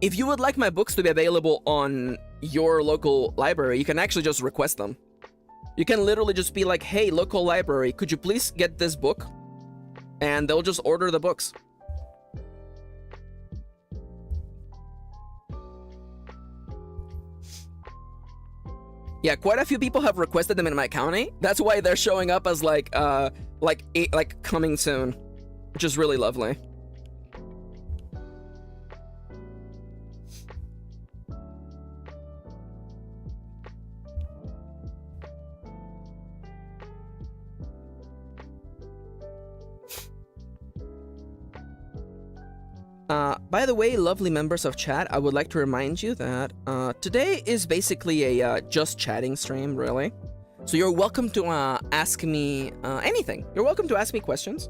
if you would like my books to be available on your local library, you can actually just request them. You can literally just be like, hey, local library, could you please get this book? And they'll just order the books. Yeah, quite a few people have requested them in my county. That's why they're showing up as like coming soon, which is really lovely. By the way, lovely members of chat, I would like to remind you that today is basically a just chatting stream, really. So you're welcome to ask me anything. You're welcome to ask me questions.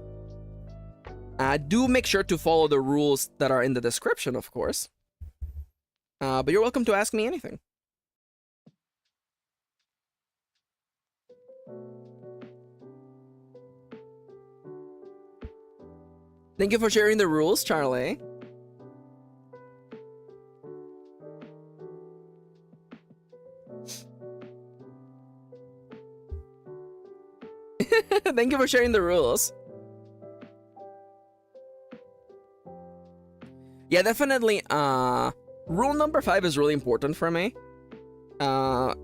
Do make sure to follow the rules that are in the description, of course. But you're welcome to ask me anything. Thank you for sharing the rules, Charlie. Thank you for sharing the rules. Yeah, definitely. Rule number 5 is really important for me. And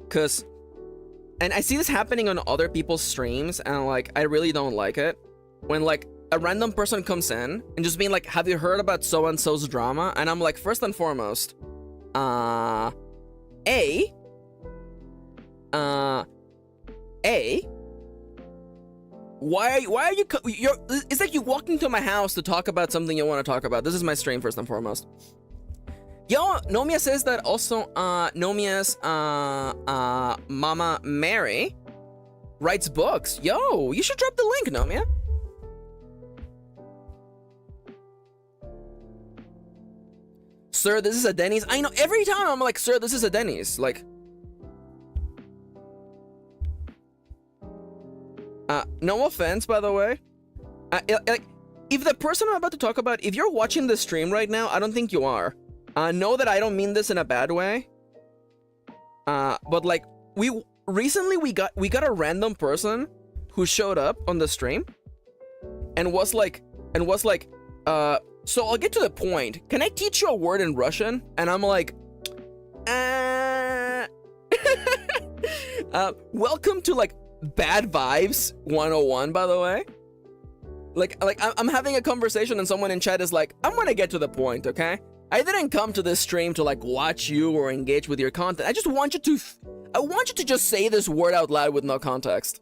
I see this happening on other people's streams, and like, I really don't like it. When like a random person comes in and just being like, have you heard about so-and-so's drama? And I'm like, first and foremost, why are you it's like you walked into my house to talk about something you want to talk about. This is my stream, first and foremost. Yo, Nomia says that also Nomia's Mama Mary writes books. Yo, you should drop the link, Nomia. Sir, this is a Denny's. I know, every time I'm like, sir, this is a Denny's. Like, no offense, by the way. Like, if the person I'm about to talk about, if you're watching the stream right now, I don't think you are. Know that I don't mean this in a bad way. But like, recently we got a random person who showed up on the stream and was like, so I'll get to the point. Can I teach you a word in Russian? And I'm like, welcome to like Bad Vibes 101, by the way. Like I'm having a conversation and someone in chat is like, I'm gonna get to the point, okay? I didn't come to this stream to like watch you or engage with your content. I want you to just say this word out loud with no context.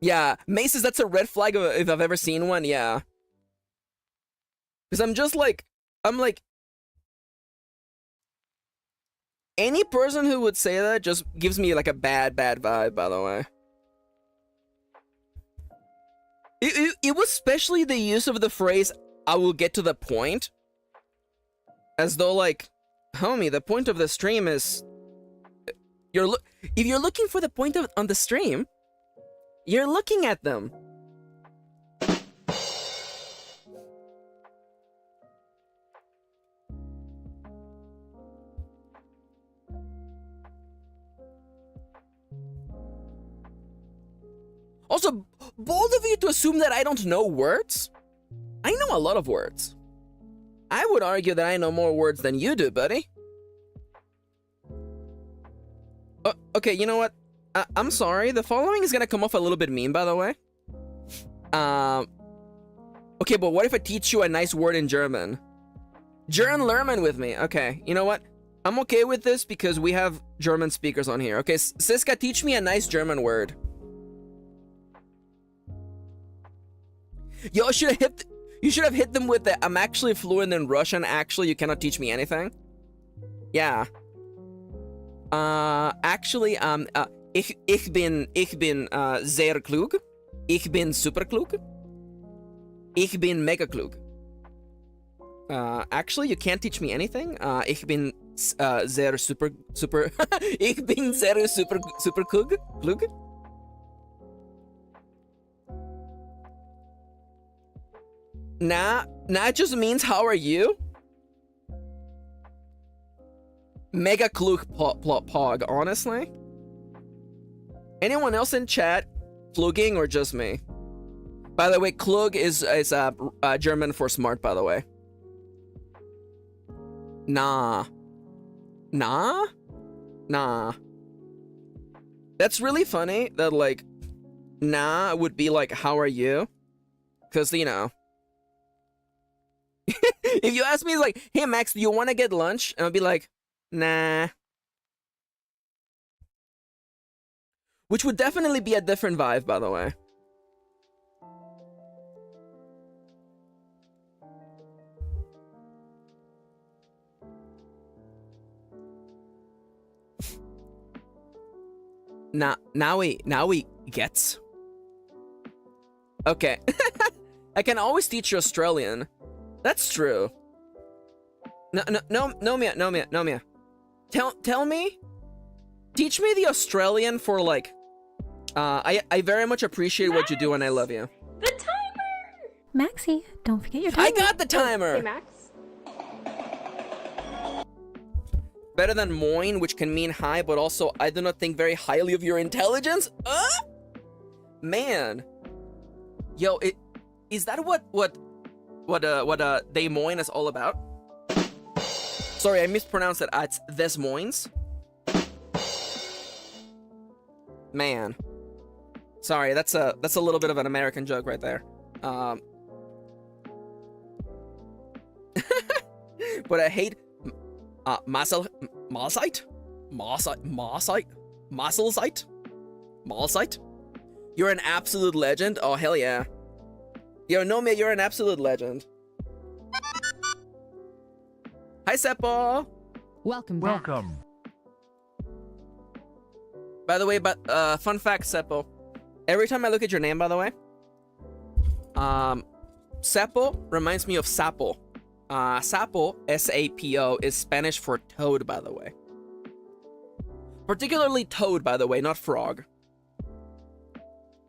Yeah, Maces, that's a red flag if I've ever seen one, yeah. Because I'm like, any person who would say that just gives me like a bad vibe, by the way. It was especially the use of the phrase, I will get to the point. As though like, homie, the point of the stream is... if you're looking for the point on the stream, you're looking at them. Also, bold of you to assume that I don't know words? I know a lot of words. I would argue that I know more words than you do, buddy. Okay, you know what? I'm sorry, the following is gonna come off a little bit mean, by the way. Okay, but what if I teach you a nice word in German? German lernen with me. Okay, you know what? I'm okay with this because we have German speakers on here. Okay, Siska, teach me a nice German word. Yo, you should have hit them with the, I'm actually fluent in Russian, actually, you cannot teach me anything. Yeah. Actually, ich bin sehr klug. Ich bin super klug. Ich bin mega klug. Actually, you can't teach me anything. Ich bin sehr super ich bin sehr super klug. Nah, it just means how are you? Mega klug pog, honestly. Anyone else in chat klugging or just me? By the way, klug is German for smart, by the way. Nah. That's really funny that like nah would be like how are you? Cause you know. If you ask me like, hey Max, do you wanna get lunch? And I'll be like, nah. Which would definitely be a different vibe, by the way. Now we gets. Okay. I can always teach you Australian. That's true. No, Mia. Tell me. Teach me the Australian for like. I very much appreciate what you do and I love you. The timer! Maxi, don't forget your timer. I got the timer! Hey, Max. Better than moin, which can mean hi, but also I do not think very highly of your intelligence? Man. Yo, is that what Des Moines is all about? Sorry, I mispronounced it. It's Des Moines. Man. Sorry, that's a little bit of an American joke right there. But I hate Malsite? You're an absolute legend? Oh, hell yeah. Yo, Nomia, you're an absolute legend. Hi, Seppo! Welcome back. By the way, fun fact, Seppo. Every time I look at your name, by the way, Seppo reminds me of Sapo. Sapo, S-A-P-O, is Spanish for toad, by the way. Particularly toad, by the way, not frog.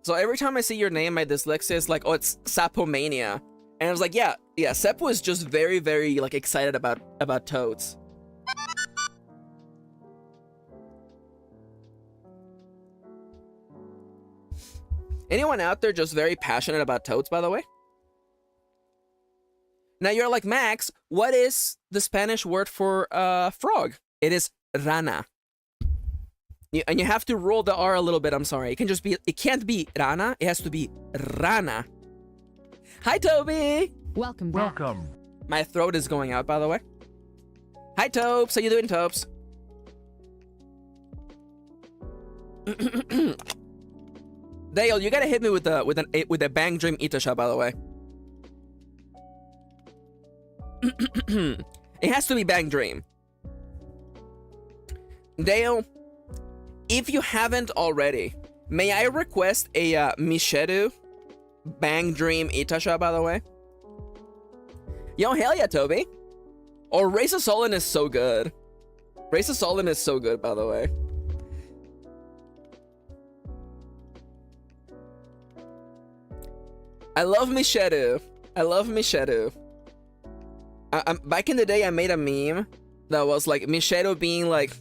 So every time I see your name, my dyslexia is like, oh, it's Sapomania. And I was like, yeah, Seppo is just very, very, like, excited about toads. Anyone out there just very passionate about toads, by the way? Now you're like, Max, what is the Spanish word for frog? It is rana. And you have to roll the R a little bit, I'm sorry. It can't be rana, it has to be rana. Hi, Toby! Welcome back. My throat is going out, by the way. Hi, Topes. How you doing, Topes? Dale, you gotta hit me with a bang dream Itasha, by the way. It has to be bang dream. Dale, if you haven't already, may I request a Mishedu bang dream Itasha, by the way? Yo, hell yeah, Toby. Or Race of Solon is so good. Race of Solon is so good, by the way. I love Mishedu. I love Mishedu. Back in the day, I made a meme that was like Mishedu being like,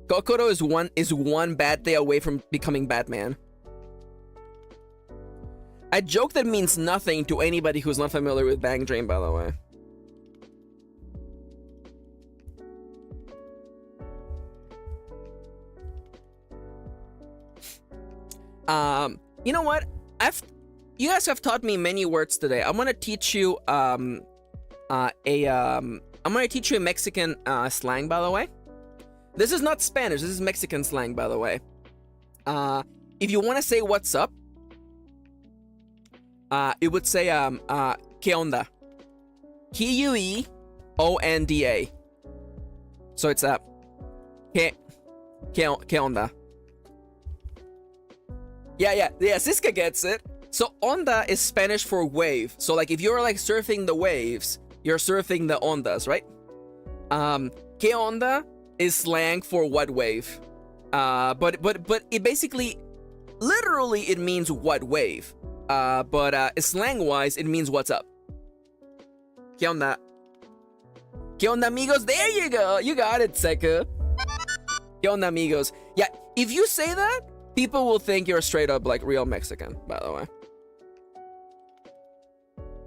Kokoro is one bad day away from becoming Batman. A joke that means nothing to anybody who's not familiar with Bang Dream, by the way. You know what? You guys have taught me many words today. I'm gonna teach you I'm gonna teach you a Mexican slang, by the way. This is not Spanish. This is Mexican slang, by the way. If you want to say what's up, it would say ¿Qué onda? Q-U-E-O-N-D-A. So it's ¿Qué onda? Yeah, Siska gets it. So onda is Spanish for wave. So like if you're like surfing the waves, you're surfing the ondas, right? ¿Qué onda is slang for what wave. But it basically, literally it means what wave. But slang-wise, it means what's up. ¿Qué onda? ¿Qué onda, amigos? There you go. You got it, Seku. ¿Qué onda, amigos? Yeah, if you say that, people will think you're straight up like real Mexican, by the way.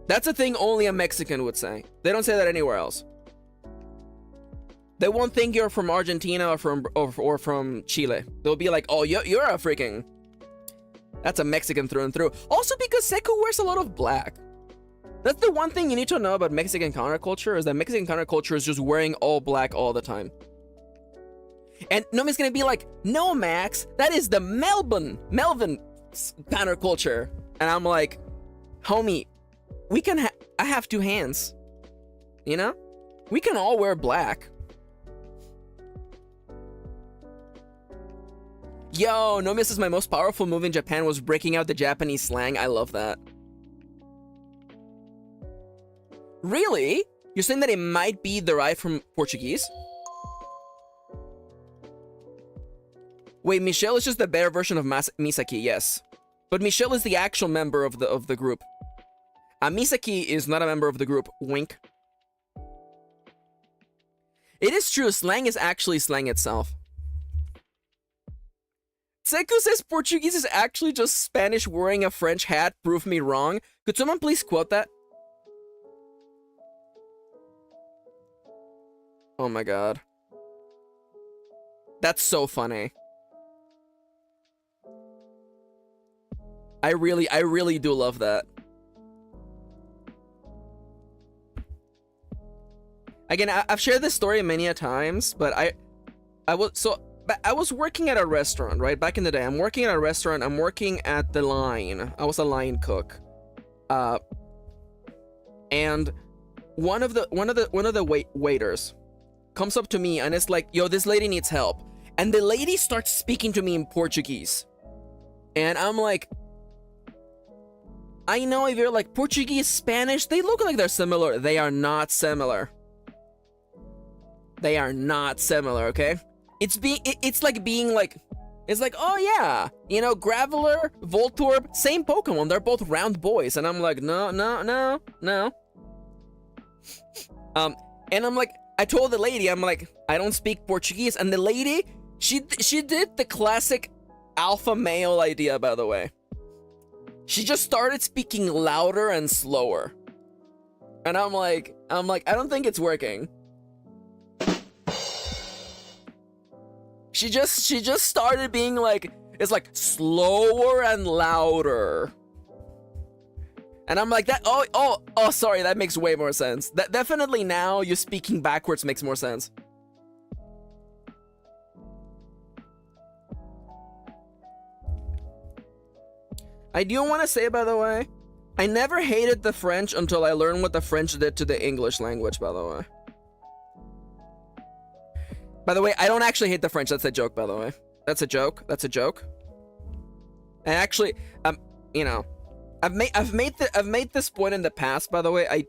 That's a thing only a Mexican would say. They don't say that anywhere else. They won't think you're from Argentina or from Chile. They'll be like, oh, you're a freaking... That's a Mexican through and through. Also because Seku wears a lot of black. That's the one thing you need to know about Mexican counterculture, is that Mexican counterculture is just wearing all black all the time. And Nomi's gonna be like, no, Max, that is the Melvin counterculture. And I'm like, homie, we can I have two hands. You know? We can all wear black. Yo, No Miss is my most powerful move in Japan was breaking out the Japanese slang. I love that. Really? You're saying that it might be derived from Portuguese? Wait, Michelle is just the better version of Misaki, yes. But Michelle is the actual member of the group. Misaki is not a member of the group. Wink. It is true, slang is actually slang itself. Seku says Portuguese is actually just Spanish wearing a French hat. Prove me wrong. Could someone please quote that? Oh my god. That's so funny. I really do love that. Again, I've shared this story many a times, but I was working at a restaurant, right? Back in the day, I'm working at a restaurant. I'm working at the line. I was a line cook. And one of the waiters comes up to me and it's like, yo, this lady needs help. And the lady starts speaking to me in Portuguese. And I'm like, I know if you're like Portuguese, Spanish, they look like they're similar. They are not similar. They are not similar, okay? It's like being like, it's like, oh yeah, you know, Graveler, Voltorb, same Pokemon. They're both round boys. And I'm like, no. And I'm like, I told the lady, I'm like, I don't speak Portuguese. And the lady, she did the classic alpha male idea, by the way. She just started speaking louder and slower. And I'm like, I don't think it's working. She just started being like, it's like slower and louder. And I'm like, that, oh, sorry, that makes way more sense. That definitely now you speaking backwards makes more sense. I do want to say, by the way, I never hated the French until I learned what the French did to the English language, by the way. By the way, I don't actually hate the French. That's a joke, by the way. That's a joke. That's a joke. I actually, you know, I've made this point in the past, by the way.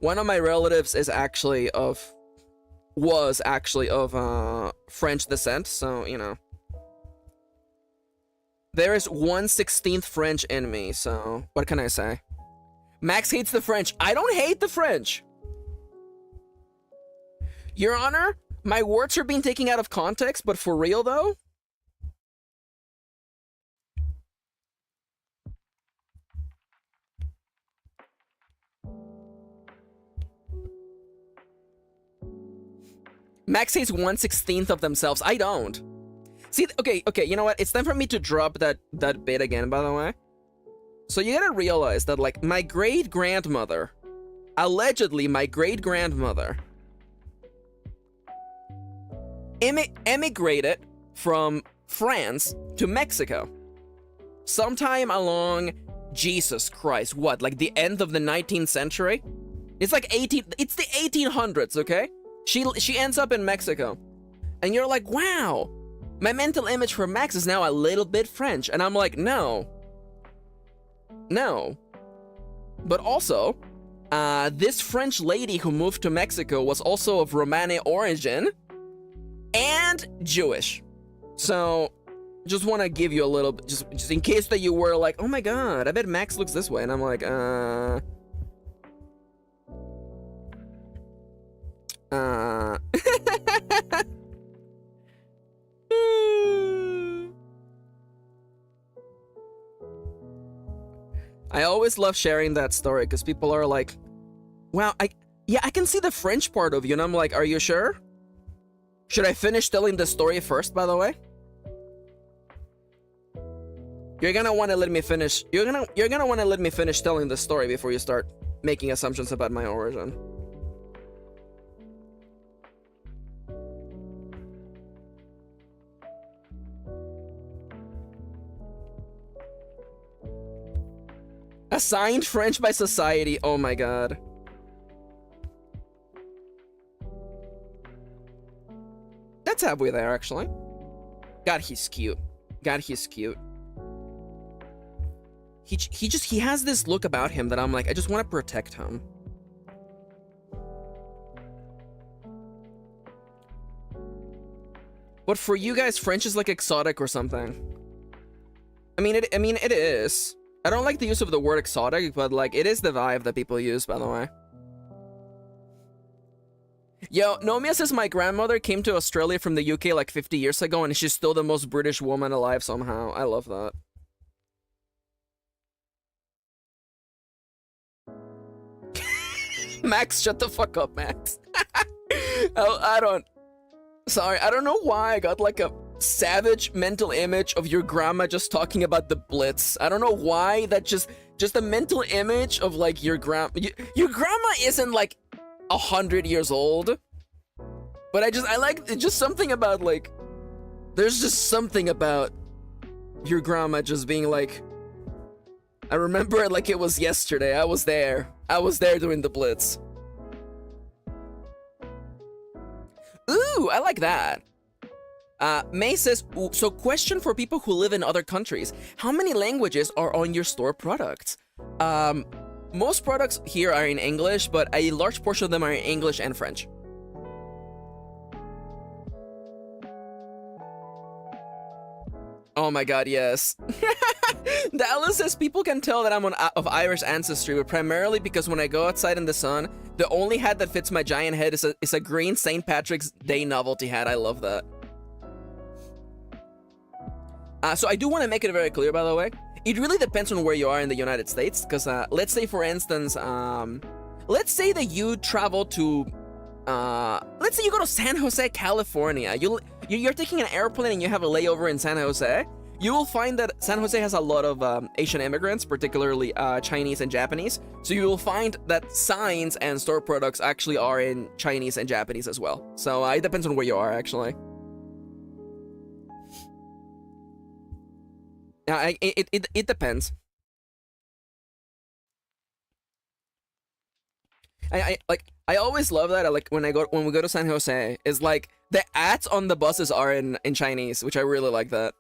One of my relatives was actually of French descent, so, you know. There is 1/16 French in me, so what can I say? Max hates the French. I don't hate the French. Your Honor, my words are being taken out of context, but for real though? Max hates 1/16 of themselves. I don't. See, okay, you know what? It's time for me to drop that bit again, by the way. So you gotta realize that, like, my great-grandmother, allegedly my great-grandmother, emigrated from France to Mexico. Sometime along, Jesus Christ, what, like the end of the 19th century? It's like it's the 1800s, okay? She ends up in Mexico. And you're like, wow, my mental image for Max is now a little bit French. And I'm like, no. No. But also, this French lady who moved to Mexico was also of Romani origin and Jewish. So, just want to give you a little bit, just in case that you were like, oh my god, I bet Max looks this way. And I'm like, I always love sharing that story because people are like, wow, I can see the French part of you. And I'm like, are you sure? Should I finish telling the story first, by the way? You're gonna want to let me finish. You're gonna want to let me finish telling the story before you start making assumptions about my origin. Assigned French by society. Oh my god. That's halfway there, actually. God, he's cute. God, he's cute. He has this look about him that I'm like, I just want to protect him. But for you guys, French is like exotic or something. I mean, it is. I don't like the use of the word exotic, but like it is the vibe that people use, by the way. Yo, Nomia says my grandmother came to Australia from the UK like 50 years ago and she's still the most British woman alive somehow. I love that. Max, shut the fuck up, Max. I don't... Sorry, I don't know why I got like a savage mental image of your grandma just talking about the Blitz. I don't know why that just a mental image of like your grandma isn't like 100 years old, but I like just something about like there's just something about your grandma just being like, I remember it like it was yesterday. I was there during the Blitz. Ooh, I like that. May says, so question for people who live in other countries. How many languages are on your store products? Most products here are in English, but a large portion of them are in English and French. Oh my god, yes. Dallas says, people can tell that I'm of Irish ancestry, but primarily because when I go outside in the sun, the only hat that fits my giant head is a green St. Patrick's Day novelty hat. I love that. So I do want to make it very clear, by the way. It really depends on where you are in the United States, because let's say, for instance, let's say that you travel to, let's say you go to San Jose, California. You're taking an airplane and you have a layover in San Jose. You will find that San Jose has a lot of Asian immigrants, particularly Chinese and Japanese. So you will find that signs and store products actually are in Chinese and Japanese as well. So it depends on where you are, actually. It depends. I always love that. Like when we go to San Jose, is like the ads on the buses are in Chinese, which I really like that.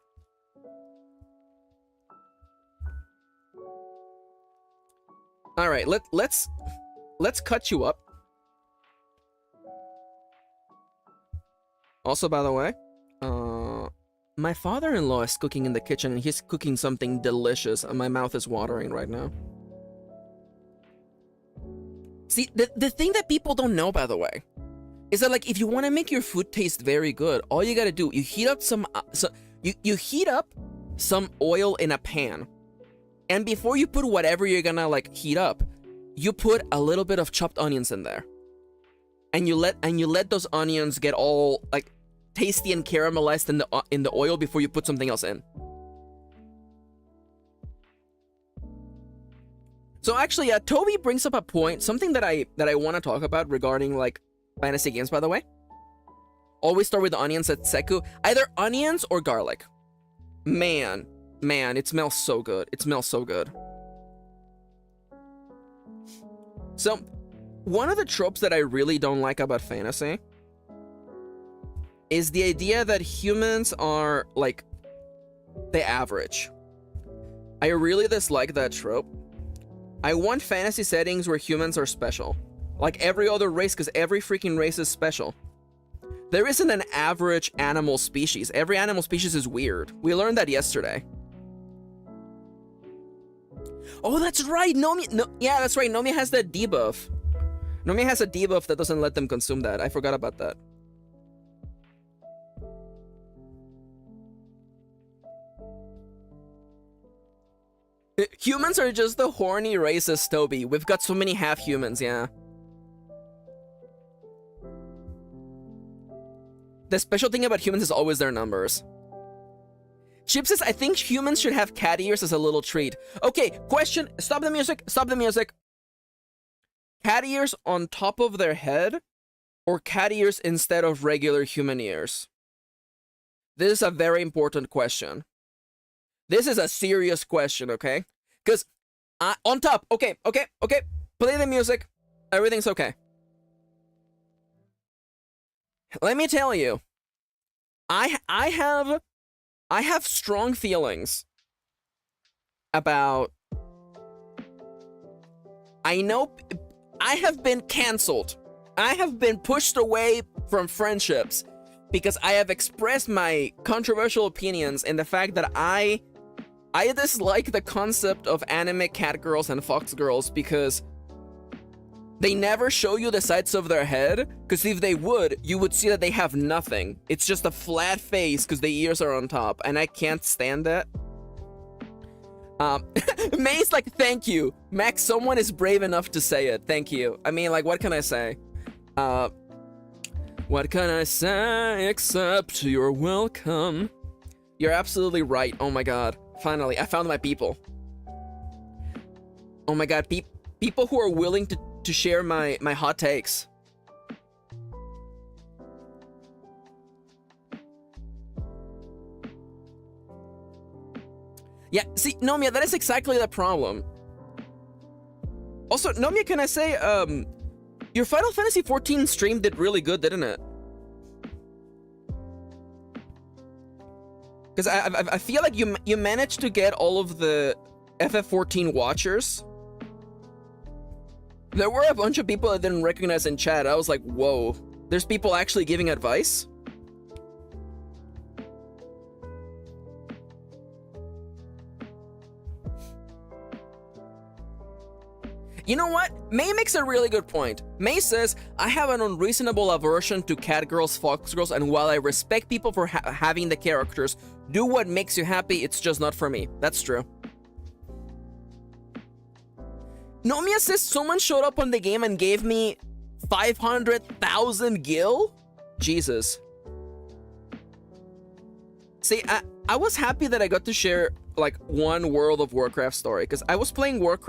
All right, let's cut you up. Also, by the way, my father-in-law is cooking in the kitchen, and he's cooking something delicious, and my mouth is watering right now. See, the thing that people don't know, by the way, is that like if you want to make your food taste very good, all you gotta do, you heat up some you heat up some oil in a pan, and before you put whatever you're gonna like heat up, you put a little bit of chopped onions in there, and you let those onions get all like tasty and caramelized in the oil before you put something else in. So actually, Toby brings up a point, something that I want to talk about regarding like fantasy games. By the way, always start with the onions at Seku, either onions or garlic. Man, it smells so good. It smells so good. So, one of the tropes that I really don't like about fantasy is the idea that humans are like the average. I really dislike that trope. I want fantasy settings where humans are special. Like every other race, because every freaking race is special. There isn't an average animal species. Every animal species is weird. We learned that yesterday. Oh, that's right. Yeah, that's right. Nomi has that debuff. Nomi has a debuff that doesn't let them consume that. I forgot about that. Humans are just the horny races, Toby. We've got so many half-humans, yeah. The special thing about humans is always their numbers. Chip says, I think humans should have cat ears as a little treat. Okay, question. Stop the music. Stop the music. Cat ears on top of their head or cat ears instead of regular human ears? This is a very important question. This is a serious question, okay? Because on top, okay. Play the music. Everything's okay. Let me tell you, I have strong feelings about. I know I have been canceled. I have been pushed away from friendships because I have expressed my controversial opinions in the fact that I dislike the concept of anime cat girls and fox girls because they never show you the sides of their head, because if they would, you would see that they have nothing. It's just a flat face because the ears are on top, and I can't stand that. May's like, thank you. Max, someone is brave enough to say it. Thank you. I mean, like, what can I say? What can I say except you're welcome? You're absolutely right. Oh my god. Finally, I found my people. Oh my god, people who are willing to share my hot takes. Yeah, see, Nomiya, that is exactly the problem. Also, Nomiya, can I say, your Final Fantasy XIV stream did really good, didn't it? Because I feel like you managed to get all of the FF14 watchers. There were a bunch of people I didn't recognize in chat. I was like, whoa, there's people actually giving advice? You know what? May makes a really good point. May says, I have an unreasonable aversion to cat girls, fox girls, and while I respect people for having the characters do what makes you happy, it's just not for me. That's true. Nomiya says someone showed up on the game and gave me 500,000 gil? Jesus. See, I was happy that I got to share like one World of Warcraft story, because I was playing World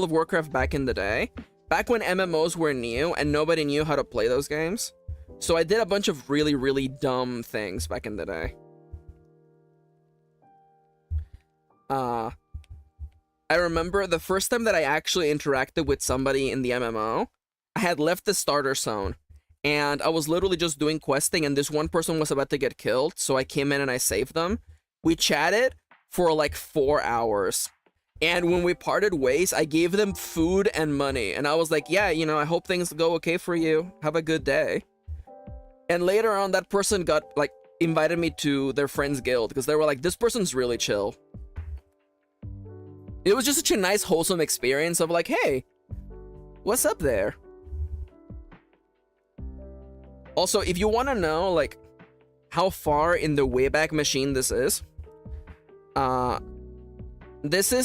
of Warcraft back in the day, back when MMOs were new and nobody knew how to play those games. So I did a bunch of really, really dumb things back in the day. I remember the first time that I actually interacted with somebody in the MMO, I had left the starter zone, and I was literally just doing questing, and this one person was about to get killed, so I came in and I saved them. We chatted for like 4 hours, and when we parted ways, I gave them food and money, and I was like, yeah, you know, I hope things go okay for you. Have a good day. And later on, that person got, like, invited me to their friend's guild, because they were like, this person's really chill. It was just such a nice, wholesome experience of like, hey, what's up there? Also, if you want to know, like, how far in the Wayback Machine this is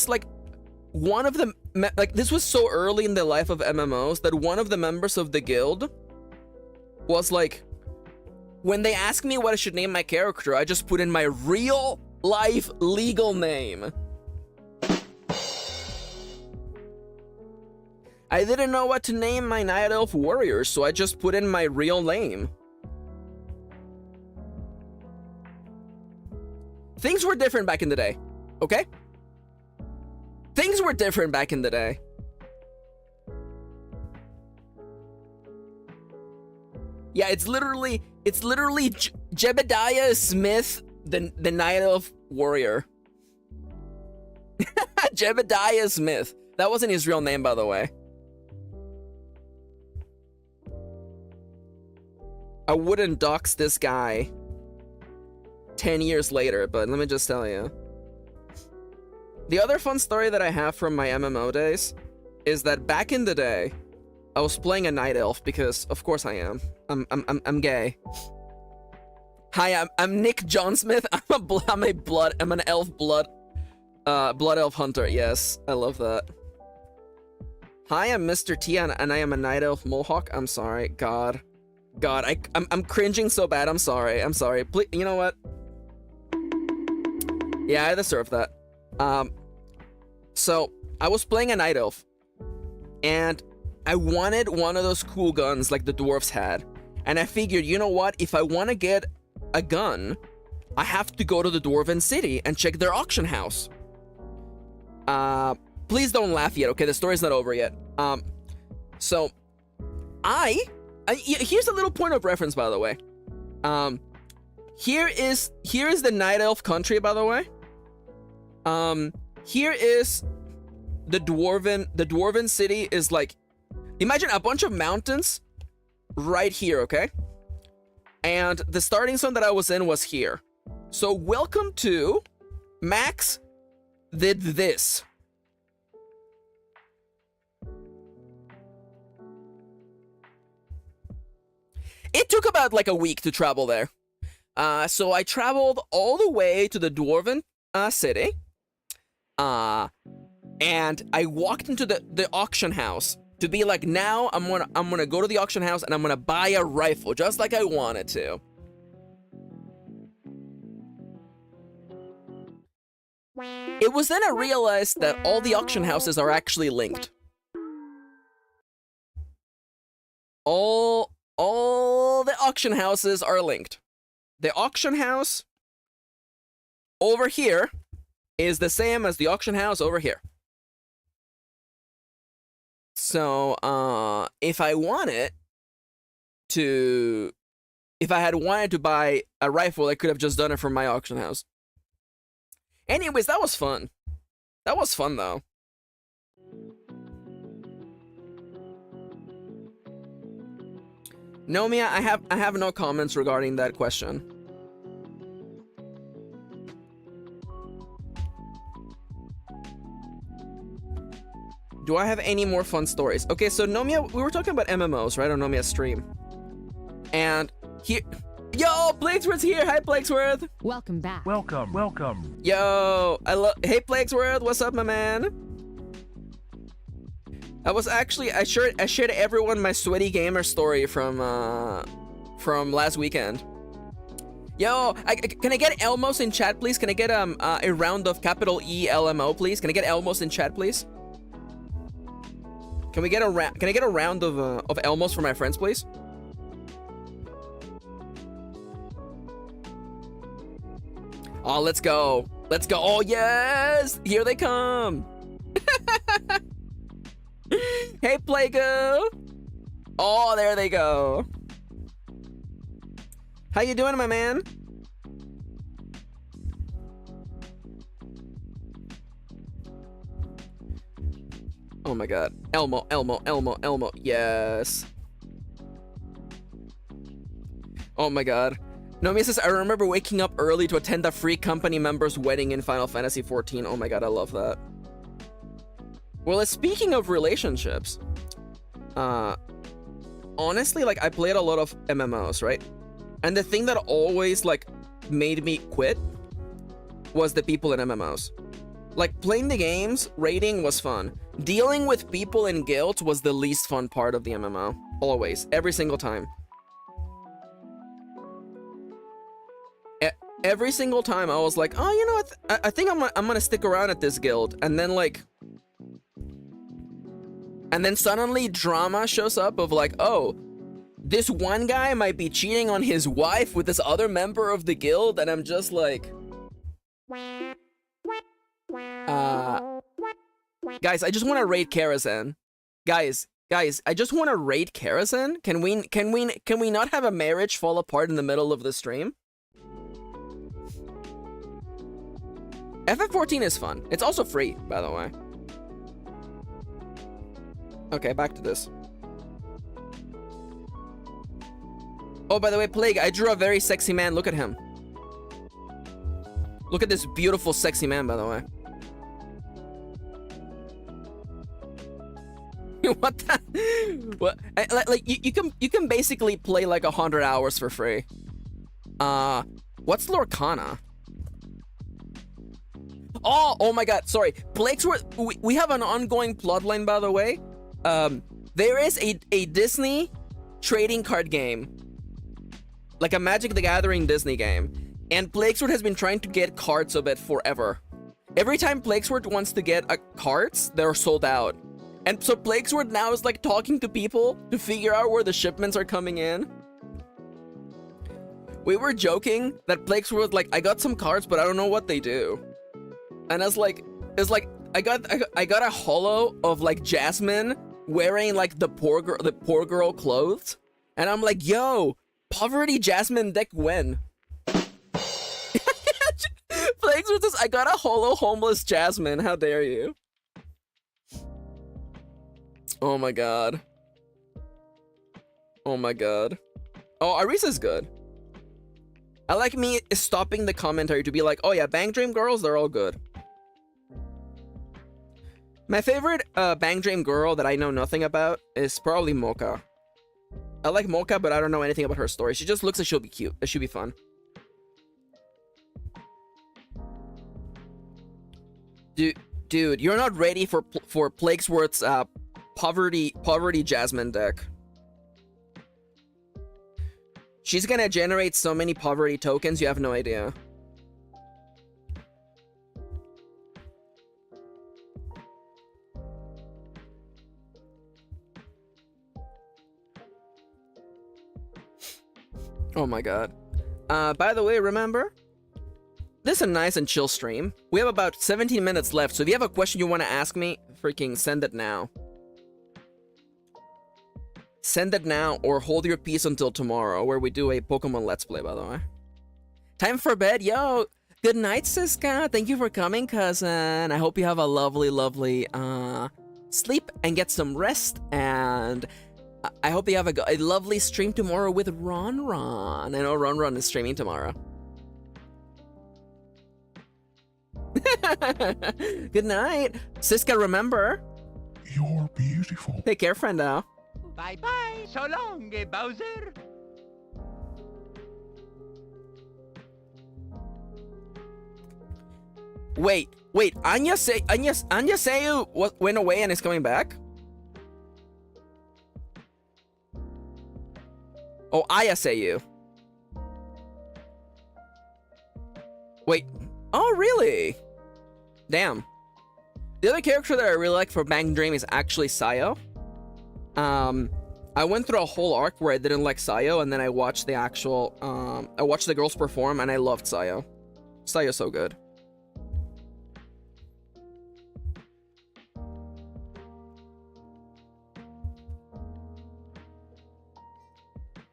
like one of the, like, this was so early in the life of MMOs that one of the members of the guild was like, when they asked me what I should name my character, I just put in my real life legal name. I didn't know what to name my Night Elf warrior, so I just put in my real name. Things were different back in the day, okay? Things were different back in the day. Yeah, it's literally Jebediah Smith, the Night Elf warrior. Jebediah Smith. That wasn't his real name, by the way. I wouldn't dox this guy 10 years later, but let me just tell you. The other fun story that I have from my MMO days is that back in the day, I was playing a Night Elf because, of course, I am. I'm gay. Hi, I'm Nick John Smith. I'm an elf blood elf hunter. Yes, I love that. Hi, I'm Mr. T, and I am a Night Elf Mohawk. I'm sorry, God, I'm cringing so bad. I'm sorry. Please, you know what? Yeah, I deserve that. So I was playing a Night Elf, and I wanted one of those cool guns like the dwarves had, and I figured, you know what? If I want to get a gun, I have to go to the Dwarven City and check their auction house. Please don't laugh yet, okay? The story's not over yet. So here's a little point of reference, by the way. Here is the Night Elf country, by the way. Here is the Dwarven City is like, imagine a bunch of mountains right here, okay? And the starting zone that I was in was here. So welcome to Max did this. It took about like a week to travel there. So I traveled all the way to the Dwarven city. And I walked into the auction house to be like, now I'm gonna go to the auction house and I'm gonna buy a rifle just like I wanted to. It was then I realized that all the auction houses are actually linked. All the auction houses are linked. The auction house over here is the same as the auction house over here. So, if I had wanted to buy a rifle, I could have just done it from my auction house. Anyways, that was fun. That was fun, though. No, Mia, I have no comments regarding that question. Do I have any more fun stories? Okay, so Nomia, we were talking about MMOs, right, on Nomia's stream. And here... Yo, Plaguesworth's here! Hi, Plaguesworth! Welcome back. Welcome. Yo, Hey, Plaguesworth, what's up, my man? I shared everyone my sweaty gamer story from last weekend. Yo, can I get Elmos in chat, please? Can I get a round of capital E LMO, please? Can I get Elmos in chat, please? Can I get a round of Elmos for my friends, please? Oh, let's go. Let's go. Oh, yes. Here they come. Hey, Plago. Oh, there they go. How you doing, my man? Oh my god. Elmo, Elmo, Elmo, Elmo. Yes. Oh my god. Nomi says, I remember waking up early to attend a free company member's wedding in Final Fantasy XIV. Oh my god, I love that. Well, speaking of relationships, honestly, like, I played a lot of MMOs, right? And the thing that always, like, made me quit was the people in MMOs. Like, playing the games, raiding was fun. Dealing with people in guilds was the least fun part of the MMO. Always. Every single time. Every single time I was like, oh, you know what? I think I'm gonna stick around at this guild. And then, like... And then suddenly drama shows up of like, oh, this one guy might be cheating on his wife with this other member of the guild. And I'm just like... Guys, I just want to raid Karazhan. Guys, I just want to raid Karazhan. Can we not have a marriage fall apart in the middle of the stream? FF14 is fun. It's also free, by the way. Okay, back to this. Oh, by the way, Plague, I drew a very sexy man. Look at him. Look at this beautiful, sexy man, by the way. What the? What? Like you can basically play like 100 hours for free. What's Lorcana? Oh my god, sorry. Plagues were we have an ongoing plotline, by the way. There is a Disney trading card game. Like a Magic the Gathering Disney game. And Plaguesword has been trying to get cards of it forever. Every time Plaguesword wants to get cards, they're sold out. And so Plaguesword now is like talking to people to figure out where the shipments are coming in. We were joking that Plaguesword was like, I got some cards, but I don't know what they do. And I was like, I got a holo of like Jasmine wearing like the poor girl clothes. And I'm like, yo, poverty Jasmine deck when? Plaguesword says, I got a holo homeless Jasmine. How dare you? Oh my god. Oh my god. Oh, Arisa's good. I like me stopping the commentary to be like, oh yeah, Bang Dream girls, they're all good. My favorite Bang Dream girl that I know nothing about is probably Mocha. I like Mocha, but I don't know anything about her story. She just looks like she'll be cute. It should be fun. Dude, you're not ready for Plaguesworth's poverty Jasmine deck. She's gonna generate so many poverty tokens, you have no idea. Oh my god. By the way, remember? This is a nice and chill stream. We have about 17 minutes left, so if you have a question you want to ask me, freaking send it now. Send it now or hold your peace until tomorrow, where we do a Pokemon Let's Play, by the way. Time for bed, yo! Good night, Siska! Thank you for coming, cousin! I hope you have a lovely, lovely, sleep and get some rest, and I hope you have a lovely stream tomorrow with Ron. I know Ron is streaming tomorrow. Good night. Siska, remember? You're beautiful. Take care, friendo. Bye-bye. So long, Bowser. Wait. Anya Sayu went away and is coming back? Oh, Ayasayu. Wait. Oh, really? Damn. The other character that I really like for Bang Dream is actually Sayo. I went through a whole arc where I didn't like Sayo, and then I watched the actual, I watched the girls perform, and I loved Sayo. Sayo's so good.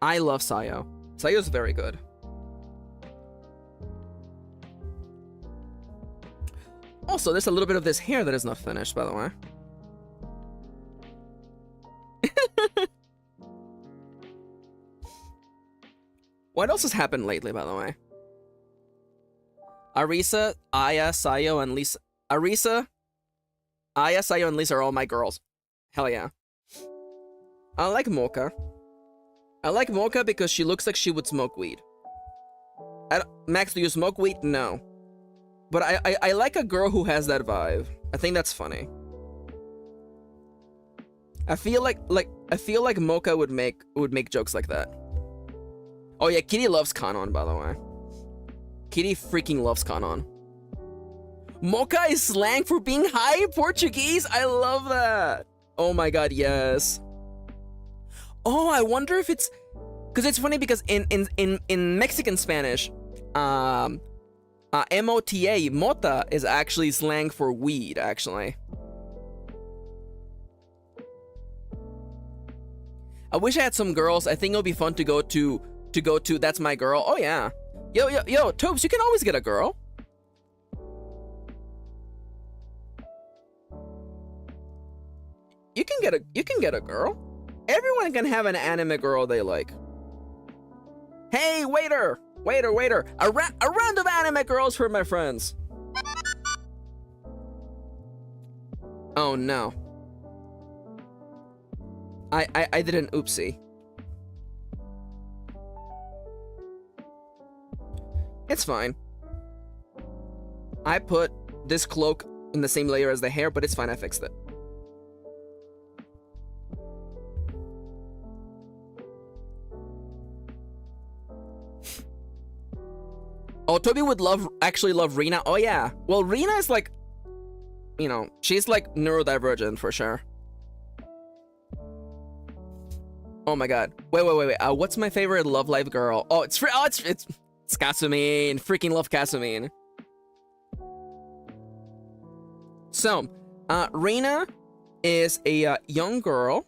I love Sayo. Sayo's very good. Also, there's a little bit of this hair that is not finished, by the way. What else has happened lately, by the way? Arisa, Aya, Sayo, and Lisa. Arisa, Aya, Sayo, and Lisa are all my girls. Hell yeah. I like Mocha. I like Mocha because she looks like she would smoke weed. Max, do you smoke weed? No. But I like a girl who has that vibe. I think that's funny. I feel like Mocha would make jokes like that. Oh yeah, Kitty loves Kanon, by the way. Kitty freaking loves Kanon. Mocha is slang for being high in Portuguese? I love that. Oh my god, yes. Oh, I wonder if it's... Because it's funny because in Mexican Spanish, M-O-T-A, mota, is actually slang for weed, actually. I wish I had some girls. I think it would be fun to go to That's My Girl. Oh yeah. Yo, Tobes, you can always get a girl. You can get a girl. Everyone can have an anime girl they like. Hey, waiter! A round of anime girls for my friends. Oh no. I did an oopsie. It's fine. I put this cloak in the same layer as the hair, but it's fine, I fixed it. Oh, Toby would actually love Rina. Oh yeah. Well, Rina is like, you know, she's like neurodivergent for sure. Oh my god. Wait. What's my favorite Love Live girl? Oh, it's Kasumine. Freaking love Kasumine. So, Reina is a young girl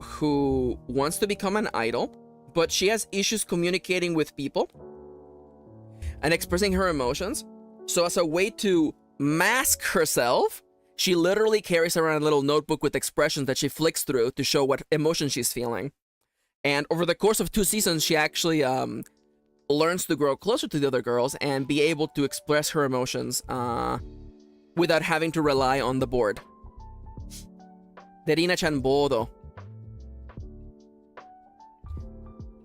who wants to become an idol, but she has issues communicating with people and expressing her emotions. So as a way to mask herself, she literally carries around a little notebook with expressions that she flicks through to show what emotion she's feeling. And over the course of 2 seasons, she actually learns to grow closer to the other girls and be able to express her emotions without having to rely on the board. Derina-chan Bodo.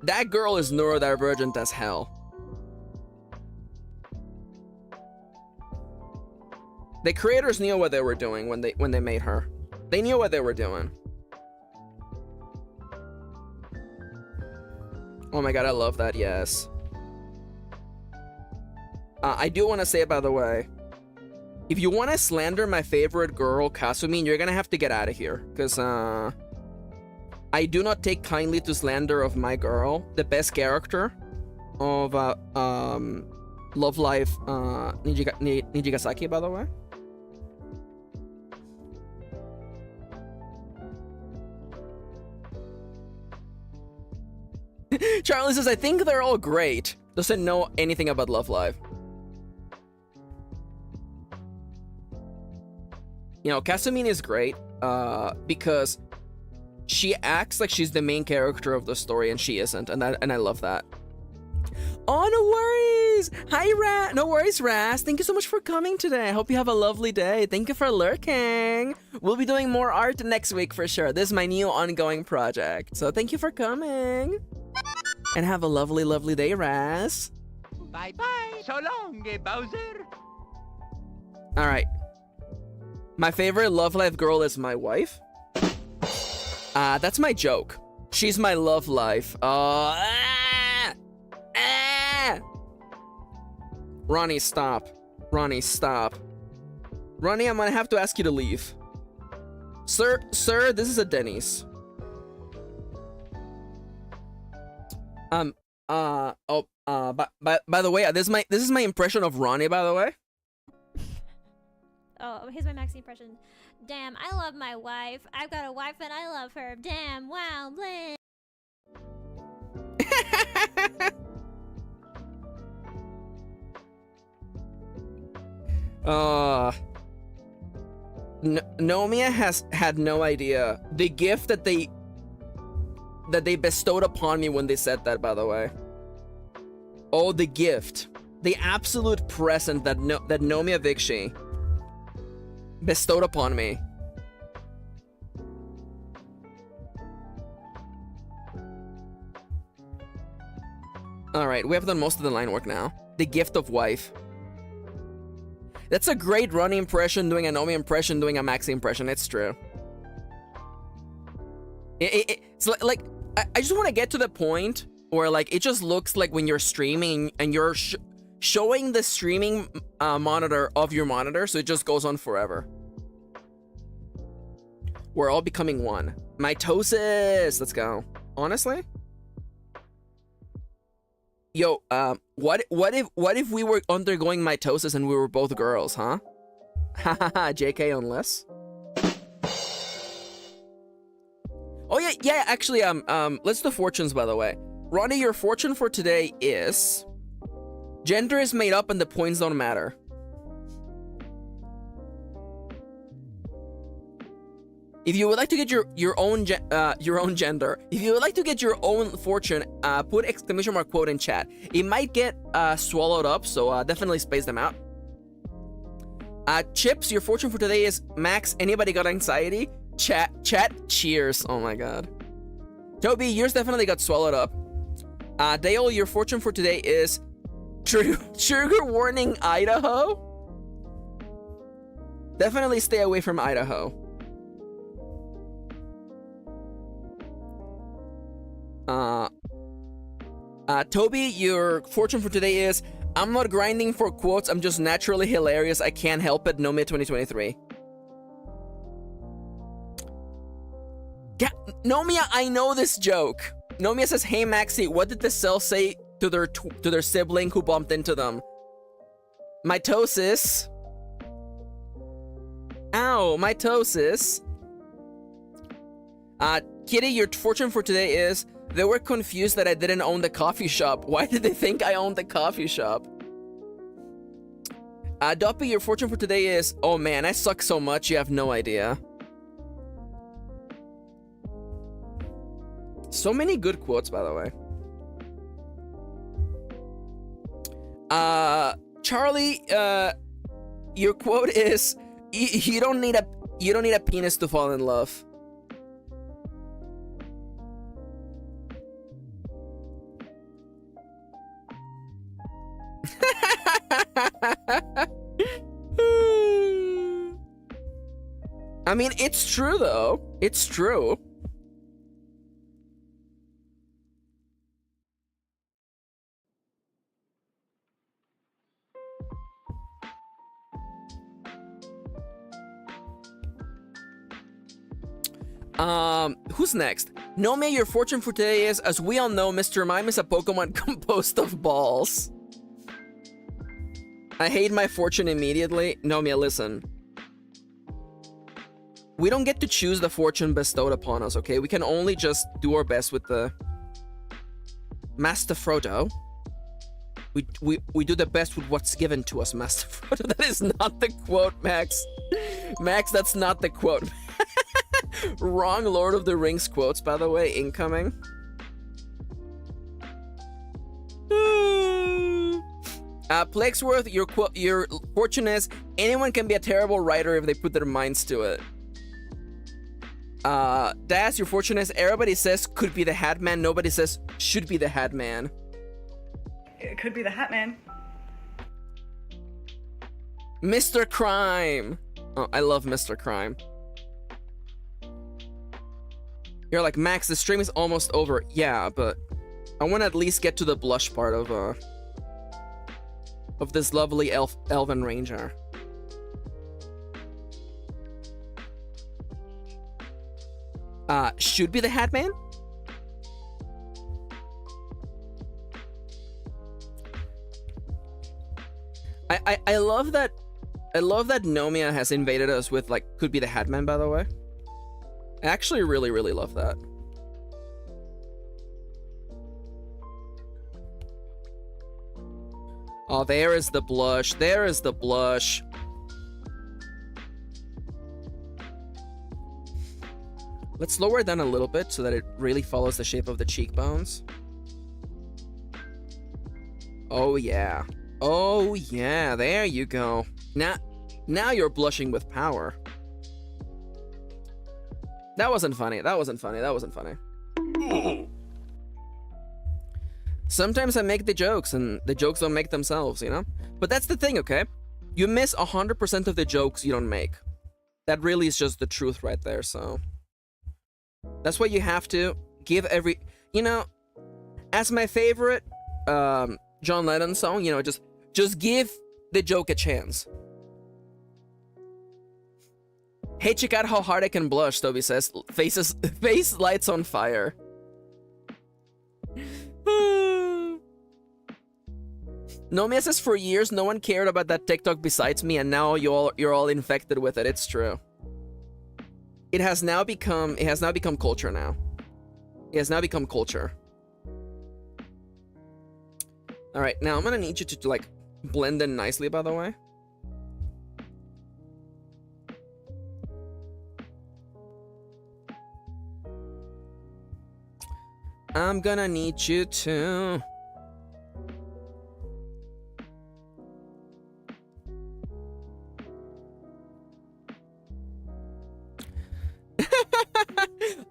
That girl is neurodivergent as hell. The creators knew what they were doing when they made her. They knew what they were doing. Oh my god, I love that, yes. I do want to say, by the way, if you want to slander my favorite girl, Kasumine, you're gonna have to get out of here. Because, I do not take kindly to slander of my girl, the best character of, Love Live, Nijigasaki, by the way. Charlie says, I think they're all great. Doesn't know anything about Love Live. You know, Kasumine is great because she acts like she's the main character of the story and she isn't, and I love that. Oh, no worries. Hi, Raz. No worries, Raz. Thank you so much for coming today. I hope you have a lovely day. Thank you for lurking. We'll be doing more art next week for sure. This is my new ongoing project. So thank you for coming. And have a lovely, lovely day, Raz. Bye-bye. So long, Bowser. All right. My favorite Love Life girl is my wife. That's my joke. She's my love life. Ronnie, stop. Ronnie, stop. Ronnie, I'm gonna have to ask you to leave. Sir, this is a Denny's. By the way, this is my impression of Ronnie, by the way. Oh, here's my Maxi impression. Damn, I love my wife. I've got a wife and I love her. Damn, wow, bleh. Nomia has had no idea the gift that they bestowed upon me when they said that, by the way. Oh, the gift. The absolute present that Nomia Vikshi bestowed upon me. Alright, we have done most of the line work now. The gift of wife. That's a great Ronnie impression, doing a Nomi impression, doing a Maxi impression. It's true. It's like I just want to get to the point where like it just looks like when you're streaming and you're showing the streaming monitor of your monitor, so it just goes on forever. We're all becoming one. Mitosis. Let's go. Honestly. Yo, what if we were undergoing mitosis and we were both girls, huh? Hahaha, JK unless. Oh yeah, actually, let's do fortunes, by the way. Ronnie, your fortune for today is gender is made up and the points don't matter. If you would like to get your own gender, if you would like to get your own fortune, put exclamation mark quote in chat. It might get swallowed up, so definitely space them out. Chips, your fortune for today is Max. Anybody got anxiety? Chat, cheers. Oh my god. Toby, yours definitely got swallowed up. Dale, your fortune for today is trigger warning Idaho. Definitely stay away from Idaho. Toby, your fortune for today is I'm not grinding for quotes, I'm just naturally hilarious. I can't help it. No mid 2023. Yeah, Nomia, I know this joke. Nomia says, "Hey Maxi, what did the cell say to their sibling who bumped into them?" Mitosis. Ow, mitosis. Kitty, your fortune for today is they were confused that I didn't own the coffee shop. Why did they think I owned the coffee shop? Doppy, your fortune for today is, oh man, I suck so much, you have no idea. So many good quotes, by the way. Charlie, your quote is, you don't need a penis to fall in love. I mean, it's true though. It's true. Who's next? Nomia, your fortune for today is, as we all know, Mr. Mime is a Pokemon composed of balls. I hate my fortune immediately. Nomia, listen. We don't get to choose the fortune bestowed upon us, okay? We can only just do our best with the Master Frodo. We do the best with what's given to us, Master Frodo. That is not the quote, Max. Max, that's not the quote. Wrong Lord of the Rings quotes, by the way, incoming. Plaguesworth, your fortune is anyone can be a terrible writer if they put their minds to it. Das, your fortune is everybody says could be the Hat Man, nobody says should be the Hat Man. It could be the Hat Man. Mr. Crime. Oh, I love Mr. Crime. You're like, Max, the stream is almost over. Yeah, but I want to at least get to the blush part of this lovely elven ranger. Should be the Hat Man? I love that. I love that Nomia has invaded us with, like, could be the Hatman, by the way. I actually really, really love that. Oh, there is the blush. There is the blush. Let's lower it down a little bit so that it really follows the shape of the cheekbones. Oh, yeah. Oh, yeah. There you go. Now you're blushing with power. That wasn't funny. That wasn't funny. That wasn't funny. Sometimes I make the jokes, and the jokes don't make themselves, you know? But that's the thing, okay? You miss 100% of the jokes you don't make. That really is just the truth right there, so... That's why you have to give every... You know, as my favorite John Lennon song, you know, just give the joke a chance. Hey, check out how hard I can blush, Toby says. Face lights on fire. Nomia says, for years, no one cared about that TikTok besides me, and now you're all infected with it. It's true. It has now become culture now. It has now become culture. All right, now I'm gonna need you to like blend in nicely, by the way. I'm gonna need you to...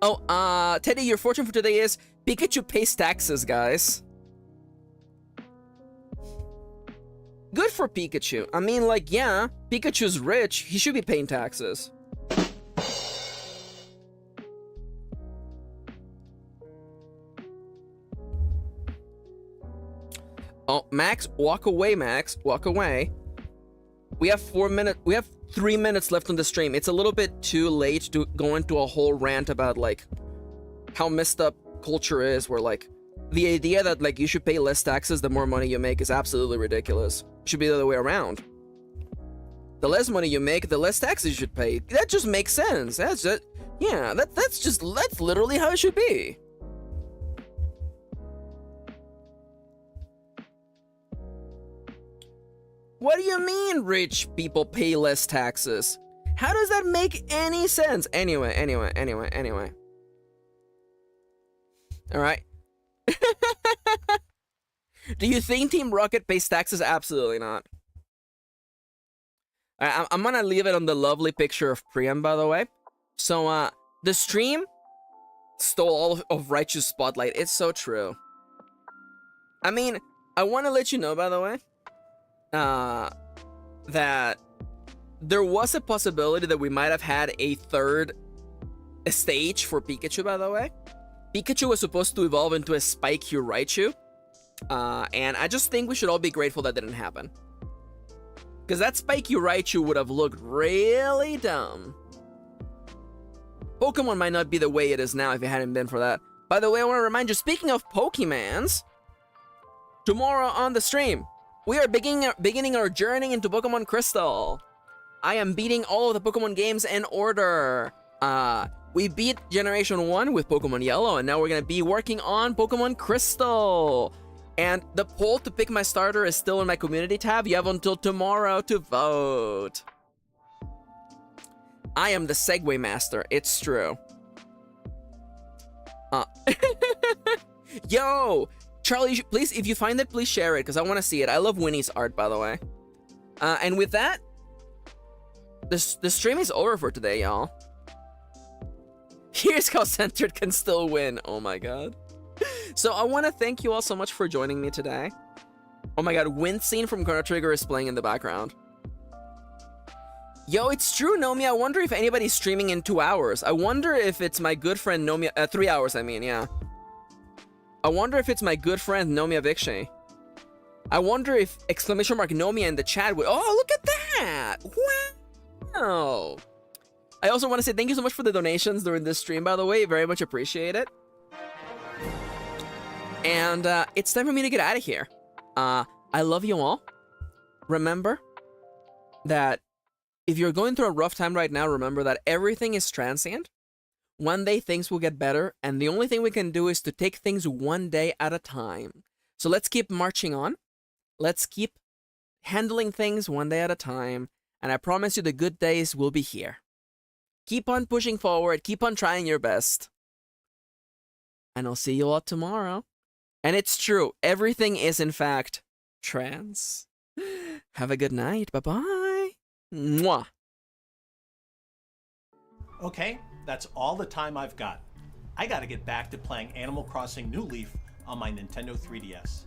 Oh, Teddy, your fortune for today is Pikachu pays taxes, guys. Good for Pikachu. I mean, like, yeah, Pikachu's rich. He should be paying taxes. Oh, Max, walk away, Max. Walk away. We have 3 minutes left on the stream. It's a little bit too late to go into a whole rant about, like, how messed up culture is, where, like, the idea that, like, you should pay less taxes the more money you make is absolutely ridiculous. It should be the other way around. The less money you make, the less taxes you should pay. That just makes sense. That's just, yeah, that's literally how it should be. What do you mean rich people pay less taxes? How does that make any sense? Anyway. All right. Do you think Team Rocket pays taxes? Absolutely not. I'm gonna leave it on the lovely picture of Priam, by the way. So, the stream stole all of Raichu's spotlight. It's so true. I mean, I want to let you know, by the way, that there was a possibility that we might have had a third stage for Pikachu, by the way. Pikachu was supposed to evolve into a Spike-Q Raichu, and I just think we should all be grateful that didn't happen. Because that Spike-Q Raichu would have looked really dumb. Pokemon might not be the way it is now if it hadn't been for that. By the way, I want to remind you, speaking of Pokemans, tomorrow on the stream, we are beginning our journey into Pokemon Crystal. I am beating all of the Pokemon games in order. We beat Generation 1 with Pokemon Yellow, and now we're going to be working on Pokemon Crystal. And the poll to pick my starter is still in my community tab. You have until tomorrow to vote. I am the Segway Master. It's true. Yo! Charlie, please, if you find it, please share it, because I want to see it. I love Winnie's art, by the way. And with that, the stream is over for today, y'all. Here's how Centered can still win. Oh my god. So I want to thank you all so much for joining me today. Oh my god, Wind Scene from Chrono Trigger is playing in the background. Yo, it's true, Nomi. I wonder if anybody's streaming in 2 hours. I wonder if it's my good friend Nomi... 3 hours, I mean, yeah. I wonder if it's my good friend Nomia Vikshi. I wonder if exclamation mark Nomia in the chat would... Oh, look at that! Wow! I also want to say thank you so much for the donations during this stream, by the way. Very much appreciate it. And it's time for me to get out of here. I love you all. remember that if you're going through a rough time right now, remember that everything is transient. One day things will get better, and the only thing we can do is to take things one day at a time. So let's keep marching on. Let's keep handling things one day at a time, and I promise you the good days will be here. Keep on pushing forward, keep on trying your best. And I'll see you all tomorrow. And it's true, everything is in fact trans. Have a good night. Bye-bye. Mwah. Okay, that's all the time I've got. I gotta get back to playing Animal Crossing New Leaf on my Nintendo 3DS.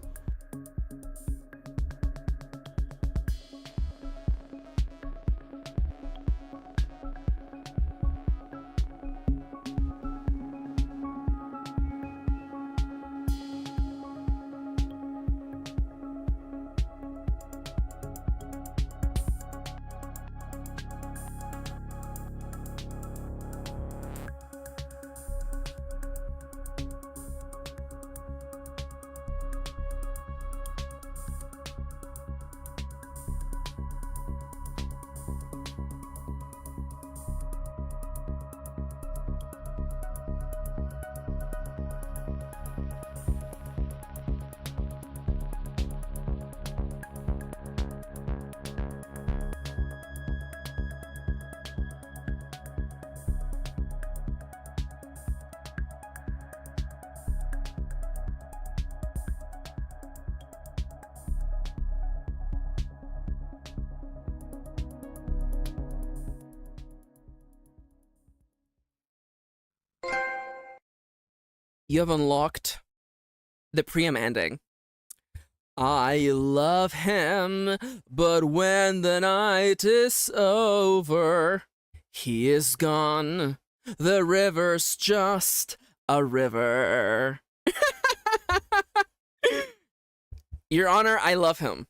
You have unlocked the Priam ending. I love him, but when the night is over, he is gone. The river's just a river. Your Honor, I love him.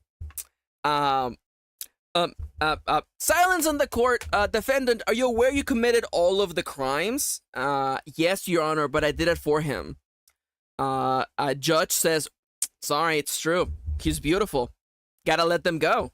Silence on the court. Defendant, are you aware you committed all of the crimes? Yes, Your Honor, but I did it for him. Judge says, sorry, it's true. He's beautiful. Gotta let them go.